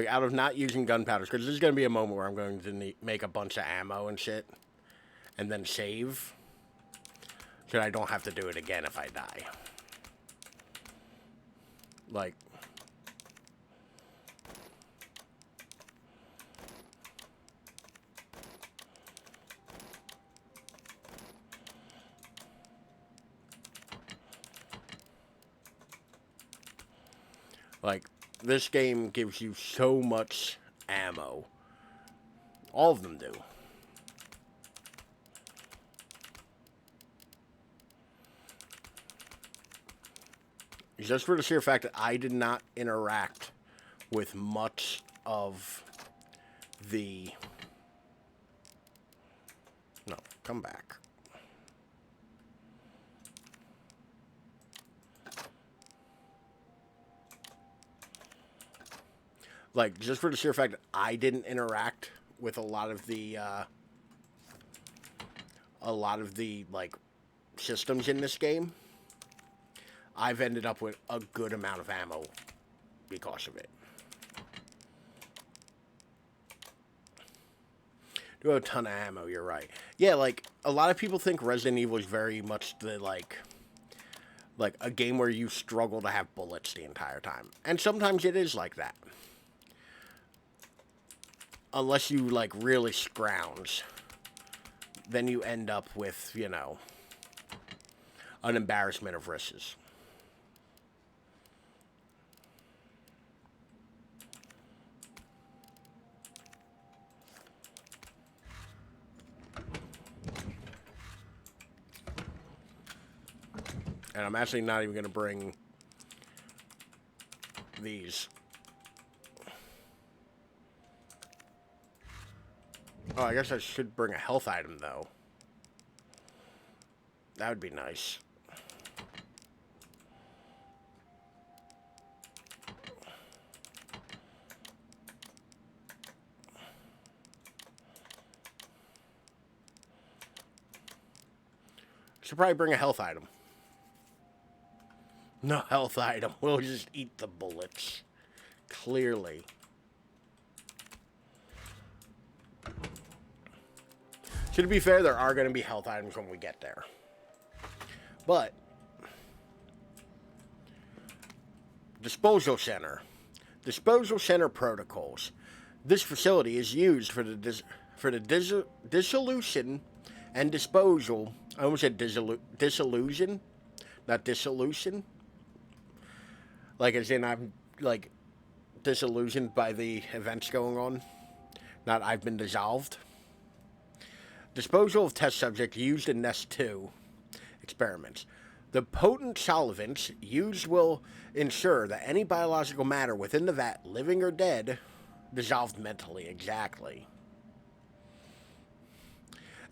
out of not using gunpowders, because there's going to be a moment where I'm going to make a bunch of ammo and shit, and then save, so I don't have to do it again if I die. Like, this game gives you so much ammo. All of them do. Just for the sheer fact that I did not interact with much of the... No, come back. Like, just for the sheer fact that I didn't interact with a lot of the, like, systems in this game, I've ended up with a good amount of ammo because of it. Do have a ton of ammo, you're right. Yeah, like, a lot of people think Resident Evil is very much the, like a game where you struggle to have bullets the entire time. And sometimes it is like that. Unless you, like, really scrounge. Then you end up with, you know, an embarrassment of riches. And I'm actually not even going to bring these. Oh, I guess I should bring a health item, though. That would be nice. Should probably bring a health item. No health item. We'll just eat the bullets. Clearly. So to be fair, there are going to be health items when we get there. But disposal center. Disposal center protocols. This facility is used for the dissolution and disposal. I almost said dissolution, not dissolution. Like as in I'm like disillusioned by the events going on. Not I've been dissolved. Disposal of test subjects used in Nest 2 experiments. The potent solvents used will ensure that any biological matter within the vat, living or dead, dissolved mentally, exactly,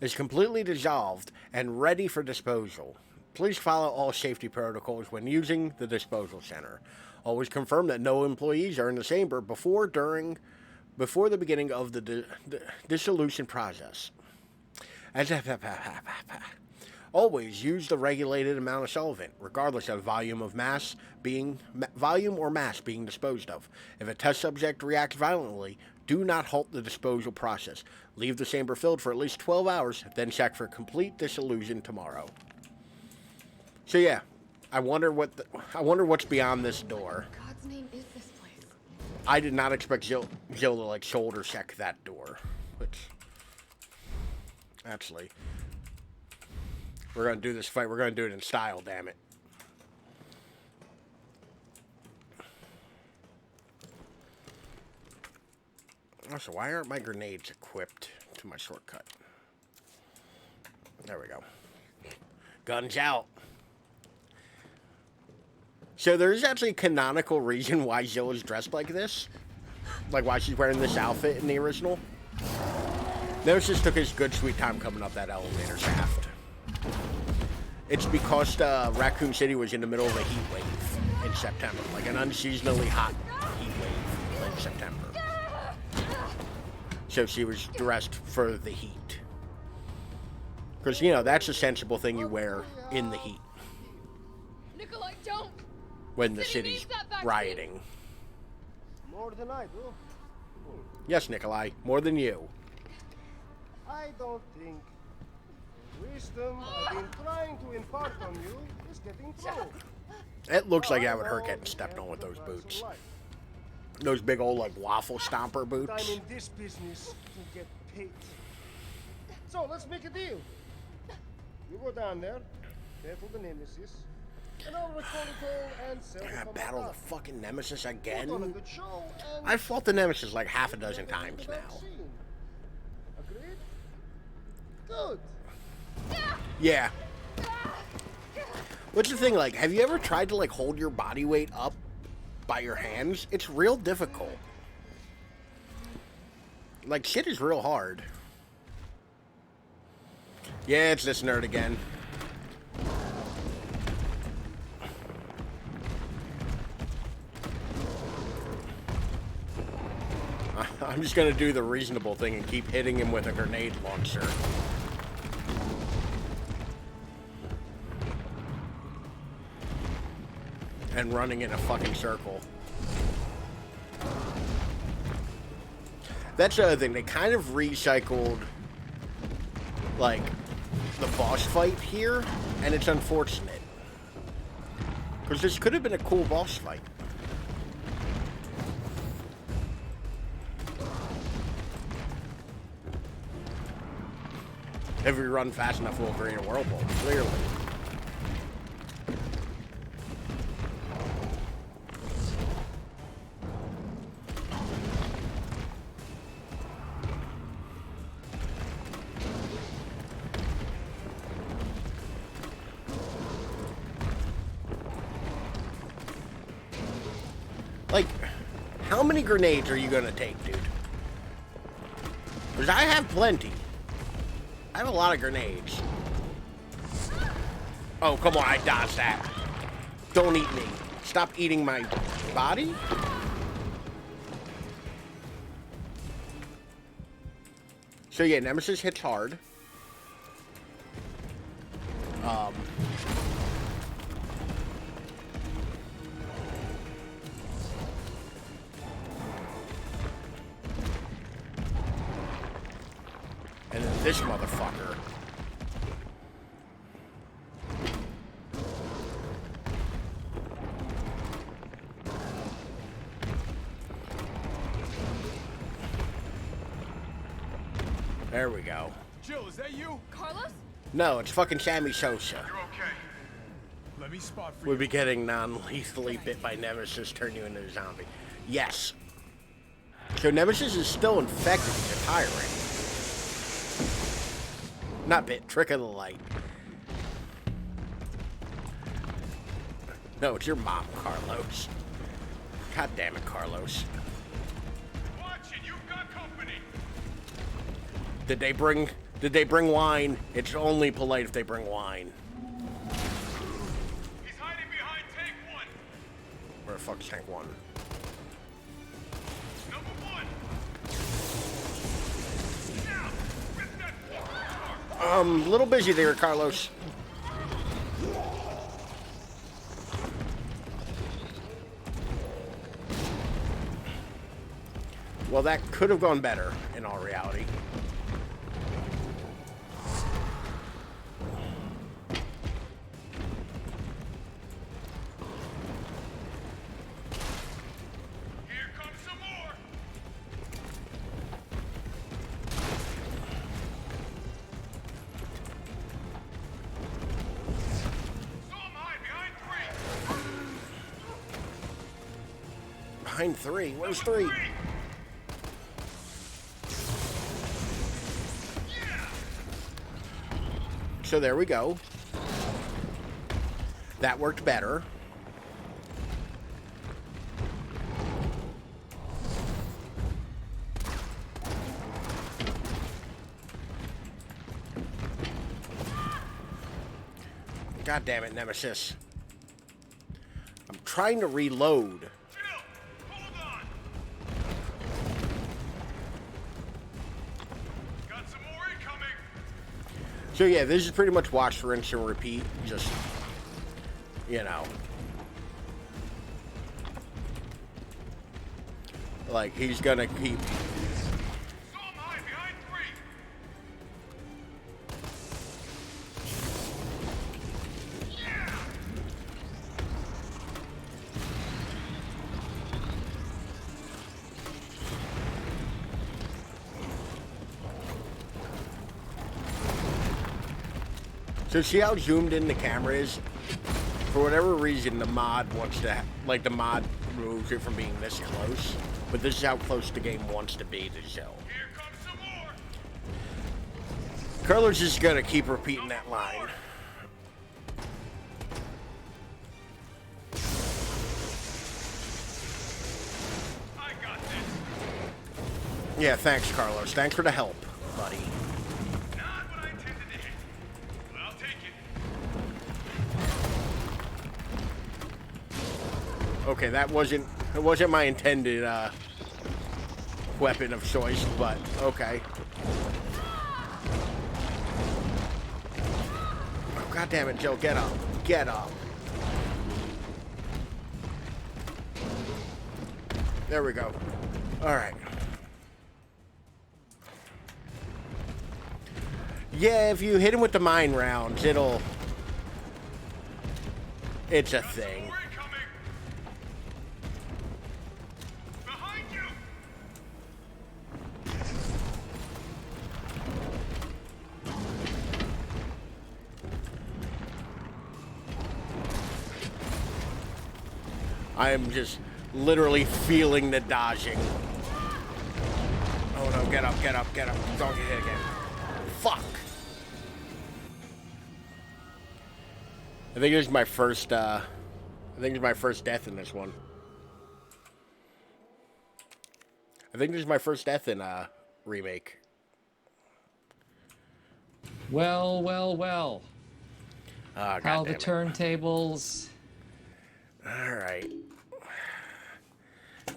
is completely dissolved and ready for disposal. Please follow all safety protocols when using the disposal center. Always confirm that no employees are in the chamber before the beginning of the dissolution process. Always use the regulated amount of solvent, regardless of volume or mass being disposed of. If a test subject reacts violently, do not halt the disposal process. Leave the chamber filled for at least 12 hours, then check for complete dissolution tomorrow. So yeah, I wonder what's beyond this door. God's name is this place? I did not expect Jill to like shoulder check that door, which actually we're gonna do this fight. We're gonna do it in style. Damn it. Also, why aren't my grenades equipped to my shortcut? There we go. Guns out. So there's actually a canonical reason why Jill is dressed like this. Like why she's wearing this outfit in the original. Nemesis took his good sweet time coming up that elevator shaft. It's because Raccoon City was in the middle of a heat wave in September. Like an unseasonably hot heat wave in September. So she was dressed for the heat. Because, you know, that's a sensible thing you wear in the heat. Nikolai, don't! When the city's rioting. More than I do. Yes, Nikolai, more than you. I don't think the wisdom I've been trying to impart on you is getting through. It looks like that would hurt getting stepped on with those boots. Those big old, like, waffle stomper boots. I'm in this business to get paid. So, let's make a deal. You go down there, battle the Nemesis, and I'll record it all and sell I it gotta on battle my the fucking Nemesis again? Put on a good show and I've fought the Nemesis like half a dozen times now. Agreed? Good. Yeah. What's the thing, like, have you ever tried to, like, hold your body weight up by your hands? It's real difficult. Like, shit is real hard. Yeah, it's this nerd again. I'm just gonna do the reasonable thing and keep hitting him with a grenade launcher. And running in a fucking circle. That's the other thing. They kind of recycled, like, the boss fight here, and it's unfortunate. Because this could have been a cool boss fight. If we run fast enough, we'll create a whirlpool, clearly. Like, how many grenades are you gonna take, dude? Because I have plenty. I have a lot of grenades. Oh, come on, I dodged that. Don't eat me. Stop eating my body. So yeah, Nemesis hits hard. And then this motherfucker. There we go. Jill, is that you? Carlos? No, it's fucking Sammy Sosa. You're okay. Let me spot for We'll you. be getting non-lethally bit by Nemesis, turn you into a zombie. Yes. So Nemesis is still infected. He's a tyrant. Not bit. Trick of the light. No, it's your mom, Carlos. God damn it, Carlos. Watch it, you've got company. Did they bring wine? It's only polite if they bring wine. He's hiding behind tank 1. Where the fuck's tank 1? Number 1. Now, rip that fucker apart. A little busy there, Carlos. Well, that could have gone better, in all reality. Here comes some behind 3. Where's 3? So there we go. That worked better. God damn it, Nemesis. I'm trying to reload. So yeah, this is pretty much watch, rinse, and repeat. Just, you know. Like, he's gonna keep... So see how zoomed in the camera is? For whatever reason, the mod wants to, like, the mod removes it from being this close. But this is how close the game wants to be to show. Here comes some more. Carlos is gonna keep repeating that line. I got this. Yeah, thanks, Carlos. Thanks for the help, buddy. Okay, that wasn't my intended weapon of choice, but okay. Oh, God damn it, Joe, get up. Get up. There we go. All right. Yeah, if you hit him with the mine rounds, it's a thing. I am just literally feeling the dodging. Oh no, get up, get up, get up. Don't get hit again. Fuck. I think this is my first death in this one. I think this is my first death in Remake. Well, well, well. How the it. turntables. All right.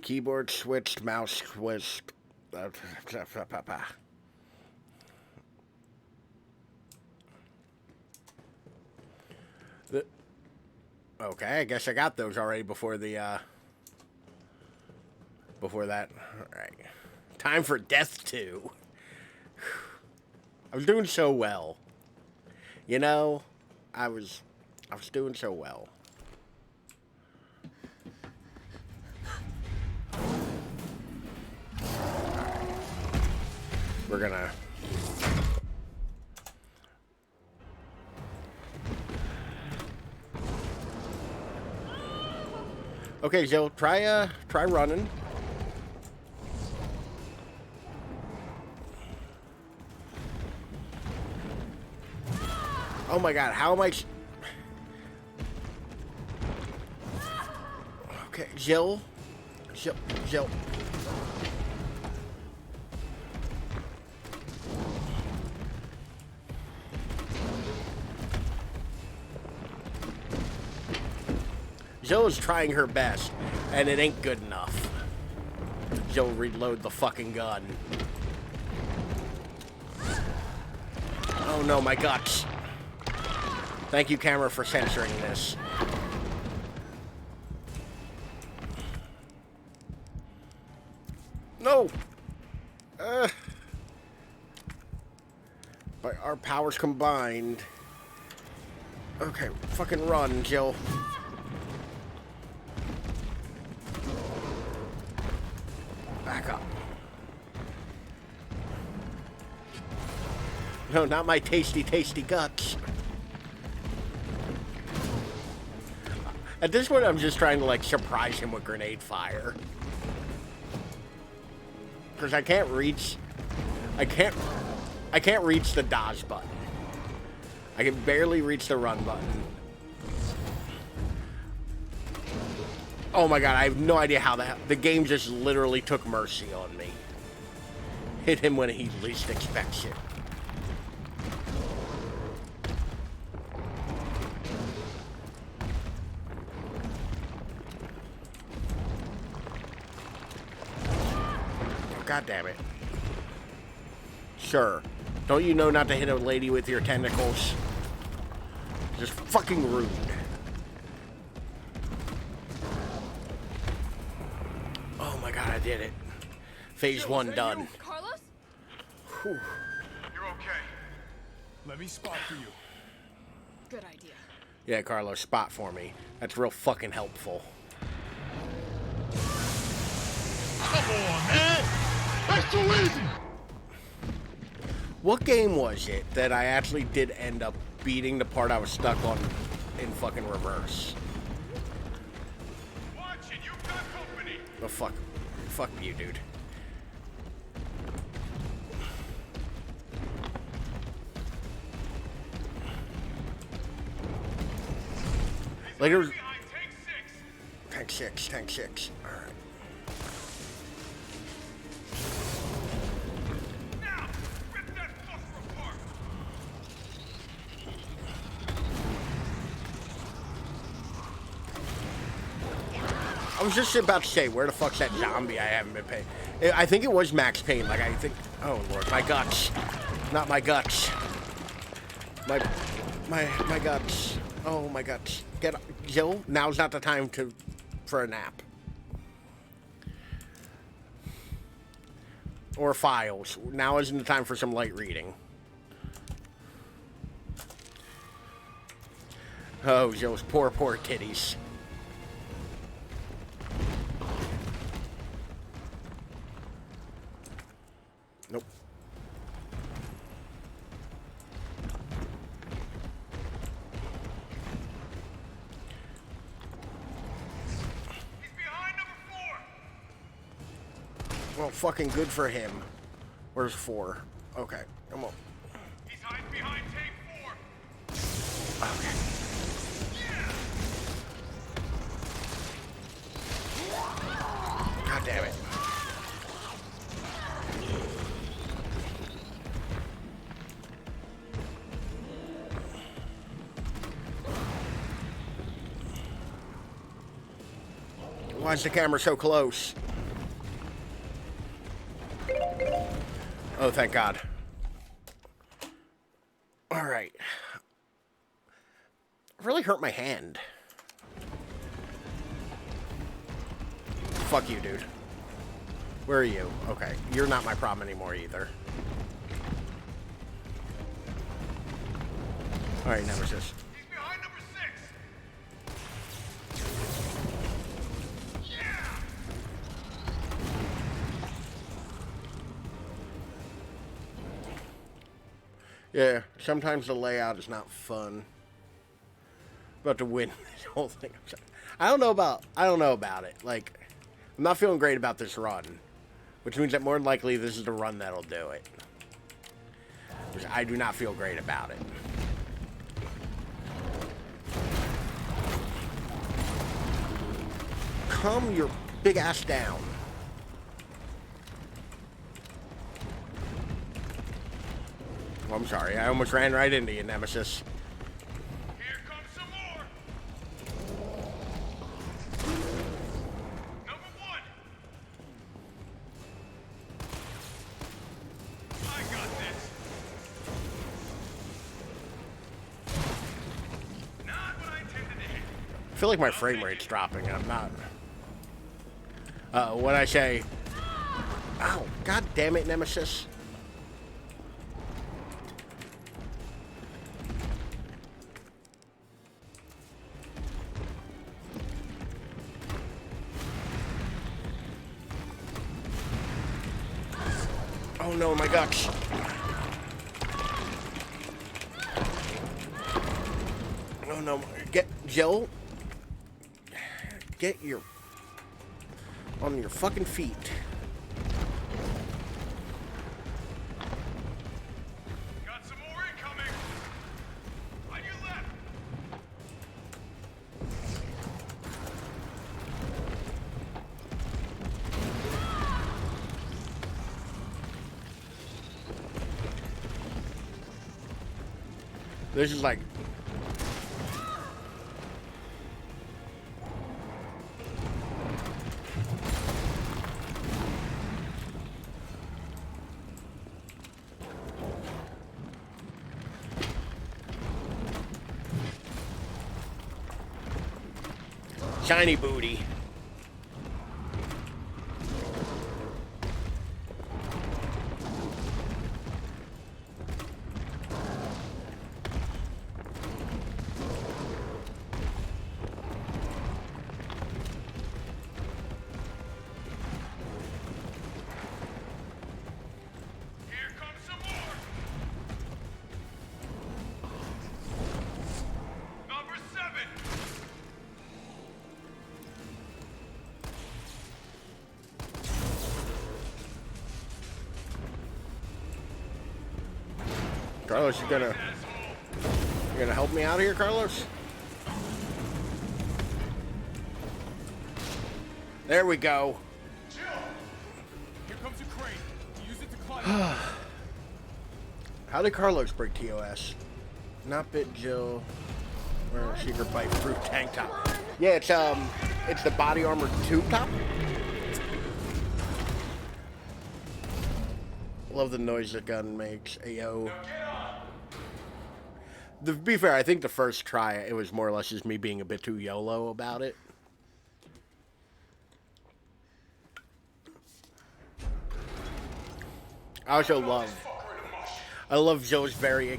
Keyboard switched, mouse switched. Okay, I guess I got those already before that. All right. Time for Death 2. I was doing so well. You know, I was doing so well. We're gonna... Okay, Joe, try running. Oh my God, how am I... Okay, Jill. Jill is trying her best, and it ain't good enough. Jill, reload the fucking gun. Oh no, my guts. Thank you, camera, for censoring this. No! By our powers combined. Okay, fucking run, Jill. Back up. No, not my tasty, tasty guts. At this point, I'm just trying to, like, surprise him with grenade fire. because I can't reach the dodge button. I can barely reach the run button. Oh my god, I have no idea how the game just literally took mercy on me. Hit him when he least expects it. God damn it. Sure. Don't you know not to hit a lady with your tentacles? Just fucking rude. Oh my god, I did it. Phase 1 done. Carlos? Whew. You're okay. Let me spot for you. Good idea. Yeah, Carlos, spot for me. That's real fucking helpful. Come on, man! That's too easy! What game was it that I actually did end up beating the part I was stuck on in fucking reverse? Watch it, you've got company! Oh, fuck. Fuck you, dude. Later. Tank 6, tank 6. Alright. I was just about to say, where the fuck's that zombie I haven't been paying? I think it was Max Payne. Like, I think... Oh, Lord. My guts. Not my guts. My guts. Oh, my guts. Get up. Jill, now's not the time for a nap. Or files. Now isn't the time for some light reading. Oh, Jill's poor titties. Nope. He's behind number 4! Well, fucking good for him. Where's 4? Okay, come on. He's hiding behind tank 4! Okay. God damn it. Why is the camera so close? Oh, thank God. All right. Really hurt my hand. Fuck you, dude. Where are you? Okay, you're not my problem anymore either. All right, Nemesis. He's behind number 6! Yeah, sometimes the layout is not fun. About to win this whole thing. I don't know about it. Like, I'm not feeling great about this run, which means that more than likely this is the run that'll do it. Because I do not feel great about it. Calm your big ass down. Oh, I'm sorry. I almost ran right into you, Nemesis. Here comes some more! Number 1! I got this! Not what I intended to hit. I feel like my frame rate's dropping. I'm not. What'd I say? Ow. God damn it, Nemesis. Oh no, my guts. Oh no, get Joe. Get your on your fucking feet. This is like... Shiny booty. Carlos, you gonna help me out here, Carlos? There we go. Jill! Here comes a crane. Use it to climb. How did Carlos break TOS? Not bit Jill. Wearing a secret bite proof tank top. Yeah, it's the body armor tube top. Love the noise the gun makes. Ayo. To be fair, I think the first try, it was more or less just me being a bit too YOLO about it. I also love Joe's very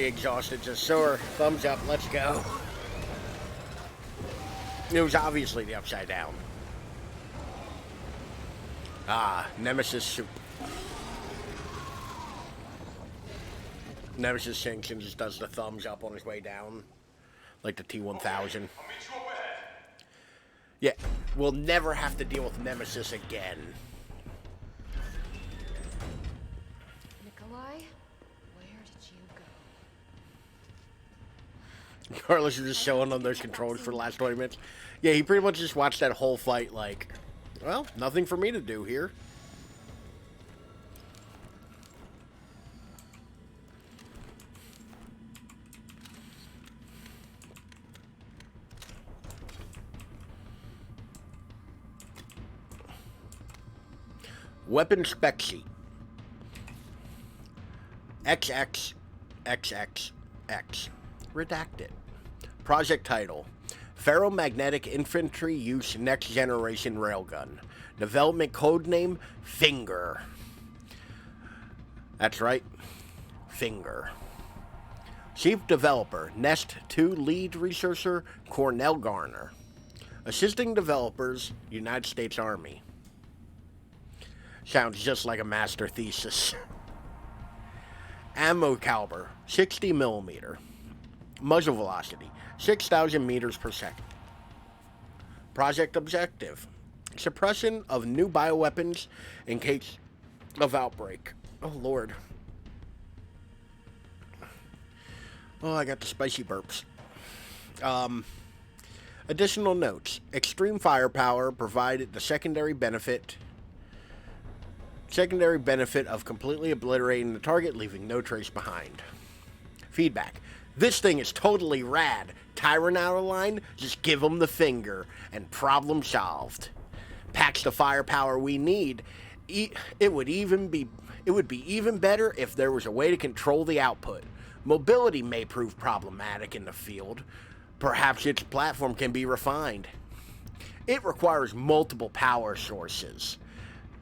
exhausted, just sore, thumbs up, let's go. It was obviously the upside down. Ah, Nemesis soup. Nemesis sinks and just does the thumbs up on his way down. Like the T-1000. Yeah, we'll never have to deal with Nemesis again. Nikolai, where did you go? Carlos is just showing on those controls for the last 20 minutes. Yeah, he pretty much just watched that whole fight like, well, nothing for me to do here. Weapon spec sheet. XXXXX. Redacted. Project title. Ferromagnetic Infantry Use Next Generation Railgun. Development code name, Finger. That's right. Finger. Chief Developer, Nest 2 Lead Researcher, Cornell Garner. Assisting Developers, United States Army. Sounds just like a master thesis. Ammo caliber, 60 millimeter. Muzzle velocity, 6,000 meters per second. Project objective, suppression of new bioweapons in case of outbreak. Oh, Lord. Oh, I got the spicy burps. Additional notes. Extreme firepower provided the secondary benefit of completely obliterating the target, leaving no trace behind. Feedback. This thing is totally rad. Tyrant out of line, just give him the finger, and problem solved. Packs the firepower we need. It would be even better if there was a way to control the output. Mobility may prove problematic in the field. Perhaps its platform can be refined. It requires multiple power sources.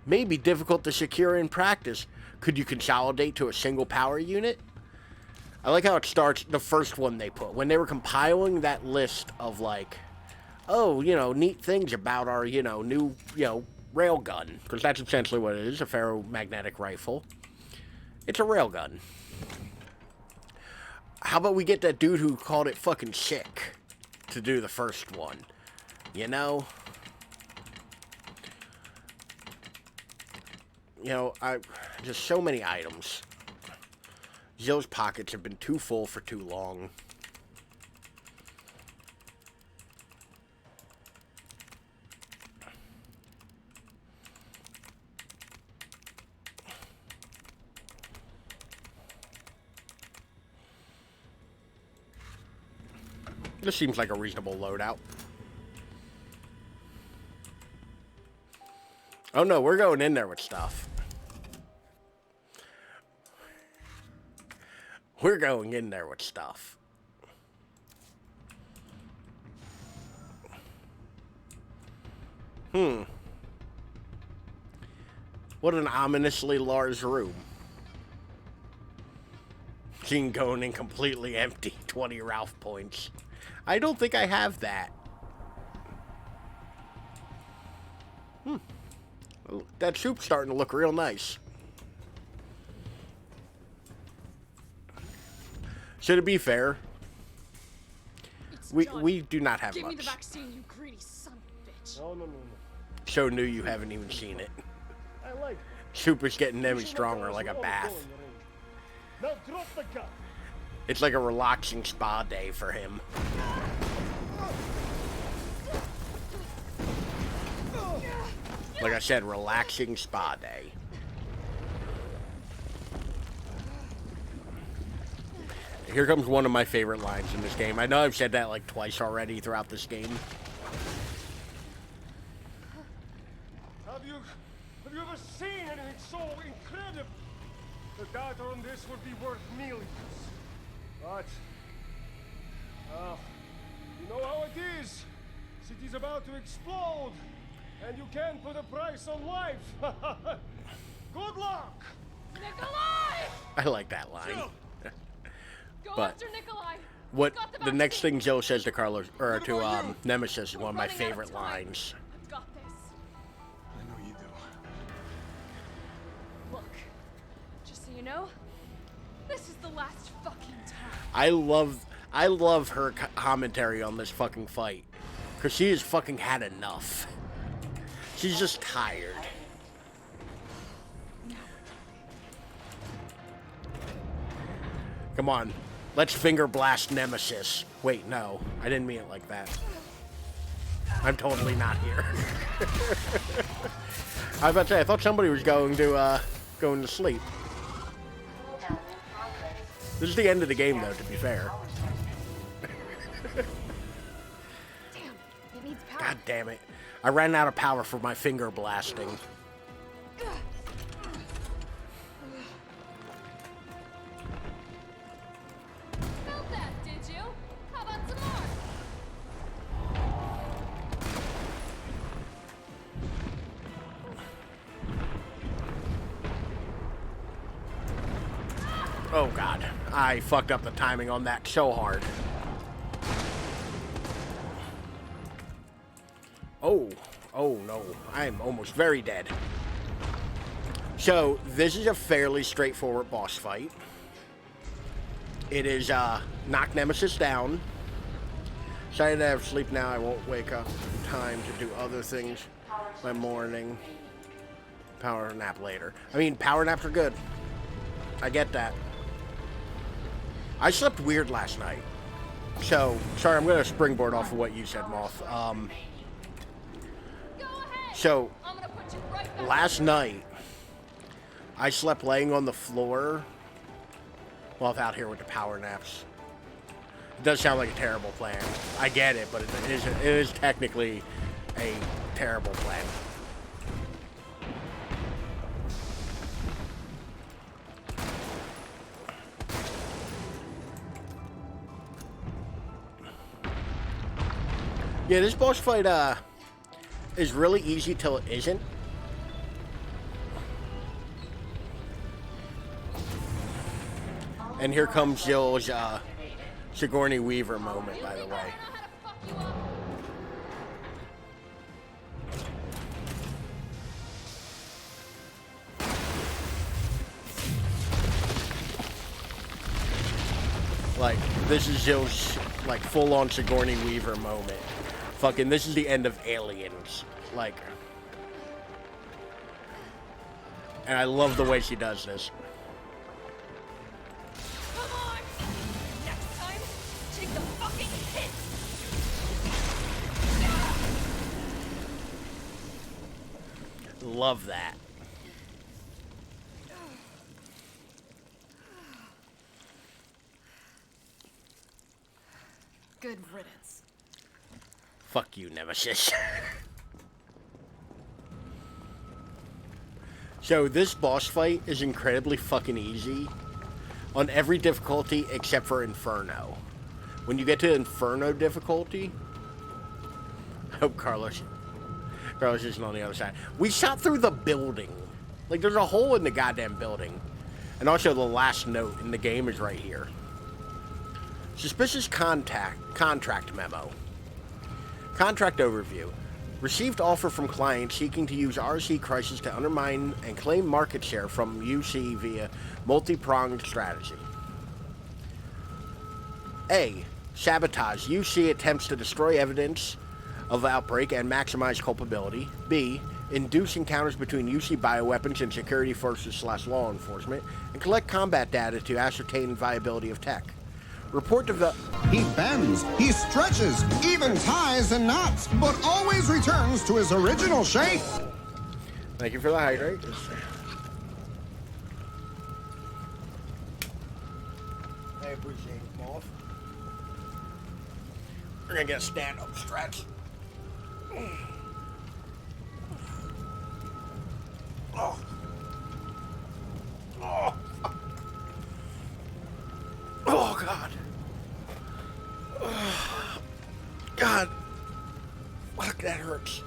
May be difficult to secure in practice. Could you consolidate to a single power unit? I like how it starts, the first one they put. When they were compiling that list of like, oh, neat things about our, new, railgun. Because that's essentially what it is, a ferromagnetic rifle. It's a railgun. How about we get that dude who called it fucking sick to do the first one? Just so many items. Joe's pockets have been too full for too long. This seems like a reasonable loadout. Oh no, we're going in there with stuff. We're going in there with stuff. What an ominously large room. Scene going in completely empty. 20 Ralph points. I don't think I have that. That soup's starting to look real nice. So to be fair, we do not have Give much. me the vaccine, you greedy son of a bitch. No. So new you haven't even seen it. I like it. Soup is getting You them should stronger let like a us all bath. go in the ring. Now drop the gun. It's like a relaxing spa day for him. Like I said, relaxing spa day. Here comes one of my favorite lines in this game. I know I've said that like twice already throughout this game. Have you ever seen anything so incredible? The data on this would be worth millions. But, you know how it is. City's about to explode, and you can't put a price on life. Good luck! Nikolai! I like that line. Go But after Nikolai! what Got the next vaccine. thing Joe says to Carlos or to Nemesis is one of my running out of favorite time. lines. I've got this. I know you do. Look, just so you know, this is the last fucking time. I love her commentary on this fucking fight. Because she has fucking had enough. She's just tired. Come on. Let's finger blast Nemesis. Wait, no. I didn't mean it like that. I'm totally not here. I was about to say, I thought somebody was going to sleep. This is the end of the game, though, to be fair. Damn, it needs power. God damn it. I ran out of power for my finger blasting. Felt that, did you? How about some more? Oh god, I fucked up the timing on that so hard. Oh no, I'm almost very dead. So, this is a fairly straightforward boss fight. It is, knock Nemesis down. Excited to have sleep now, I won't wake up in time to do other things by morning. Power nap later. I mean, power naps are good. I get that. I slept weird last night. So, sorry, I'm going to springboard off of what you said, Moth. So, last night, I slept laying on the floor. Well, I'm out here with the power naps. It does sound like a terrible plan. I get it, but it is technically a terrible plan. Yeah, this boss fight is really easy till it isn't. And here comes Jill's Sigourney Weaver moment, by the way. Like, this is Jill's, like, full-on Sigourney Weaver moment. Fucking, this is the end of Aliens. Like, and I love the way she does this. Come on! Next time, take the fucking hit! Love that. Good riddance. Fuck you, Nemesis. So this boss fight is incredibly fucking easy on every difficulty except for Inferno. When you get to Inferno difficulty, I hope Carlos isn't on the other side. We shot through the building. Like, there's a hole in the goddamn building. And also the last note in the game is right here. Suspicious contract memo. Contract overview. Received offer from client seeking to use RC Crisis to undermine and claim market share from UC via multi-pronged strategy. A. Sabotage. UC attempts to destroy evidence of outbreak and maximize culpability. B. Induce encounters between UC bioweapons and security forces / law enforcement, and collect combat data to ascertain viability of tech. Report to the... He bends, he stretches, even ties and knots, but always returns to his original shape. Thank you for the hydrate. I appreciate it, boss. We're gonna get a stand-up stretch. Oh. Oh. Oh, God. Oh. God. Fuck, that hurts.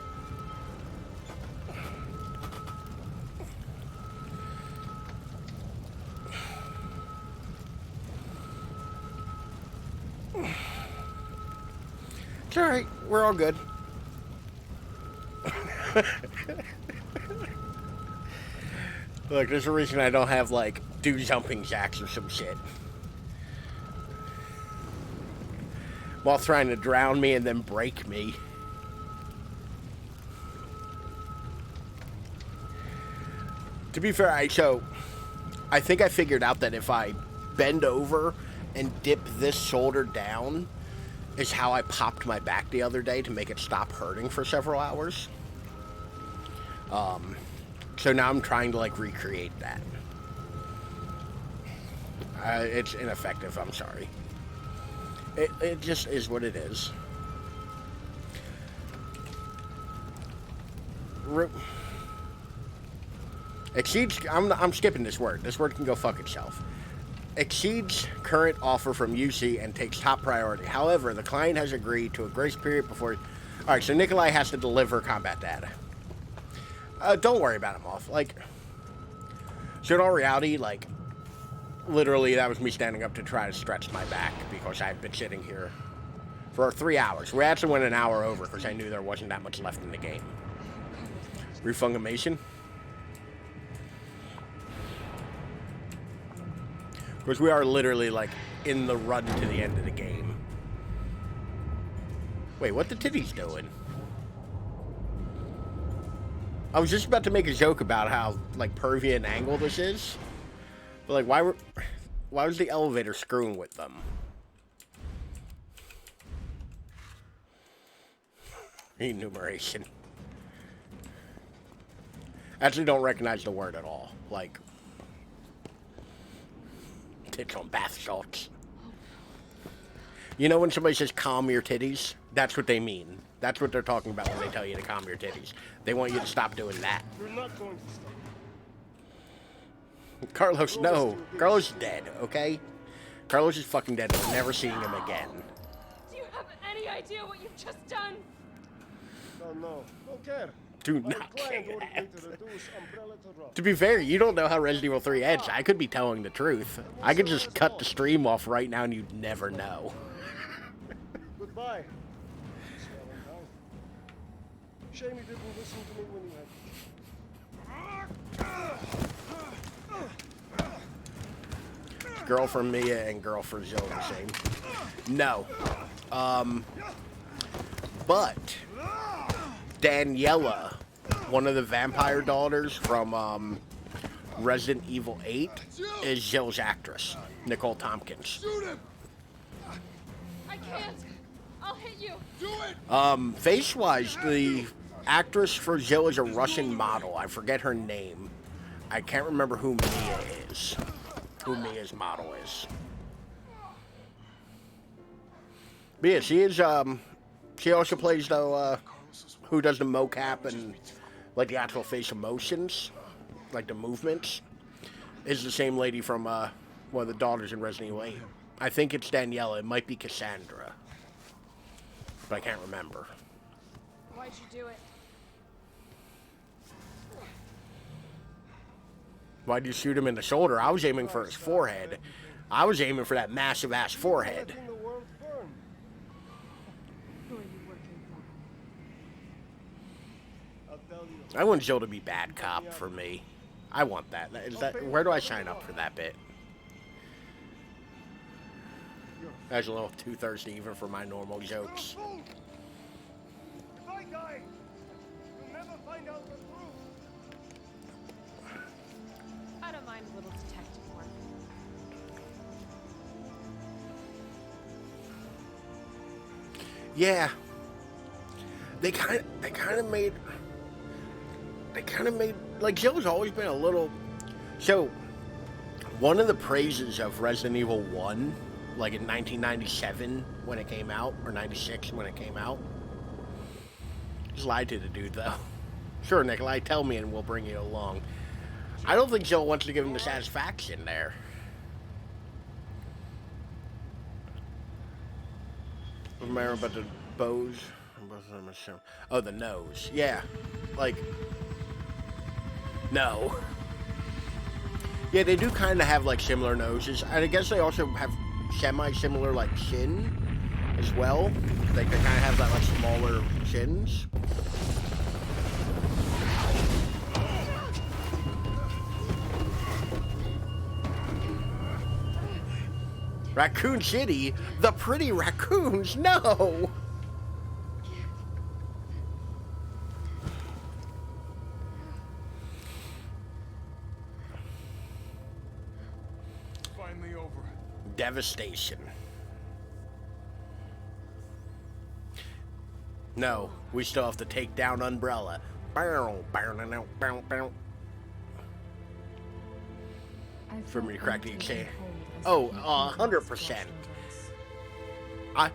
It's alright. We're all good. Look, there's a reason I don't have, like, do jumping jacks or some shit. While trying to drown me and then break me. To be fair, I think I figured out that if I bend over and dip this shoulder down is how I popped my back the other day to make it stop hurting for several hours. So now I'm trying to, like, recreate that. It's ineffective, I'm sorry. It just is what it is. Exceeds, I'm skipping this word. This word can go fuck itself. Exceeds current offer from UC and takes top priority. However, the client has agreed to a grace period before... Alright, so Nikolai has to deliver combat data. Don't worry about him off. Like, so in all reality, like, literally that was me standing up to try to stretch my back because I've been sitting here for 3 hours. We actually went an hour over because I knew there wasn't that much left in the game. Refungimation. Because we are literally, like, in the run to the end of the game. Wait, what the titties doing? I was just about to make a joke about how, like, pervy an angle this is. But, like, why was the elevator screwing with them? Enumeration. Actually don't recognize the word at all. Like, tits on bath salts. You know when somebody says calm your titties? That's what they mean. That's what they're talking about when they tell you to calm your titties. They want you to stop doing that. You're not going to stop. Carlos, no. Carlos is dead, okay? Carlos is fucking dead. We're never seeing him again. Do you have any idea what you've just done? Don't care. Do not care. To be fair, you don't know how Resident Evil 3 ends. I could be telling the truth. I could just cut the stream off right now and you'd never know. Goodbye. Shame you didn't listen to me when you had... Girl for Mia and girl for Zoe the same. No. But Daniela, one of the vampire daughters from Resident Evil 8, is Jill's actress, Nicole Tompkins. I can't. I'll hit you. Do it. Face-wise, the actress for Jill is a Russian model. I forget her name. I can't remember who Mia is. Who Mia's model is. But yeah, she is, she also plays, though, who does the mocap and, like, the actual facial motions, like the movements, is the same lady from, one of the daughters in Resident Evil 8. I think it's Daniela. It might be Cassandra. But I can't remember. Why'd you do it? Why'd you shoot him in the shoulder? I was aiming for his forehead. I was aiming for that massive-ass forehead. Who are you working for? I want Jill to be bad cop for me. I want that. Where do I sign up for that bit? I was a little too thirsty even for my normal jokes. If I die, you'll never find out the truth. I don't mind a little detective work. Yeah. They kind of made like Jill's always been a little. So one of the praises of Resident Evil 1, like in 1997 when it came out, or 96 when it came out. Just lied to the dude though. Sure, Nikolai, tell me and we'll bring you along. I don't think Jill wants to give him the satisfaction there. Remember about the bows? Oh, the nose. Yeah. Like, no. Yeah, they do kind of have, like, similar noses. And I guess they also have semi-similar, like, chin as well. Like, they kind of have that, like, smaller chins. Raccoon City? The pretty raccoons? No! Finally over. Devastation. No, we still have to take down Umbrella. For me to crack the chain. Oh, 100%. I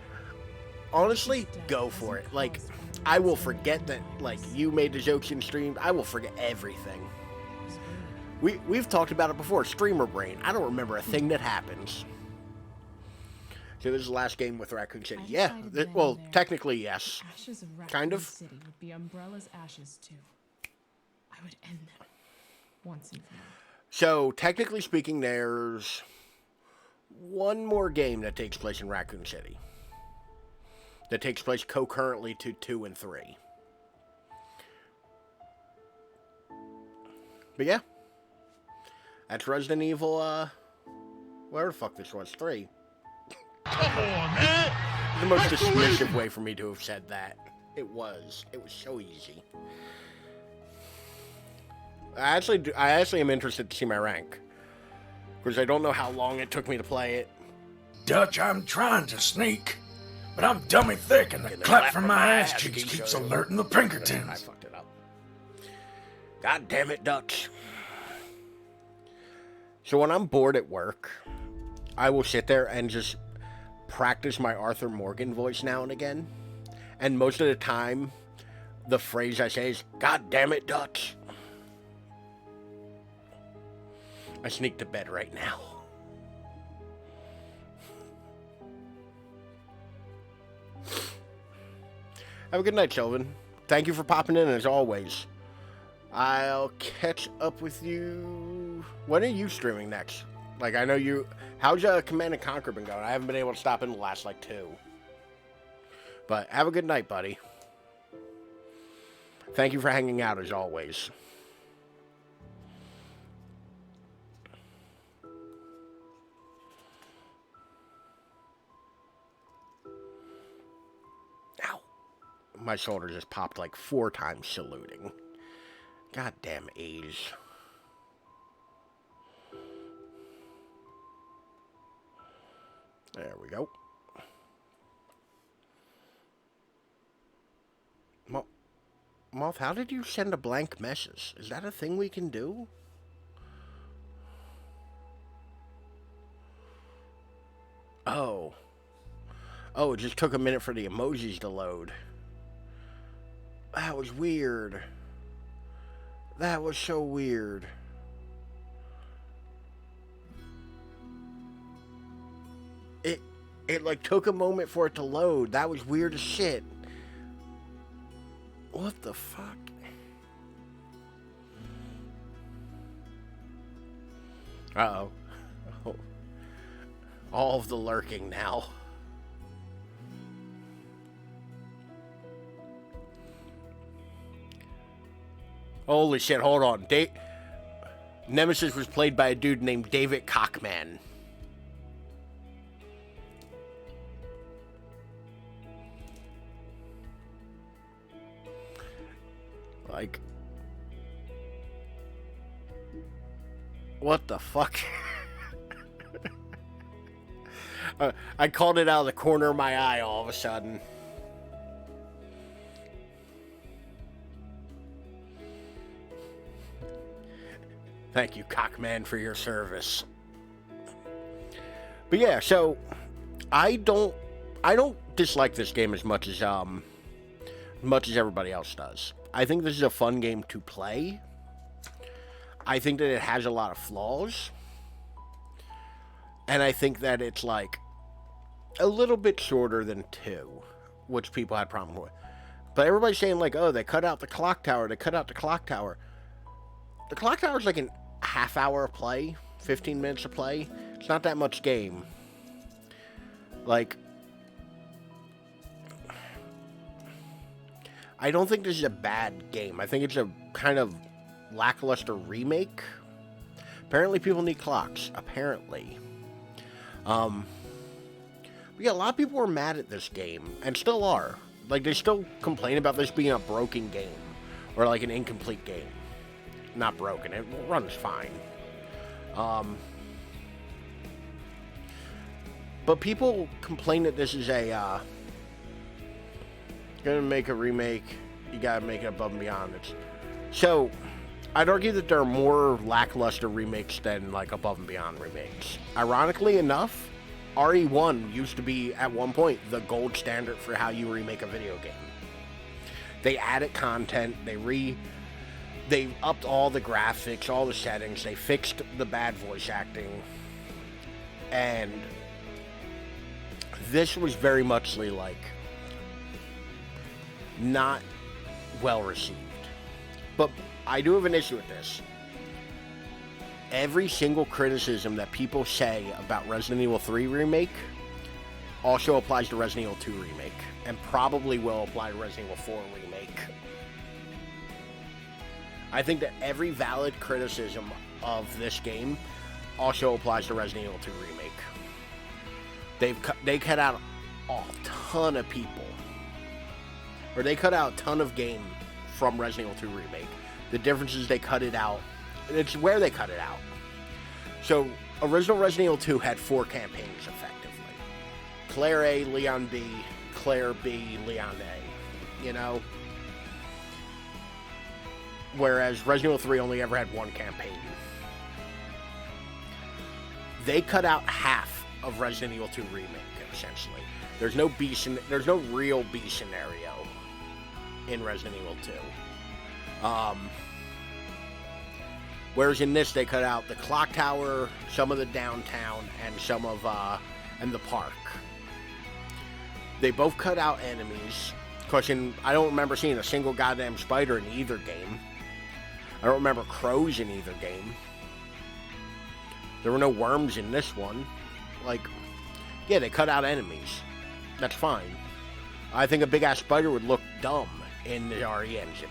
honestly go for it. Like, I will forget that. Like, you made the jokes in stream. I will forget everything. We've talked about it before. Streamer brain. I don't remember a thing that happens. So this is the last game with Raccoon City. Yeah. Well, technically yes. Ashes of kind of. City would be Umbrella's ashes too. I would end them once and for all. So technically speaking, there's one more game that takes place in Raccoon City. That takes place concurrently to 2 and 3. But yeah. That's Resident Evil, whatever the fuck this was, 3. Come on, man! The most dismissive way for me to have said that. It was. It was so easy. I actually am interested to see my rank. Because I don't know how long it took me to play it. Dutch, I'm trying to sneak. But I'm dummy thick and the clap from my ass cheeks keeps alerting the Pinkertons. I fucked it up. God damn it, Dutch. So when I'm bored at work, I will sit there and just practice my Arthur Morgan voice now and again. And most of the time, the phrase I say is, God damn it, Dutch. I sneak to bed right now. Have a good night, Sylvan. Thank you for popping in as always. I'll catch up with you. When are you streaming next? Like, I know you. How's Command and Conquer been going? I haven't been able to stop in the last, like, 2. But have a good night, buddy. Thank you for hanging out as always. Ow. My shoulder just popped like 4 times saluting. Goddamn age. There we go. Moth, how did you send a blank message? Is that a thing we can do? Oh. Oh, it just took a minute for the emojis to load. That was weird. That was so weird. It like took a moment for it to load. That was weird as shit. What the fuck? Uh-oh. Oh. All of the lurking now. Holy shit, hold on. Nemesis was played by a dude named David Cockman. Like, what the fuck? I called it out of the corner of my eye all of a sudden. Thank you, Cockman, for your service. But yeah, so I don't dislike this game as much as everybody else does. I think this is a fun game to play. I think that it has a lot of flaws. And I think that it's like a little bit shorter than 2, which people had problem with. But everybody's saying like, oh, they cut out the clock tower. They cut out the clock tower. The clock tower is like a half hour of play, 15 minutes of play. It's not that much game. Like, I don't think this is a bad game. I think it's a kind of lackluster remake. Apparently people need clocks. Apparently. But yeah, a lot of people were mad at this game, and still are. Like, they still complain about this being a broken game, or like an incomplete game. Not broken, it runs fine. But people complain that this is a, gonna make a remake, you gotta make it above and beyond. So, I'd argue that there are more lackluster remakes than, like, above and beyond remakes. Ironically enough, RE1 used to be, at one point, the gold standard for how you remake a video game. They added content, they upped all the graphics, all the settings, they fixed the bad voice acting, and this was very muchly, like, not well received. But I do have an issue with this. Every single criticism that people say about Resident Evil 3 Remake also applies to Resident Evil 2 Remake, and probably will apply to Resident Evil 4 Remake. I think that every valid criticism of this game also applies to Resident Evil 2 Remake. They cut out a ton of people. Or they cut out a ton of game from Resident Evil 2 Remake. The difference is they cut it out. It's where they cut it out. So, original Resident Evil 2 had 4 campaigns, effectively. Claire A, Leon B, Claire B, Leon A. You know? Whereas Resident Evil 3 only ever had 1 campaign. They cut out half of Resident Evil 2 Remake, essentially. There's no real B scenario in Resident Evil 2. Whereas in this, they cut out the clock tower, some of the downtown, and some of, and the park. They both cut out enemies. Because I don't remember seeing a single goddamn spider in either game. I don't remember crows in either game. There were no worms in this one. Like, yeah, they cut out enemies. That's fine. I think a big-ass spider would look dumb in the RE engine.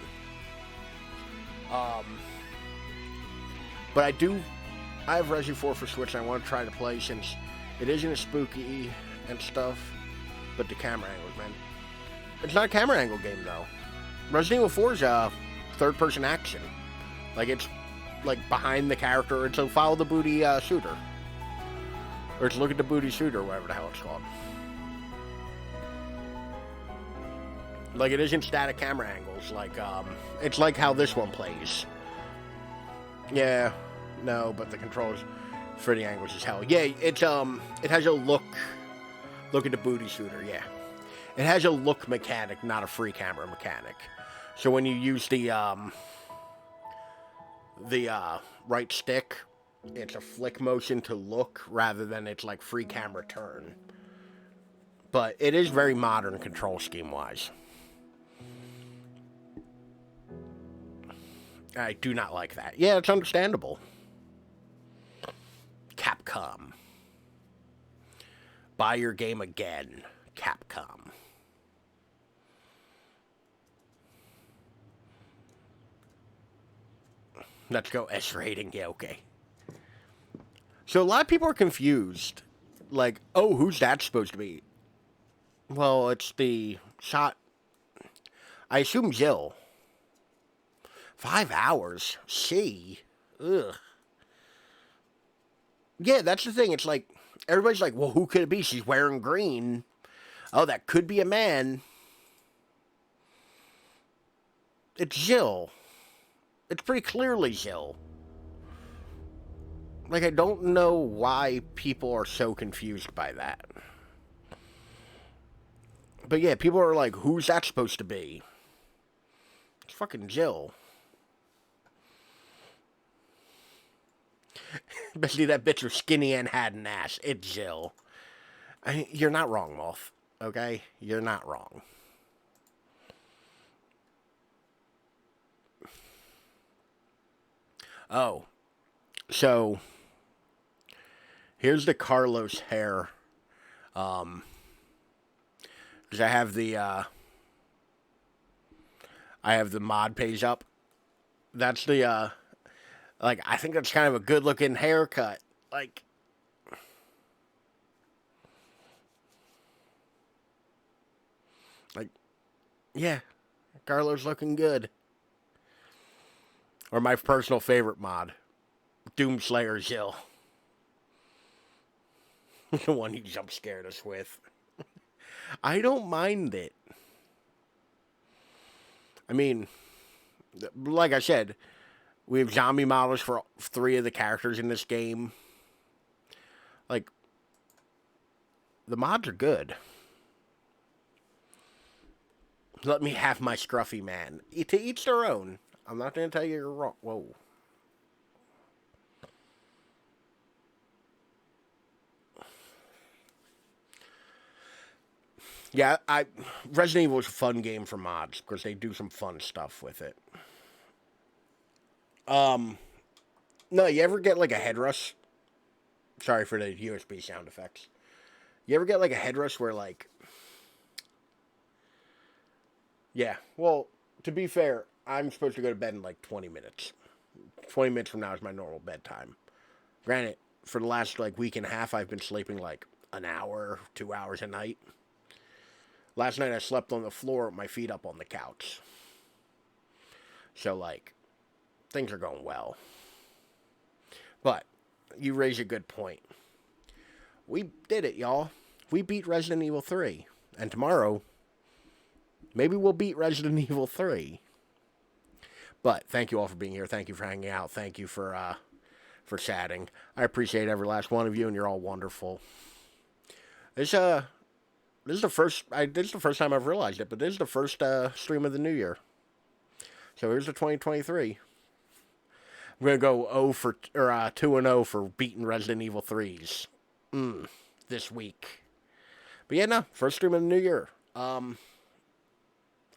But I have Resi 4 for Switch, and I want to try to play since it isn't as spooky and stuff, but the camera angles, man. It's not a camera angle game, though. Resident Evil 4 is a third-person action. Like, it's, like, behind the character. It's a follow the booty shooter. Or it's look at the booty shooter, whatever the hell it's called. Like, it isn't static camera angles. Like, it's like how this one plays. Yeah, no, but the controls for the angles is hell. Yeah, it's, it has a look Look at the booty shooter, yeah. It has a look mechanic, not a free camera mechanic. So when you use the right stick, it's a flick motion to look rather than it's like free camera turn. But it is very modern control scheme wise. I do not like that. Yeah, it's understandable. Capcom. Buy your game again. Capcom. Let's go S rating. Yeah, okay. So a lot of people are confused. Like, oh, who's that supposed to be? Well, it's the shot. I assume Jill. 5 hours. She. Ugh. Yeah, that's the thing. It's like, everybody's like, well, who could it be? She's wearing green. Oh, that could be a man. It's Jill. It's pretty clearly Jill. Like, I don't know why people are so confused by that. But yeah, people are like, who's that supposed to be? It's fucking Jill. Especially that bitch was skinny and had an ass. It's Jill. You're not wrong, Moth. Okay? You're not wrong. Oh. So, here's the Carlos hair. Because I have the mod page up. That's the, like, I think that's kind of a good-looking haircut. Like, yeah, Carlos looking good. Or my personal favorite mod, Doomslayer Jill. The one he jump scared us with. I don't mind it. I mean, like I said, we have zombie models for 3 of the characters in this game. Like, the mods are good. Let me have my scruffy man. To each their own. I'm not going to tell you you're wrong. Whoa. Yeah, Resident Evil is a fun game for mods because they do some fun stuff with it. No, you ever get like a head rush? Sorry for the USB sound effects. You ever get like a head rush where like... Yeah, well, to be fair, I'm supposed to go to bed in like 20 minutes. 20 minutes from now is my normal bedtime. Granted, for the last like week and a half, I've been sleeping like an hour, 2 hours a night. Last night I slept on the floor with my feet up on the couch. So like, things are going well. But, you raise a good point. We did it, y'all. We beat Resident Evil 3. And tomorrow, maybe we'll beat Resident Evil 3. But, thank you all for being here. Thank you for hanging out. Thank you for chatting. I appreciate every last one of you, and you're all wonderful. This is the first time I've realized it, but this is the first stream of the new year. So here's the 2023. I'm gonna go 2-0 for beating Resident Evil 3s this week. But yeah, no, first stream of the new year. I'm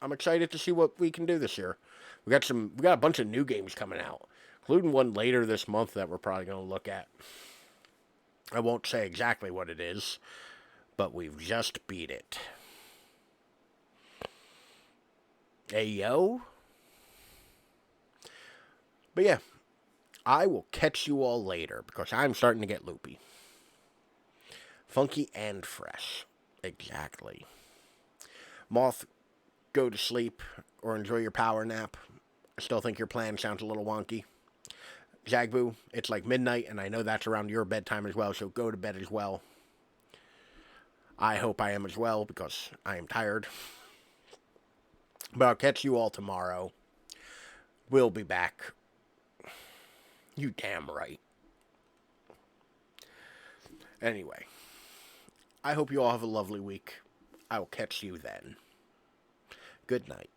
excited to see what we can do this year. We got a bunch of new games coming out, including one later this month that we're probably gonna look at. I won't say exactly what it is, but we've just beat it. Ayo. But yeah, I will catch you all later because I'm starting to get loopy. Funky and fresh. Exactly. Moth, go to sleep or enjoy your power nap. I still think your plan sounds a little wonky. Jagboo, it's like midnight, and I know that's around your bedtime as well, so go to bed as well. I hope I am as well, because I am tired. But I'll catch you all tomorrow. We'll be back. You damn right. Anyway, I hope you all have a lovely week. I will catch you then. Good night.